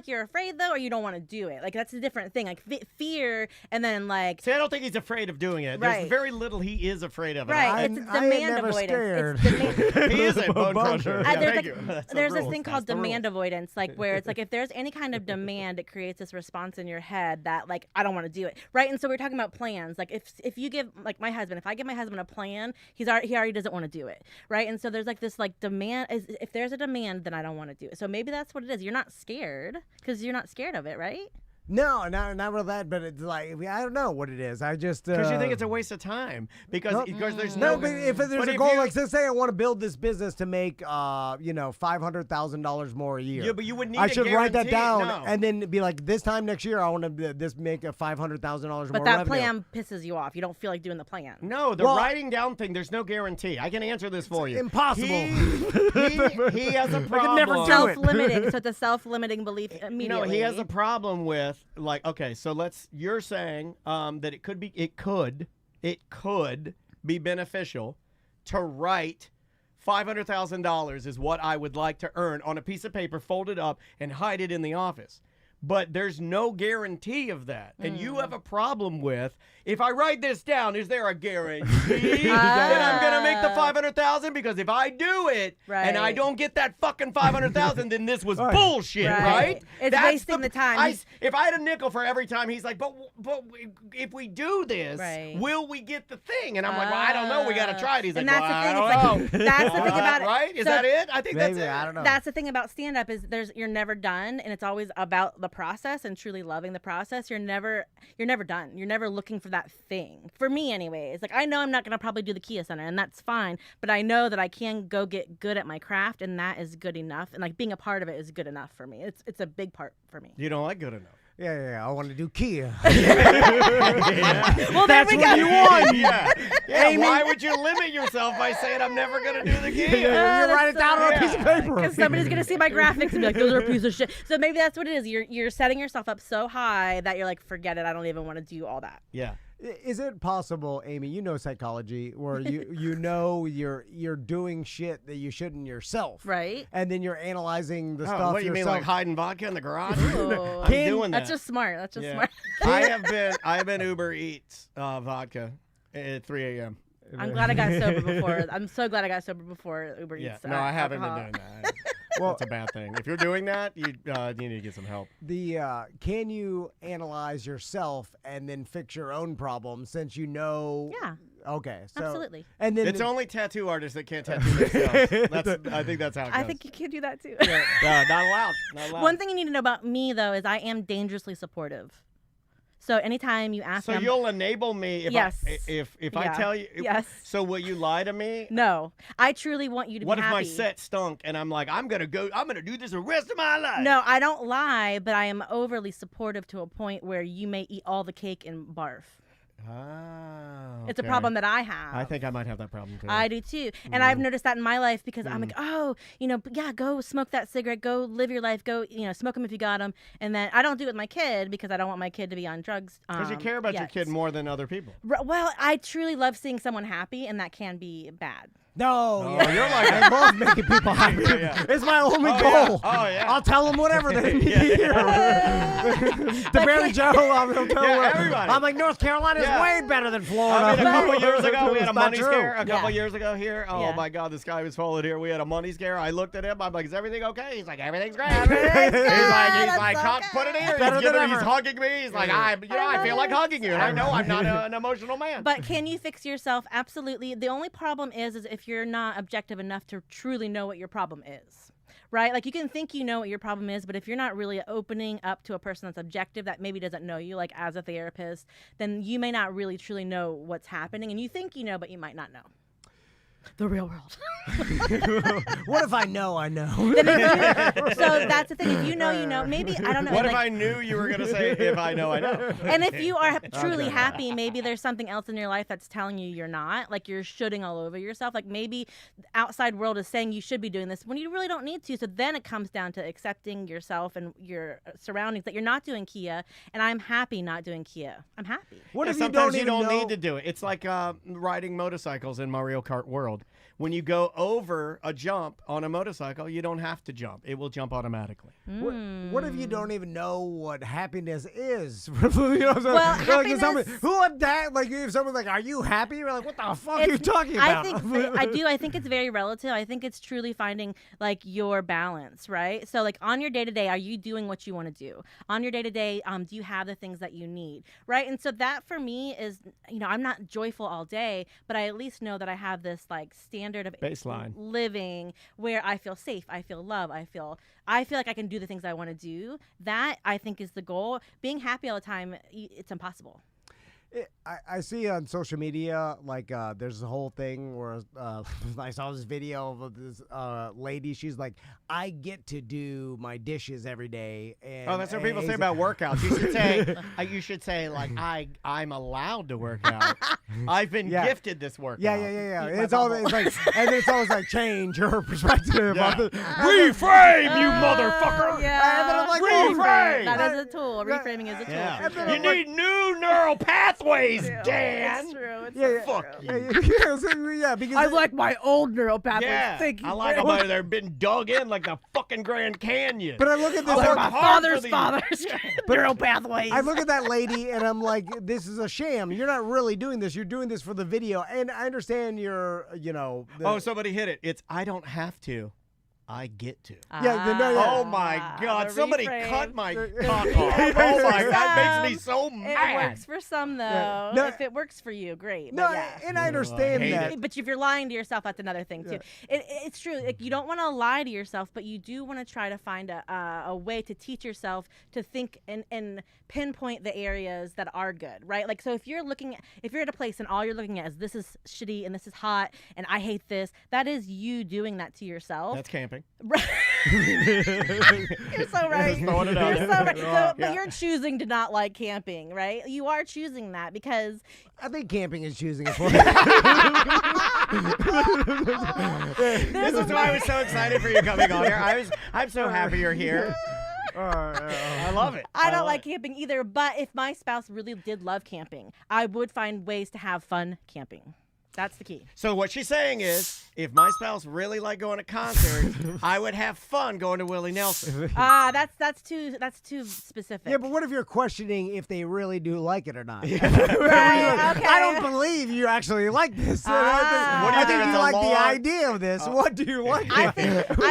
you're afraid though, or you don't want to do it? Like that's a different thing. Like fear, and then like. See, I don't think he's afraid of doing it. Right. There's very little he is afraid of it. Right, it's I ain't demand never avoidance. scared. It's demand. He is a bone crusher. Yeah, There's thank like, you. That's the there's this rules. thing That's called the rules. demand avoidance, like where it's like if there's any kind of demand, it creates this response in your head that like I don't want to do it, right? And so we're talking about plans. Like if you give like my husband, if I give my husband a plan, he already doesn't want to do it, right? And so there's like this like demand. If there's a demand, then I don't want to do it. So maybe that's what it is. You're not scared because you're not scared of it, right? No, not really that, but it's like, I don't know what it is. I just... Because you think it's a waste of time. Because there's No, no... but if there's but a if goal, you- like, say I want to build this business to make, $500,000 more a year. Yeah, but you would need I a should write that guarantee. down No. and then be like, this time next year, I want to make a $500,000 more But that revenue. plan pisses you off. You don't feel like doing the plan. No, the Well- writing down thing, there's no guarantee. I can answer this for you. impossible. He has a problem. never do it. Self-limiting. So it's a self-limiting belief immediately. No, he has a problem with like. Okay, so you're saying that it could be beneficial to write $500,000 is what I would like to earn on a piece of paper, folded up, and hide it in the office. But there's no guarantee of that. And you have a problem with, if I write this down, is there a guarantee that I'm going to make the $500,000? Because if I do it and I Right. don't get that fucking $500,000, then this was bullshit, right? It's wasting the time. If I had a nickel for every time he's like, but if we do this, Right. will we get the thing? And I'm like, well, I don't know. We got to try it. He's And like, that's well, the thing. I It's don't like know. that's the thing about it. Right? Is So that it? I think Maybe, that's it. I don't know. That's the thing about stand-up is you're never done, and it's always about the process and truly loving the process, you're never done. You're never looking for that thing. For me anyways. Like I know I'm not going to probably do the Kia Center, and that's fine, but I know that I can go get good at my craft, and that is good enough. And like being a part of it is good enough for me. It's a big part for me. You don't like good enough. Yeah. I want to do Kia. Well, there we go. You won. Yeah. Why would you limit yourself by saying I'm never going to do the Kia? You write it down on a piece of paper. Because somebody's going to see my graphics and be like, those are a piece of shit. So maybe that's what it is. You're setting yourself up so high that you're like, forget it. I don't even want to do all that. Yeah. Is it possible, Aimee, you know psychology, where you know you're doing shit that you shouldn't yourself, right? And then you're analyzing the stuff. What do you yourself. mean, like hiding vodka in the garage? Oh. I'm doing that. That's just smart. That's just smart. I have been Uber Eats vodka at 3 a.m. I'm glad I got sober before. I'm so glad I got sober before Uber Eats. No, I haven't alcohol. been doing that. Well, that's a bad thing. If you're doing that, you need to get some help. Can you analyze yourself and then fix your own problems since you know? Yeah. Okay. So, absolutely. And then it's only tattoo artists that can't tattoo themselves. I think that's how it goes. I think you can do that too. Yeah. Not allowed. Not allowed. One thing you need to know about me though is I am dangerously supportive. So anytime you ask so me, you'll enable me if yes. I tell you. Yes. So will you lie to me? No, I truly want you to what be happy. What if happy. my set stunk and I'm like, I'm gonna do this the rest of my life? No, I don't lie, but I am overly supportive to a point where you may eat all the cake and barf. Oh, It's a problem that I have. I think I might have that problem too. I do too. And I've noticed that in my life because I'm like, oh, go smoke that cigarette, go live your life, go, smoke them if you got them. And then I don't do it with my kid because I don't want my kid to be on drugs. Because you care about your kid more than other people. Well, I truly love seeing someone happy, and that can be bad. No, you're like, I love making people happy. It's my only goal. Oh, yeah. I'll tell them whatever they need to hear. To Barely Joe, I'll tell them everybody. I'm like, North Carolina is way better than Florida. I mean, a couple years ago, we had a money scare. A Yeah. couple years ago here. Oh, my God, the sky was falling here. We had a money scare. I looked at him. I'm like, is everything okay? He's like, everything's great. He's like, put it here. He's hugging me. He's like, I feel like hugging you. And I know I'm not an emotional man. But can you fix yourself? Absolutely. The only problem is if you're not objective enough to truly know what your problem is. Right? Like you can think you know what your problem is, but if you're not really opening up to a person that's objective that maybe doesn't know you, like as a therapist, then you may not really truly know what's happening. And you think you know, but you might not know. The real world. What if I know I know? So that's the thing. If you know, you know. Maybe, I don't know. What if I knew you were going to say, if I know, I know? And if you are truly happy, maybe there's something else in your life that's telling you you're not. Like you're shooting all over yourself. Like maybe the outside world is saying you should be doing this when you really don't need to. So then it comes down to accepting yourself and your surroundings that you're not doing Kia. And I'm happy not doing Kia. I'm happy. What if sometimes you don't know? need to do it? It's like riding motorcycles in Mario Kart World. When you go over a jump on a motorcycle, you don't have to jump. It will jump automatically. What if you don't even know what happiness is? Well, happiness... who would that? Like, if someone's like, "Are you happy?" You're like, "What the fuck are you talking about?" I think it's very relative. I think it's truly finding like your balance, right? So, like on your day to day, are you doing what you want to do? On your day to day, do you have the things that you need, right? And so that for me is, I'm not joyful all day, but I at least know that I have this like standard of baseline living where I feel safe, I feel love, I feel like I can do the things I want to do. That I think is the goal. Being happy all the time, it's impossible. I see on social media, like, there's a whole thing where I saw this video of this lady. She's like, I get to do my dishes every day. And, that's what people say about workworkouts. You should say, like, I'm allowed to work out. I've been gifted this workout. Yeah. It's always like, and it's always like, change your perspective. Reframe, you motherfucker. Yeah. And then I'm like, reframe. That is a tool. Reframing is a tool. Yeah. For sure. You need new neural pathways, Dan. It's true. It's Fuck true. Yeah, because I like my old neural pathways. Yeah, Thank you. I like them. They're been dug in like the fucking Grand Canyon. But I look at this. Like my father's neural pathways. I look at that lady and I'm like, this is a sham. You're not really doing this. You're doing this for the video. And I understand you're, somebody hit it. It's I don't have to. I get to. Yeah, Oh my God! the Somebody reframe. cut my cock off. Oh my God! That makes me so It mad. works for some though. No. If it works for you, great. No, But yeah. and I understand hate that. it. But if you're lying to yourself, that's another thing too. It's true. Like, you don't want to lie to yourself, but you do want to try to find a way to teach yourself to think and pinpoint the areas that are good, right? Like, so if you're at a place and all you're looking at is this is shitty and this is hot and I hate this, that is you doing that to yourself. That's camping. Right. You're so right. Just throwing it out You're there. so right. So, but Yeah. you're choosing to not like camping, right? You are choosing that because I think camping is choosing it for you. This is why I was so excited for you coming on here. I'm so happy you're here. I love it. I don't love like it. camping either. But if my spouse really did love camping, I would find ways to have fun camping. That's the key. So what she's saying is, if my spouse really liked going to concerts, I would have fun going to Willie Nelson. That's too specific. Yeah, but what if you're questioning if they really do like it or not? Right, okay. I don't believe you actually like this. What do you I think think it's you a like long- the idea of this. What do you like? I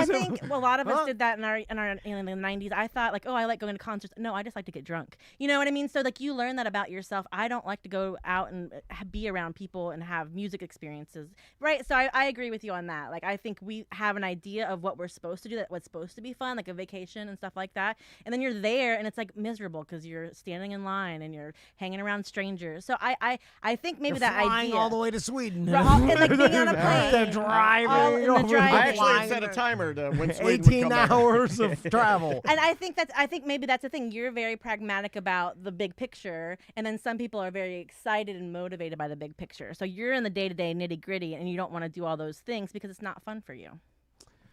think a lot of us Huh? did that in the 90s. I thought like, oh, I like going to concerts. No, I just like to get drunk. You know what I mean? So like you learn that about yourself. I don't like to go out and be around people and have music experiences. Right? So I agree with you on that. Like I think we have an idea of what we're supposed to do, what's supposed to be fun, like a vacation and stuff like that. And then you're there and it's like miserable because you're standing in line and you're hanging around strangers. So I think maybe You're that flying idea all the way to Sweden. and like being on a plane. They're driving. all in the over driving. I actually flying had set a the- timer to when Sweden would 18 come back. hours of travel. And I think maybe that's the thing. You're very pragmatic about the big picture, and then some people are very excited and motivated by the big picture. So you're in the day-to-day nitty-gritty, and you don't want to do all those things because it's not fun for you.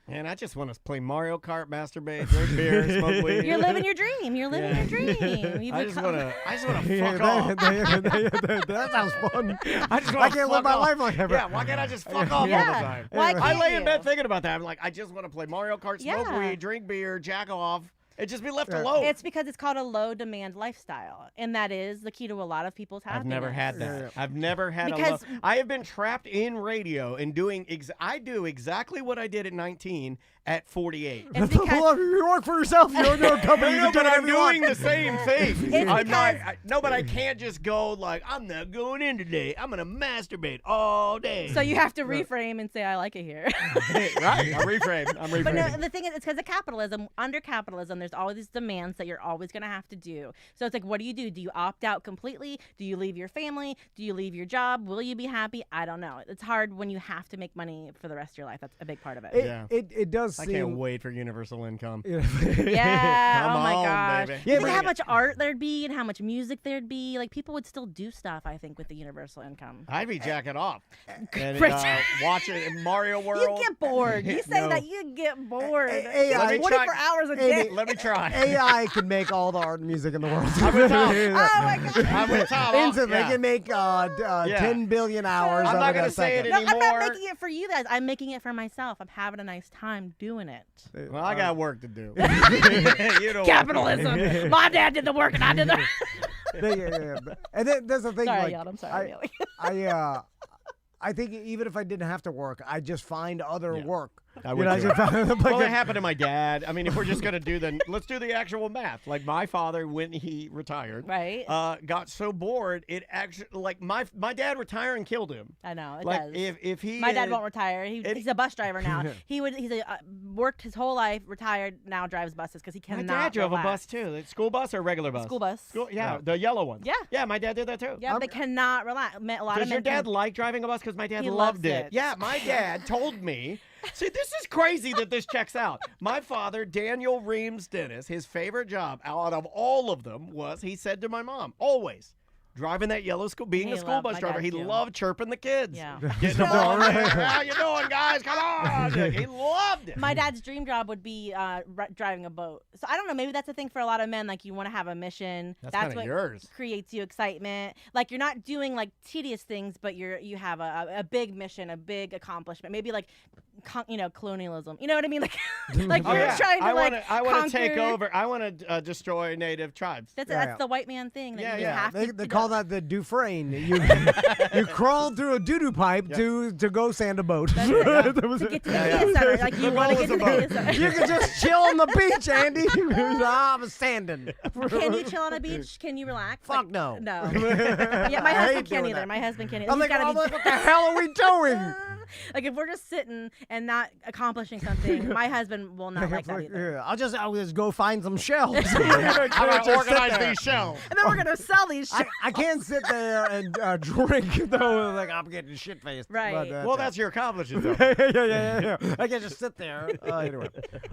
And I just want to play Mario Kart, masturbate, drink beer, smoke weed. You're living your dream. You're living your dream. You've I just want to Yeah, fuck off. that sounds fun. I just I want to can't live my life like that. Yeah, why can't I just fuck off all the Yeah. time? Why I can't lay in you? bed thinking about that. I'm like, I just want to play Mario Kart, smoke Yeah. weed, drink beer, jack off, and just be left Yeah. alone. It's because it's called a low-demand lifestyle, and that is the key to a lot of people's happiness. I've never had that. I've never had Because- a love. I have been trapped in radio and doing. I do exactly what I did at 19 at 48. It's because Well, you work for yourself. You own your own company. You No, can do but I'm whatever you want. doing the same thing. It's I'm not. because- No, but I can't just go like, I'm not going in today. I'm gonna masturbate all day. so you have to reframe and say, I like it here. right? I'm reframed. I'm reframed. But no, the thing is, it's because of capitalism. Under capitalism, there's all these demands that you're always going to have to do. So it's like, what do? Do you opt out completely? Do you leave your family? Do you leave your job? Will you be happy? I don't know. It's hard when you have to make money for the rest of your life. That's a big part of it. Yeah. It does I seem. can't wait for universal income. Yeah. Come Oh my on, gosh. baby. You think Bring how it. much art there'd be and how much music there'd be? Like people would still do stuff, I think, with the universal income. I'd be jacking off and Right. watching Mario You World. get bored. You say No. that you get bored. AI Let me 24 try- hours a Amy, day. Let me try. AI can make all the art and music in the world. I'm with Tom. Oh my god. I'm with Tom. Instantly, Yeah. they can make 10 billion hours. I'm of not it gonna a say it second. No, I'm not anymore. making it for you guys. I'm making it for myself. I'm having a nice time doing it. Well, I got work to do. You know what? Capitalism. My dad did the work and I did the. And then there's the thing. Sorry, like, y'all. I'm sorry. I think even if I didn't have to work, I just find other work. I would I too. just found, like, Well, it happened to my dad. I mean, if we're just gonna do let's do the actual math. Like my father, when he retired, Right. got so bored, it actually like my dad retiring killed him. I know. It Like does. if he My dad had- won't retire. He's a bus driver now. He's worked his whole life, retired, now drives buses because he My cannot. dad drove a relax. bus too. The school bus or regular bus? School bus. Yeah, the yellow one. Yeah. Yeah, my dad did that too. Yeah, they cannot relax. A lot of Does your men dad can- like driving a bus? Because my dad He loved loves it. it. Yeah, my dad told me. See, this is crazy that this checks out. My father, Daniel Reams Dennis, his favorite job out of all of them was, he said to my mom, always, driving that yellow school, being He a school loved bus my driver. dad, He too. loved chirping the kids. Yeah. Getting them on there. How you doing, guys? Come on. Like, he loved it. My dad's dream job would be driving a boat. So I don't know. Maybe that's a thing for a lot of men. Like you want to have a mission. That's kinda what yours. creates you excitement. Like you're not doing like tedious things, but you have a big mission, a big accomplishment. Maybe like colonialism. You know what I mean? Like, like you're trying to I want to take conquer- over. I want to destroy native tribes. That's the white man thing. That you have to, They call that the Dufresne. You crawled through a doo-doo pipe to go sand a boat. To get to the Kia Center. Like you want to get to the Kia Center. You can just chill on the beach, Andy. I'm sanding. Can you chill on a beach? Can you relax? Fuck no. No. Yeah, my husband can't either. My husband can't either. I'm He's like, gotta be- what the hell are we doing? Like if we're just sitting and not accomplishing something, my husband will not like that either. I'll just go find some shells. I'm gonna organize these shells. And then we're gonna sell these. I can't sit there and drink though. Like I'm getting shit faced. Right. Well, that's your accomplishment, though. yeah. I can just sit there. Anyway,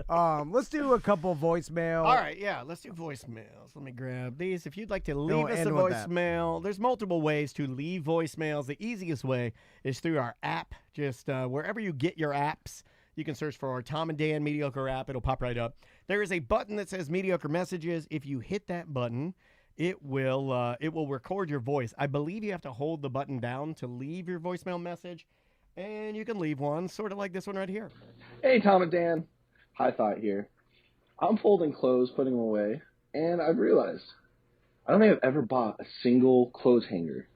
let's do a couple voicemail. All right, yeah, let's do voicemails. Let me grab these. If you'd like to leave us a end with that. voicemail, there's multiple ways to leave voicemails. The easiest way is through our app. Just wherever you get your apps, you can search for our Tom and Dan Mediocre app. It'll pop right up. There is a button that says Mediocre Messages. If you hit that button, it will record your voice. I believe you have to hold the button down to leave your voicemail message, and you can leave one sort of like this one right here. Hey, Tom and Dan. High Thought here. I'm folding clothes, putting them away, and I've realized I don't think I've ever bought a single clothes hanger.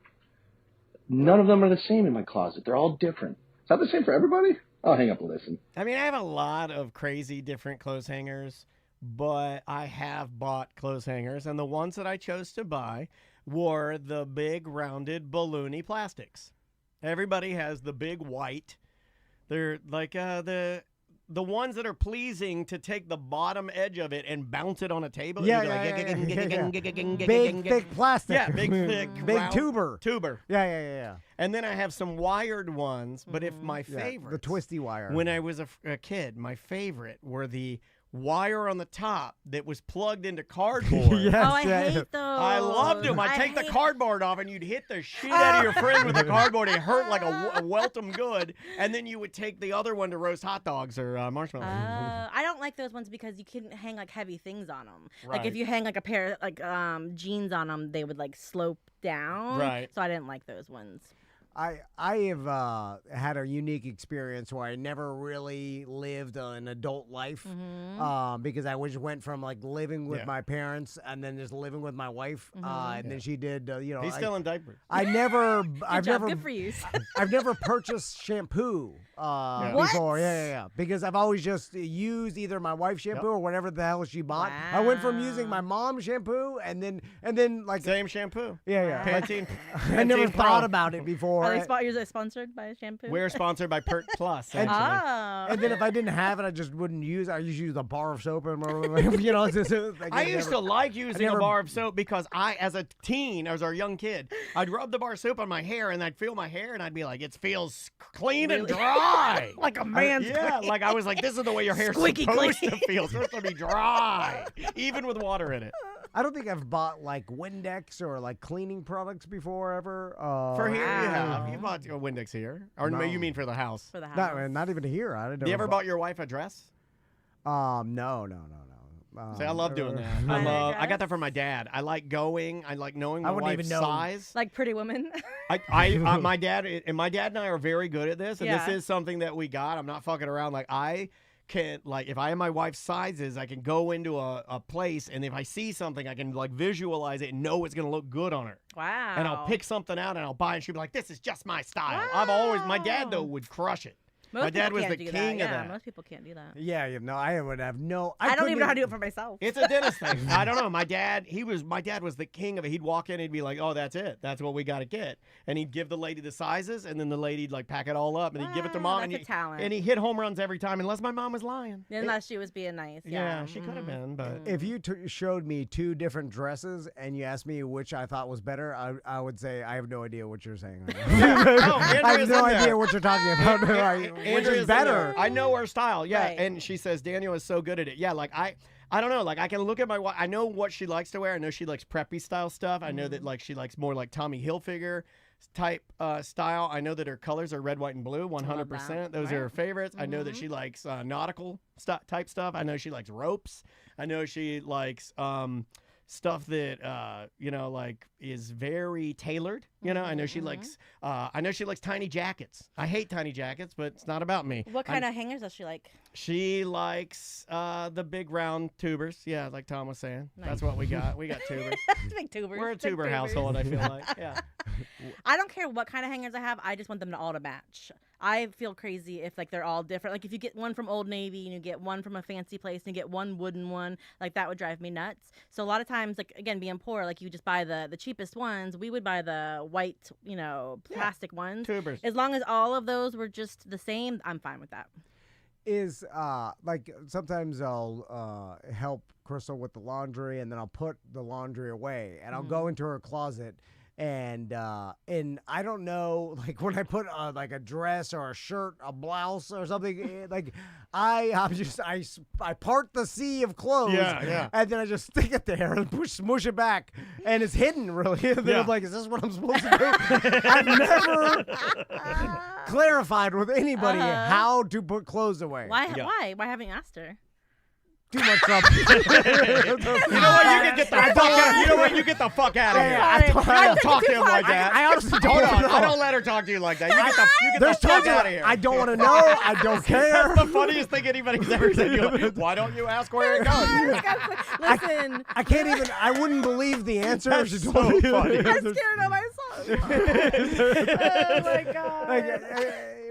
None of them are the same in my closet. They're all different. Is that the same for everybody? I'll hang up and listen. I mean, I have a lot of crazy different clothes hangers, but I have bought clothes hangers, and the ones that I chose to buy were the big rounded balloony plastics. Everybody has the big white. They're like the ones that are pleasing to take the bottom edge of it and bounce it on a table. Big, thick plastic. Yeah, big, thick. Big round tuber. Yeah. And then I have some wired ones, but if my favorite, the twisty wire. when I was a kid, my favorite were the wire on the top that was plugged into cardboard. Yes, I hate those. I loved them. I'd take the cardboard off, and you'd hit the shit out of your friend with the cardboard. It hurt like a welcome good. And then you would take the other one to roast hot dogs or marshmallows. I don't like those ones because you couldn't hang like heavy things on them. Right. Like if you hang like a pair of like jeans on them, they would like slope down. Right. So I didn't like those ones. I have had a unique experience where I never really lived an adult life because I went from like living with my parents and then just living with my wife and then she did He's still in diapers. I've never Good for you. I've never purchased shampoo before. Yeah. Because I've always just used either my wife's shampoo or whatever the hell she bought. Wow. I went from using my mom's shampoo and then like Same shampoo. Yeah. Pantene. I never Pantene Pro. thought about it before. Are they sponsored by a shampoo? We're sponsored by Pert Plus, actually. And then if I didn't have it, I just wouldn't use it. I just use a bar of soap and I used to like using a bar of soap because as a teen, as a young kid, I'd rub the bar of soap on my hair and I'd feel my hair and I'd be like, it feels clean and dry. Like a man's like I was like, this is the way your hair's Squeaky supposed clean. to feel. It's supposed to be dry, even with water in it. I don't think I've bought like Windex or like cleaning products before ever. For here, you have. You bought your Windex here. Or No. you mean for the house? For the house. Not even here. I didn't. You ever bought your wife a dress? No. See, I love doing that. I got that from my dad. I like knowing my wouldn't wife's even know. size. Like Pretty Woman. My dad and I are very good at this, and this Yeah. is something that we got. I'm not fucking around. Like I can, like if I have my wife's sizes, I can go into a place, and if I see something, I can like visualize it and know it's gonna look good on her. Wow. And I'll pick something out and I'll buy it, and she'll be like, "This is just my style." My dad though would crush it. My dad was the king of that. Most people can't do that. I would have no. I don't even know how to do it for myself. It's a dentist thing. I don't know. My dad was the king of it. He'd walk in, he'd be like, "Oh, that's it. That's what we got to get." And he'd give the lady the sizes, and then the lady'd like pack it all up, and he'd give it to mom. That's a talent. And he hit home runs every time, unless my mom was lying. Unless she was being nice. Yeah, she could have been, but If you showed me two different dresses and you asked me which I thought was better, I would say I have no idea what you're saying. I have no idea what you're talking about. Which is better. I know her style, yeah. Right. And she says Daniel is so good at it. Yeah, like I don't know. Like I can look at my wife. I know what she likes to wear. I know she likes preppy style stuff. I know that like she likes more like Tommy Hilfiger type style. I know that her colors are red, white, and blue. 100%. Those are her favorites. I know that she likes nautical type stuff. I know she likes ropes. I know she likes stuff that like is very tailored. I know she likes. I know she likes tiny jackets. I hate tiny jackets, but it's not about me. What kind of hangers does she like? She likes the big round tubers. Yeah, like Tom was saying. Nice. That's what we got. We got tubers. Big tubers. We're a tuber household, I feel like. Yeah. I don't care what kind of hangers I have. I just want them to all to match. I feel crazy if like they're all different. Like if you get one from Old Navy and you get one from a fancy place and you get one wooden one, like that would drive me nuts. So a lot of times, like again, being poor, like you just buy the cheapest ones. We would buy the white, plastic ones. Tubers. As long as all of those were just the same, I'm fine with that. Is like sometimes I'll help Crystal with the laundry, and then I'll put the laundry away, and I'll go into her closet. And I don't know, like when I put like a dress or a shirt, a blouse or something, like I part the sea of clothes, and then I just stick it there and smush it back, and it's hidden really. And then I'm like, is this what I'm supposed to do? I've never clarified with anybody how to put clothes away. Why? Why haven't you asked her? Too much trouble. You know what? You can get the fuck out. You know what? You get the fuck out of here. I don't talk to him like that. I honestly don't Hold on. know. I don't let her talk to you like that. You get the fuck out of here. I don't want to know. I don't care. That's the funniest thing anybody's ever said. You're like, why don't you ask where it goes? Listen. I can't even. I wouldn't believe the answer. That's she so told me. funny. I'm scared of myself. Oh my god. Like,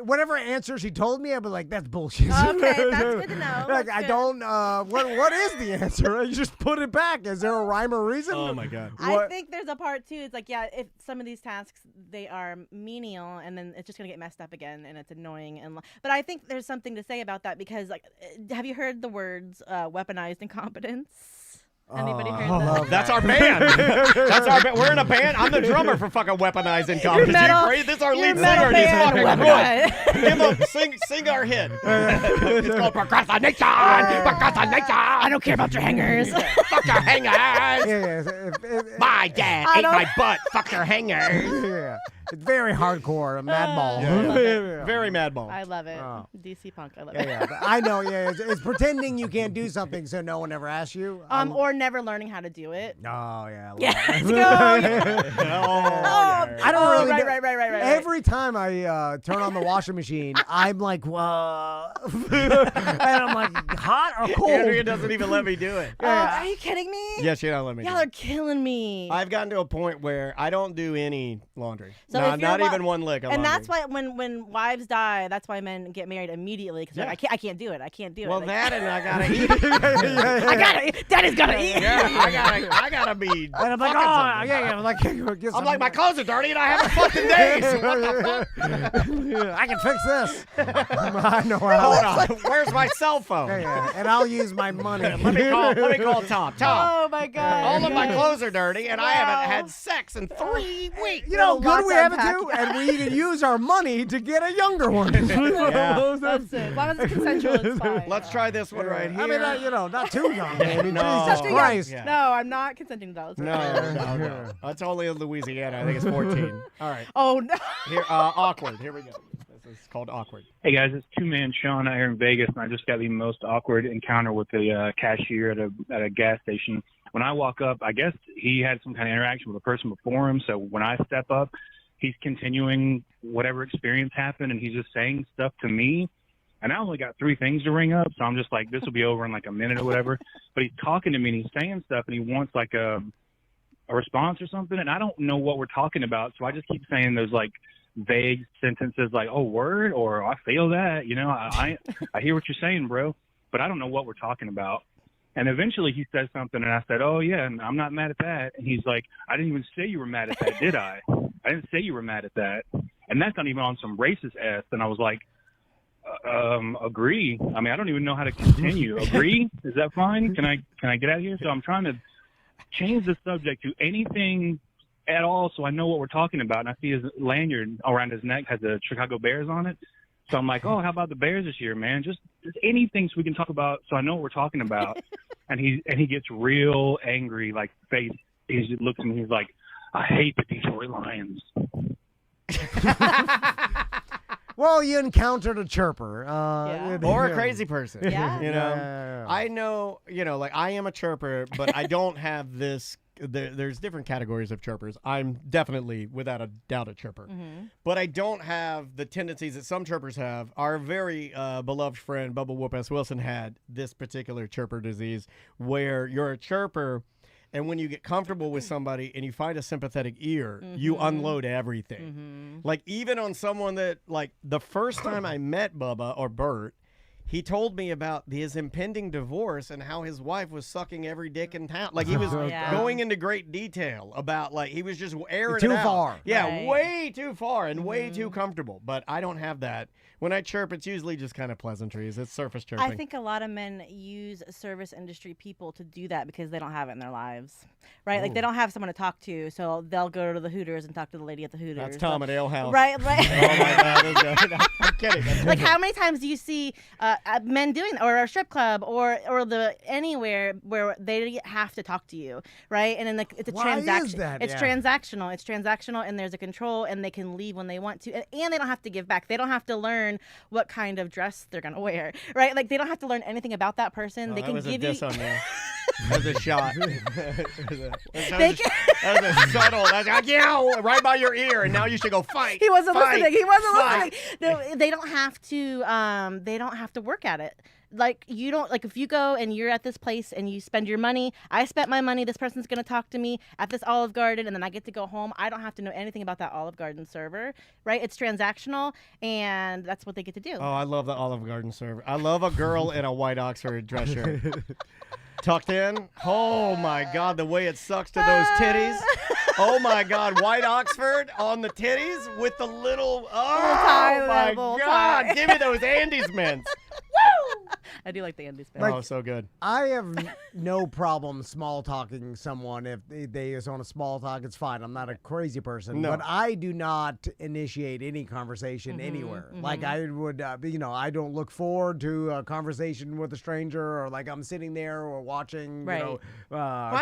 whatever answer she told me, I'd be like, that's bullshit. Okay, that's good to know. Like, That's I good. don't. What is the answer? You just put it back. Is there a rhyme or reason? Oh my god. I think there's a part too. It's like, if some of these tasks they are menial, and then it's just gonna get messed up again, and it's annoying. But I think there's something to say about that because, like, have you heard the words weaponized incompetence? Anybody heard that? That's our band. That's our band. We're in a band. I'm the drummer for fucking Weaponized Incompetence. You crazy? This is our lead singer, and he's fucking good. Give him, sing our hit. It's called Procrastination. Procrastination. I don't care about your hangers. Fuck your hangers. My dad ate my butt. Fuck your hangers. Yeah. It's very hardcore, madball. Very madball. I love it. DC punk. I love it. it. I know. Yeah, it's pretending you can't do something so no one ever asks you. Or never learning how to do it. Oh yeah. Let's go. I don't really. Right. Every time I turn on the washing machine, I'm like, whoa, and I'm like, hot or cold? Andrea doesn't even let me do it. Are you kidding me? Yes, she don't let me. Y'all are killing me. I've gotten to a point where I don't do any laundry. So not even one lick of and laundry. that's why when wives die, that's why men get married immediately because I can't do it. I can't do it. Well, like, that and I gotta eat. I gotta eat. Daddy's gotta eat. Yeah, I gotta be. And I'm like, I'm like, I'm like, my clothes are dirty and I haven't fucked in days. What the fuck? I can fix this. I know how. Hold on. Where's my cell phone? And I'll use my money. Let me call Tom. Tom. Oh my god. All of my clothes are dirty and I haven't had sex in 3 weeks. You know, good we have it too, and we can use our money to get a younger one. That's it. As long as it's consensual, it's fine. Let's try this one right here. I mean, not too young. Baby. No. Jesus Christ. No, I'm not consenting to that. No. It's only in Louisiana. I think it's 14. All right. Oh no. Here, awkward. Here we go. This is called awkward. Hey guys, it's two-man Sean out here in Vegas, and I just got the most awkward encounter with a cashier at a gas station. When I walk up, I guess he had some kind of interaction with a person before him, so when I step up, he's continuing whatever experience happened, and he's just saying stuff to me. And I only got 3 things to ring up, so I'm just like, this will be over in like a minute or whatever. But he's talking to me, and he's saying stuff, and he wants like a response or something, and I don't know what we're talking about, so I just keep saying those like vague sentences like, oh, word, or I feel that, I hear what you're saying, bro, but I don't know what we're talking about. And eventually he says something, and I said, oh, yeah, and I'm not mad at that. And he's like, I didn't even say you were mad at that, did I? I didn't say you were mad at that. And that's not even on some racist ass. And I was like, agree. I mean, I don't even know how to continue. Agree? Is that fine? Can I get out of here? So I'm trying to change the subject to anything at all so I know what we're talking about. And I see his lanyard around his neck has the Chicago Bears on it. So I'm like, oh, how about the Bears this year, man? Just anything so we can talk about so I know what we're talking about. and he gets real angry, like face. He just looks at me, he's like, I hate the Detroit Lions. Well, you encountered a chirper. Or a crazy person. Yeah. You know? I know, like I am a chirper, but I don't have this. There's different categories of chirpers. I'm definitely, without a doubt, a chirper. But I don't have the tendencies that some chirpers have. Our very beloved friend, Bubba Whoop-Ass Wilson, had this particular chirper disease where you're a chirper, and when you get comfortable with somebody and you find a sympathetic ear, you unload everything. Like, even on someone that, like, the first time I met Bubba or Bert, he told me about his impending divorce and how his wife was sucking every dick in town. Like, he was going into great detail about, like, he was just airing it out. Too far. Yeah, way too far and way too comfortable. But I don't have that. When I chirp, it's usually just kind of pleasantries. It's surface chirping. I think a lot of men use service industry people to do that because they don't have it in their lives, right? Like, they don't have someone to talk to, so they'll go to the Hooters and talk to the lady at the Hooters. That's Tom at Ale House. Right. Oh, my God. I'm kidding. Like, how many times do you see men doing that, or a strip club, or anywhere where they have to talk to you, right? And then, like, it's a transaction. Is that? It's transactional. It's transactional, and there's a control, and they can leave when they want to, and they don't have to give back. They don't have to learn what kind of dress they're gonna wear, right? Like, they don't have to learn anything about that person. They can give you. That was a shot. That was a subtle. That's like, right by your ear, and now you should go fight. He wasn't fight, listening. He wasn't fight. listening. No, they don't have to. They don't have to work at it. Like, you don't, like, if you go and you're at this place and you spend your money, I spent my money, this person's going to talk to me at this Olive Garden, and then I get to go home. I don't have to know anything about that Olive Garden server, right? It's transactional, and that's what they get to do. Oh, I love the Olive Garden server. I love a girl in a white Oxford dress shirt. Tucked in. Oh, my God, the way it sucks to those titties. Oh, my God, white Oxford on the titties with the little, my God, give me those Andes mints. Woo! I do like the Andes mints. Oh, so good. I have no problem small talking someone. If they is on a small talk, it's fine. I'm not a crazy person. No. But I do not initiate any conversation anywhere. Like, I would, I don't look forward to a conversation with a stranger, or like I'm sitting there or watching, I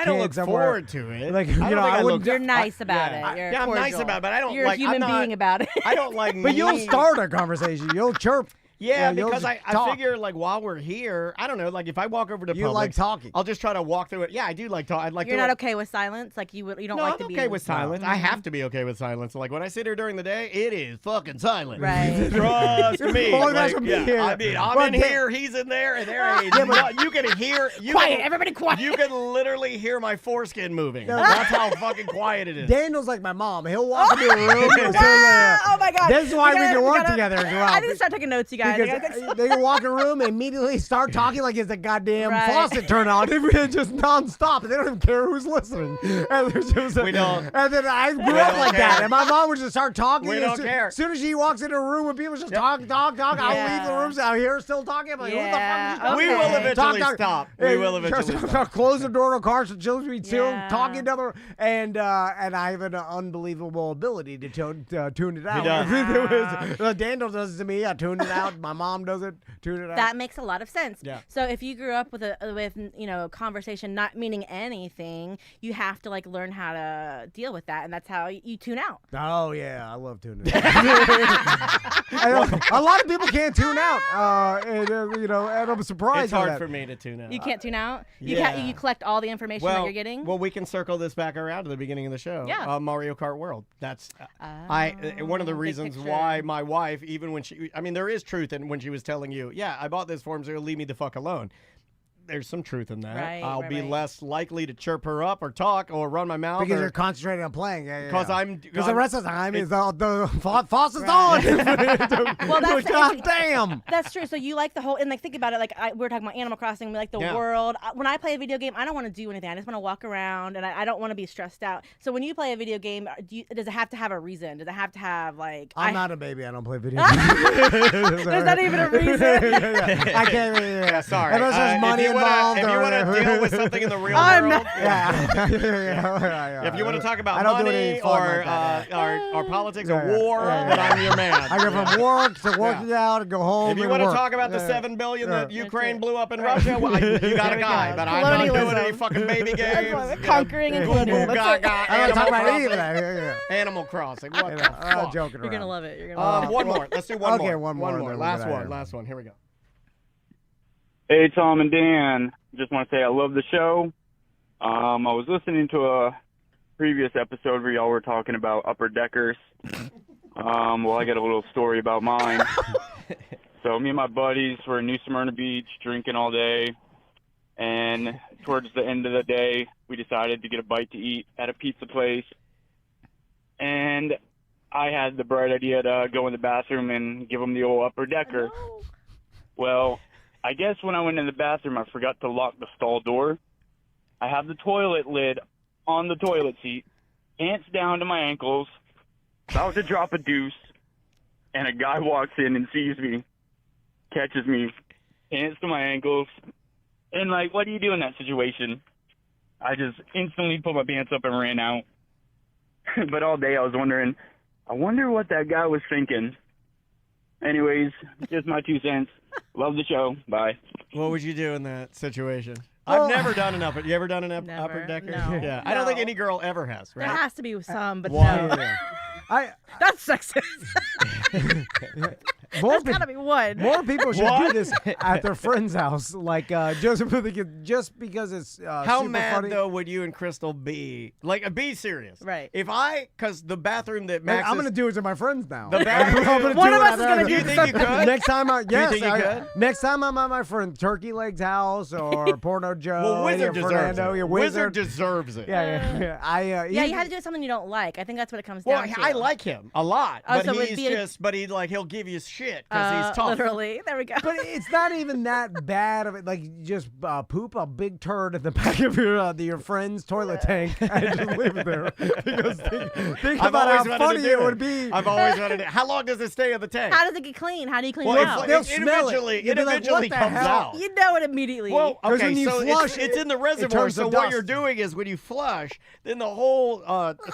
don't look forward to it. Like, You're nice about it. You're I'm nice about it, but I don't You're like. a human being about it. I don't like. But you'll start a conversation. You'll chirp. Yeah, you'll because just I talk. figure, like, while we're here, I don't know, like, if I walk over to You Publix, like talking. I'll just try to walk through it. Yeah, I do like talking. I'd like You're to. not okay with silence? Like, you don't No, like I'm to be... okay with silence. I have to be okay with silence. Like, when I sit here during the day, it is fucking silent. Right. Trust me. Oh, Like, that's what me, yeah. I mean, I'm in here, he's in there, and there ain't you can hear... Quiet, everybody quiet. You can literally hear my foreskin moving. That's how fucking quiet it is. Daniel's like my mom. He'll walk into a room and say, Oh, my God. this is why we can work together and go out. I need to start taking notes, you guys. Because they can walk in a room and immediately start talking like it's a goddamn Right. faucet turn on. Just nonstop. They don't even care who's listening. And there's just We don't. And then I grew up like that. And my mom would just start talking. We don't care. As soon as she walks into a room with people just talk. I'll leave the rooms out here still talking. I'm like, what the fuck is she We talking will about? eventually Talk. stop. We will eventually stop. Close the door to cars so children be still Yeah. talking to other. And I have an unbelievable ability to tune it out. does. Daniel does it to me. I tune it out. My mom does it. Tune it out. That makes a lot of sense. Yeah. So if you grew up with conversation not meaning anything, you have to like learn how to deal with that, and that's how you tune out. Oh yeah, I love tuning out. A lot of people can't tune out, and I'm surprised. It's hard for me to tune out. You can't tune out. Yeah. You collect all the information that you're getting. Well, we can circle this back around to the beginning of the show. Yeah. Mario Kart World. That's one of the big reasons picture. why my wife, even when there is truth in when she was telling you, yeah, I bought this for him, so he'll leave me the fuck alone. There's some truth in that. Right, I'll right, be right. less likely to chirp her up or talk or run my mouth. because you're concentrating on playing. Because Because the rest of the time is the faucet's on. Well, that's God damn. That's true. So you like the whole, and like think about it. Like we were talking about Animal Crossing. We like the world. When I play a video game, I don't want to do anything. I just want to walk around, and I don't want to be stressed out. So when you play a video game, does it have to have a reason? Does it have to have like? I'm not a baby. I don't play video games. There's not even a reason. I can't. Yeah, sorry. Unless there's money if you involved. If you want to deal with something in the real world, if you want to talk about money or politics or war, then I'm your man. I go from work to working out and go home. If you want to talk about the $7 billion that Ukraine blew up in Russia, well, you got a guy. But I'm not doing any fucking baby games. Conquering and colonialism. I don't talk about any of that. Animal Crossing. What the fuck? Joking around. You're gonna love it. You're gonna love it. One more. Let's do one more. Okay, one more. Last one. Here we go. Hey, Tom and Dan. Just want to say I love the show. I was listening to a previous episode where y'all were talking about upper deckers. Well, I got a little story about mine. So me and my buddies were in New Smyrna Beach drinking all day. And towards the end of the day, we decided to get a bite to eat at a pizza place. And I had the bright idea to go in the bathroom and give them the old upper decker. Well, I guess when I went in the bathroom, I forgot to lock the stall door. I have the toilet lid on the toilet seat, pants down to my ankles, about to drop a deuce, and a guy walks in and sees me, catches me, pants to my ankles, and like, what do you do in that situation? I just instantly put my pants up and ran out. But all day I was wondering, I wonder what that guy was thinking. Anyways, just my 2 cents. Love the show. Bye. What would you do in that situation? I've never done an upper. You ever done an upper decker? No. Yeah. I don't think any girl ever has. Right? There has to be some, but One. no. That's sexist. There's gotta be one. More people should do this at their friend's house, like just because it's How super mad funny. though would you and Crystal be? Like, be serious. Right. Because the bathroom that Max I'm gonna do it to my friends now. The bathroom. One of us is gonna do you think you could? Next time, you think you could? Next time I'm at my friend Turkey Leg's house or Porno Joe. Well, Wizard deserves Fernando, it. Yeah, Wizard deserves it. Yeah. Yeah, you have to do something you don't like. I think that's what it comes down to. I like him a lot, Oh, but so he's he'll give you shit because he's tough. Literally. There we go. But it's not even that bad of it. Like, you just poop a big turd at the back of your friend's toilet tank and just leave it there. Because think about how funny it would be. I've always wanted it. How long does it stay in the tank? How does it get clean? How do you clean Well, it out? They'll smell it. It You'd be like, eventually what the comes hell? out. You know it immediately. Well, okay, when you so flush, it's in the it reservoir. turns to So what dust. you're doing is when you flush, then the whole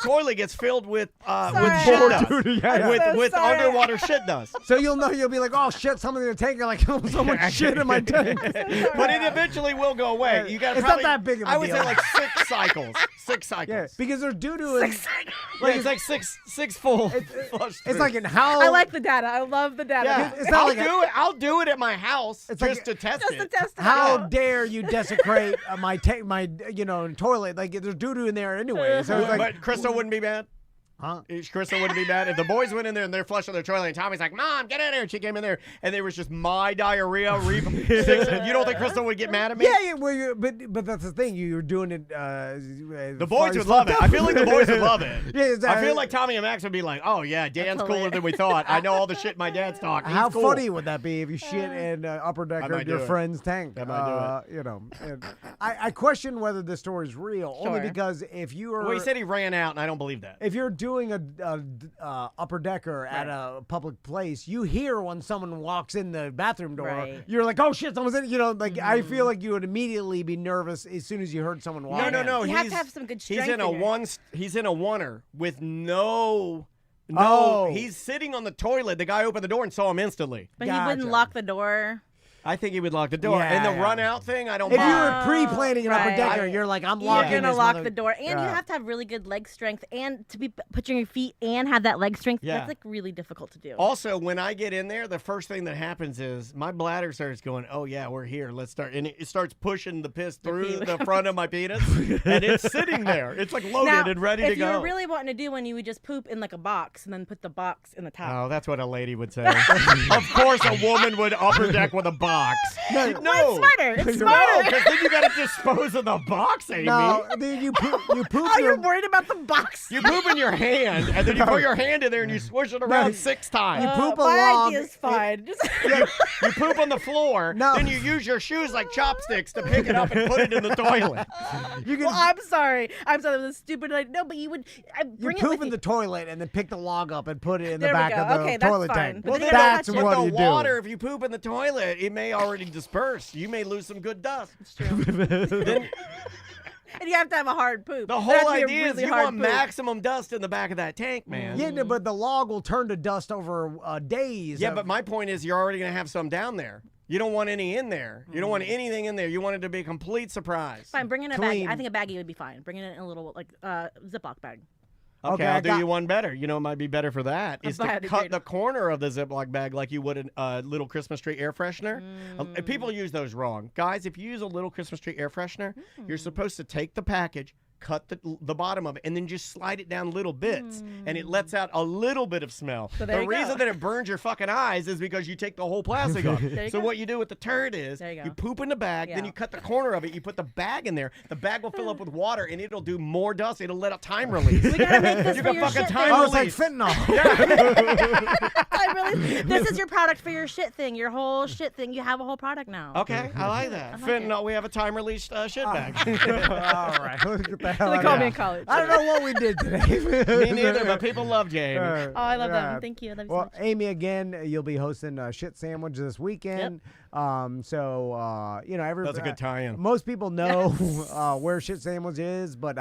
toilet gets filled with shit Sorry. dust, with sorry. underwater shit dust. So you'll be like, oh shit, something in the tank. You're like, oh, so much shit in my tank. But it eventually will go away. You got It's not that big of a I would deal. say like 6 cycles. 6 cycles. Yeah, because they're doo-doo. It's It's like six full flush. It's like in how I like the data. I love the data. Yeah, It's not like I'll do it at my house It's just like- to test Just it. to test it how out. dare you desecrate my toilet? Like, there's doo-doo in there anyway. So it's like, But Crystal wouldn't be mad. huh? Crystal wouldn't be mad if the boys went in there and they're flushing their toilet and Tommy's like, "Mom, get in there!" And she came in there and there was just my diarrhea. You don't think Crystal would get mad at me? Yeah. Well, but that's the thing. You're doing it. The boys would love it. I feel like the boys would love it. Yeah, I feel like Tommy and Max would be like, "Oh yeah, Dan's cooler than we thought. I know all the shit my dad's talking. How funny would that be if you shit in upper decker might in your do it. friend's tank? I might do And I question whether this story is real, only Sure. because if you are Well, he said he ran out, and I don't believe that. if you're doing a upper decker at a public place, you hear when someone walks in the bathroom door. Right. You're like, oh shit, someone's in. I feel like you would immediately be nervous as soon as you heard someone walk. No. You have to have some good strength. He's in a in your- He's in a oneer with no. Oh. He's sitting on the toilet. The guy opened the door and saw him instantly. But he Gotcha. wouldn't lock the door. I think he would lock the door. Yeah, and the yeah. run out thing, I don't If buy. you were pre-planning an upper Right. decker, you're like, I'm You're locking gonna this lock mother- the door, and you Yeah. have to have really good leg strength, and to be putting your feet and have that leg strength. Yeah. That's like really difficult to do. Also, when I get in there, the first thing that happens is my bladder starts going, oh, yeah, we're here. Let's start. And it starts pushing the piss through the front of my penis. And it's sitting there. It's like loaded now, and ready to if you go. were really wanting to do one, you would just poop in like a box and then put the box in the top. Oh, that's what a lady would say. Of course, a woman would upper deck with a box. No, it's smarter. It's No, smarter. because then you got to dispose of the box, Amy. No, then you poop. You poop. Oh, your, you're worried about the box. You poop in your hand, and then you put your hand in there and you swish it around 6 times. You poop my along. idea's fine. Just You poop on the floor, No. then you use your shoes like chopsticks to pick it up and put it in the toilet. You can well, I'm sorry. That was a stupid idea. No, but you would you bring it poop with in you. the toilet and then pick the log up and put it in There the we back go. of the Okay, that's toilet fine. tank. But then then you don't That's touch it. what the you water, do. if you poop in the toilet, it may already disperse. You may lose some good dust. It's true. Then And you have to have a hard poop. the It whole has to be a idea really is you hard want poop. maximum dust in the back of that tank, man. Yeah, no, but the log will turn to dust over days. Yeah, but my point is you're already going to have some down there. You don't want any in there. You don't want anything in there. You want it to be a complete surprise. Fine, bring in a Clean. baggie. I think a baggie would be fine. Bring it in a little Ziploc bag. Okay, I I'll do got- you one better. You know, it might be better for that. Is to cut biodegradable. the corner of the Ziploc bag like you would a little Christmas tree air freshener. People use those wrong. Guys, if you use a little Christmas tree air freshener, you're supposed to take the package, cut the bottom of it, and then just slide it down little bits, and it lets out a little bit of smell. So there The you go. reason that it burns your fucking eyes is because you take the whole plastic off. There you So go. what you do with the turd is There you you go. poop in the bag, then Yeah. you cut the corner of it, you put the bag in there. The bag will fill up with water, and it'll do more dust. It'll let out time release. We gotta make this You for can your fucking shit time Oh, it's like release. fentanyl. This is your product for your shit thing. Your whole shit thing. You have a whole product now. Okay, I like that. Fentanyl, we have a time released shit bag. All right, let's get the hell They out called of me here. in college. I don't know what we did today. Me neither, but people love Jamie. Oh, I love Yeah. them. Thank you. I love you so Well, much. Aimee, again, you'll be hosting Shit Sandwich this weekend. So you know, That's a good tie-in. Most people know where Shit Sandwich is, but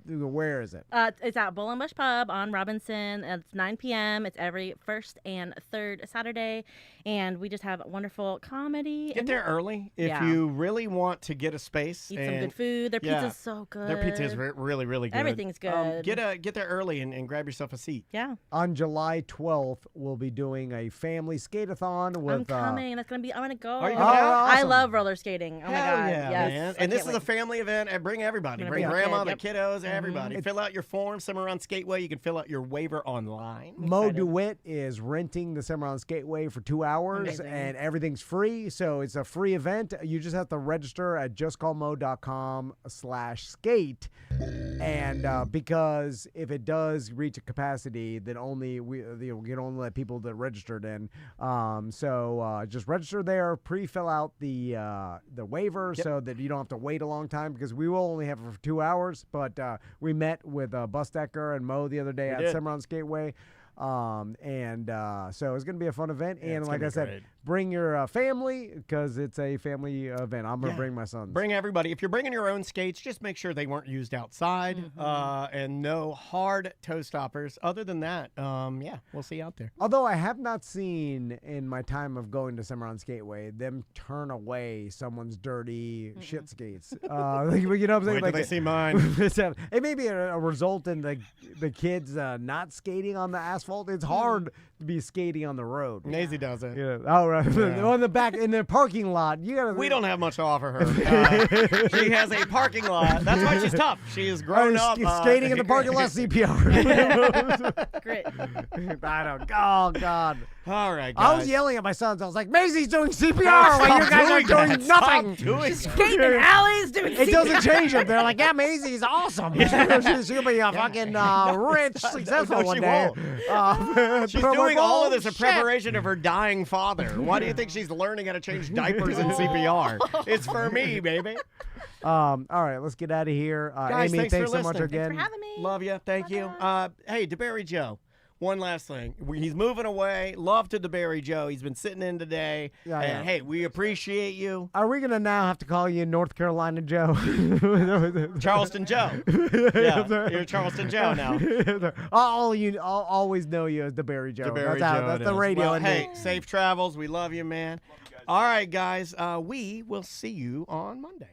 where is it? It's at Bull and Bush Pub on Robinson. It's 9 p.m. It's every first and third Saturday, and we just have wonderful comedy. Get and there early if Yeah. you really want to get a space. Eat some and good food. Their yeah, pizza's so good. Their pizza is really, really good. Everything's good. Get there early and grab yourself a seat. Yeah, On July 12th, we'll be doing a family skate-a-thon with. I'm coming. That's gonna be. I'm gonna go. Are you coming out? I Awesome. love roller skating. Oh my Hell god. yeah, yes. man. I And this can't is a wait. family event, and bring everybody. Gonna Bring bring a grandma, kid, the kiddos, everybody. It's- Fill out your form, Cimarron Skateway. You can fill out your waiver online. Mo excited. DeWitt is renting the Cimarron Skateway for 2 hours, Amazing. and everything's free. So it's a free event. You just have to register at justcallmo.com/skate. And because if it does reach a capacity, then we can only let people that registered in. So just register there, pre-fill out the waiver so that you don't have to wait a long time, because we will only have it for 2 hours. But we met with Bustecker and Mo the other day at did. Cimarron Skateway. So it's going to be a fun event. Yeah, And it's like gonna I be said, great. bring your family, because it's a family event. I'm going to bring my sons. Bring everybody. If you're bringing your own skates, just make sure they weren't used outside, and no hard toe stoppers. Other than that, yeah, we'll see you out there. Although I have not seen in my time of going to Cimarron Skateway them turn away someone's dirty shit skates. You know what I'm saying? Wait till they see mine. It may be a result in the kids not skating on the asphalt. It's hard to be skating on the road. Nazy does it. Yeah. Oh, right. On the back in the parking lot. You gotta. We don't have much to offer her. She has a parking lot. That's why she's tough. She is grown up. Skating in the parking lot, CPR. Great. I don't. Oh God. All right, I was guys. yelling at my sons. I was like, Maisie's doing CPR while you guys are doing nothing. Skating in alleys doing It doesn't CPR. change them. They're like, yeah, Maisie's awesome. She'll be a fucking rich, successful No, one she day. She's doing all of this in preparation of her dying father. Why do you think she's learning how to change diapers and CPR? It's for me, baby. All right, let's get out of here. Guys, Amy, thanks for so much listening. again. Thanks for having me. Love you. Thank you. Hey, DeBerry Joe. One last thing. He's moving away. Love to DeBerry Joe. He's been sitting in today. Yeah, and yeah. hey, we appreciate you. Are we going to now have to call you North Carolina Joe? Charleston Joe. Yeah, you're Charleston Joe now. I'll always know you as DeBerry Joe. DeBerry That's Joe. that's it the is. radio. Well, in hey, me. safe travels. We love you, man. All right, guys. We will see you on Monday.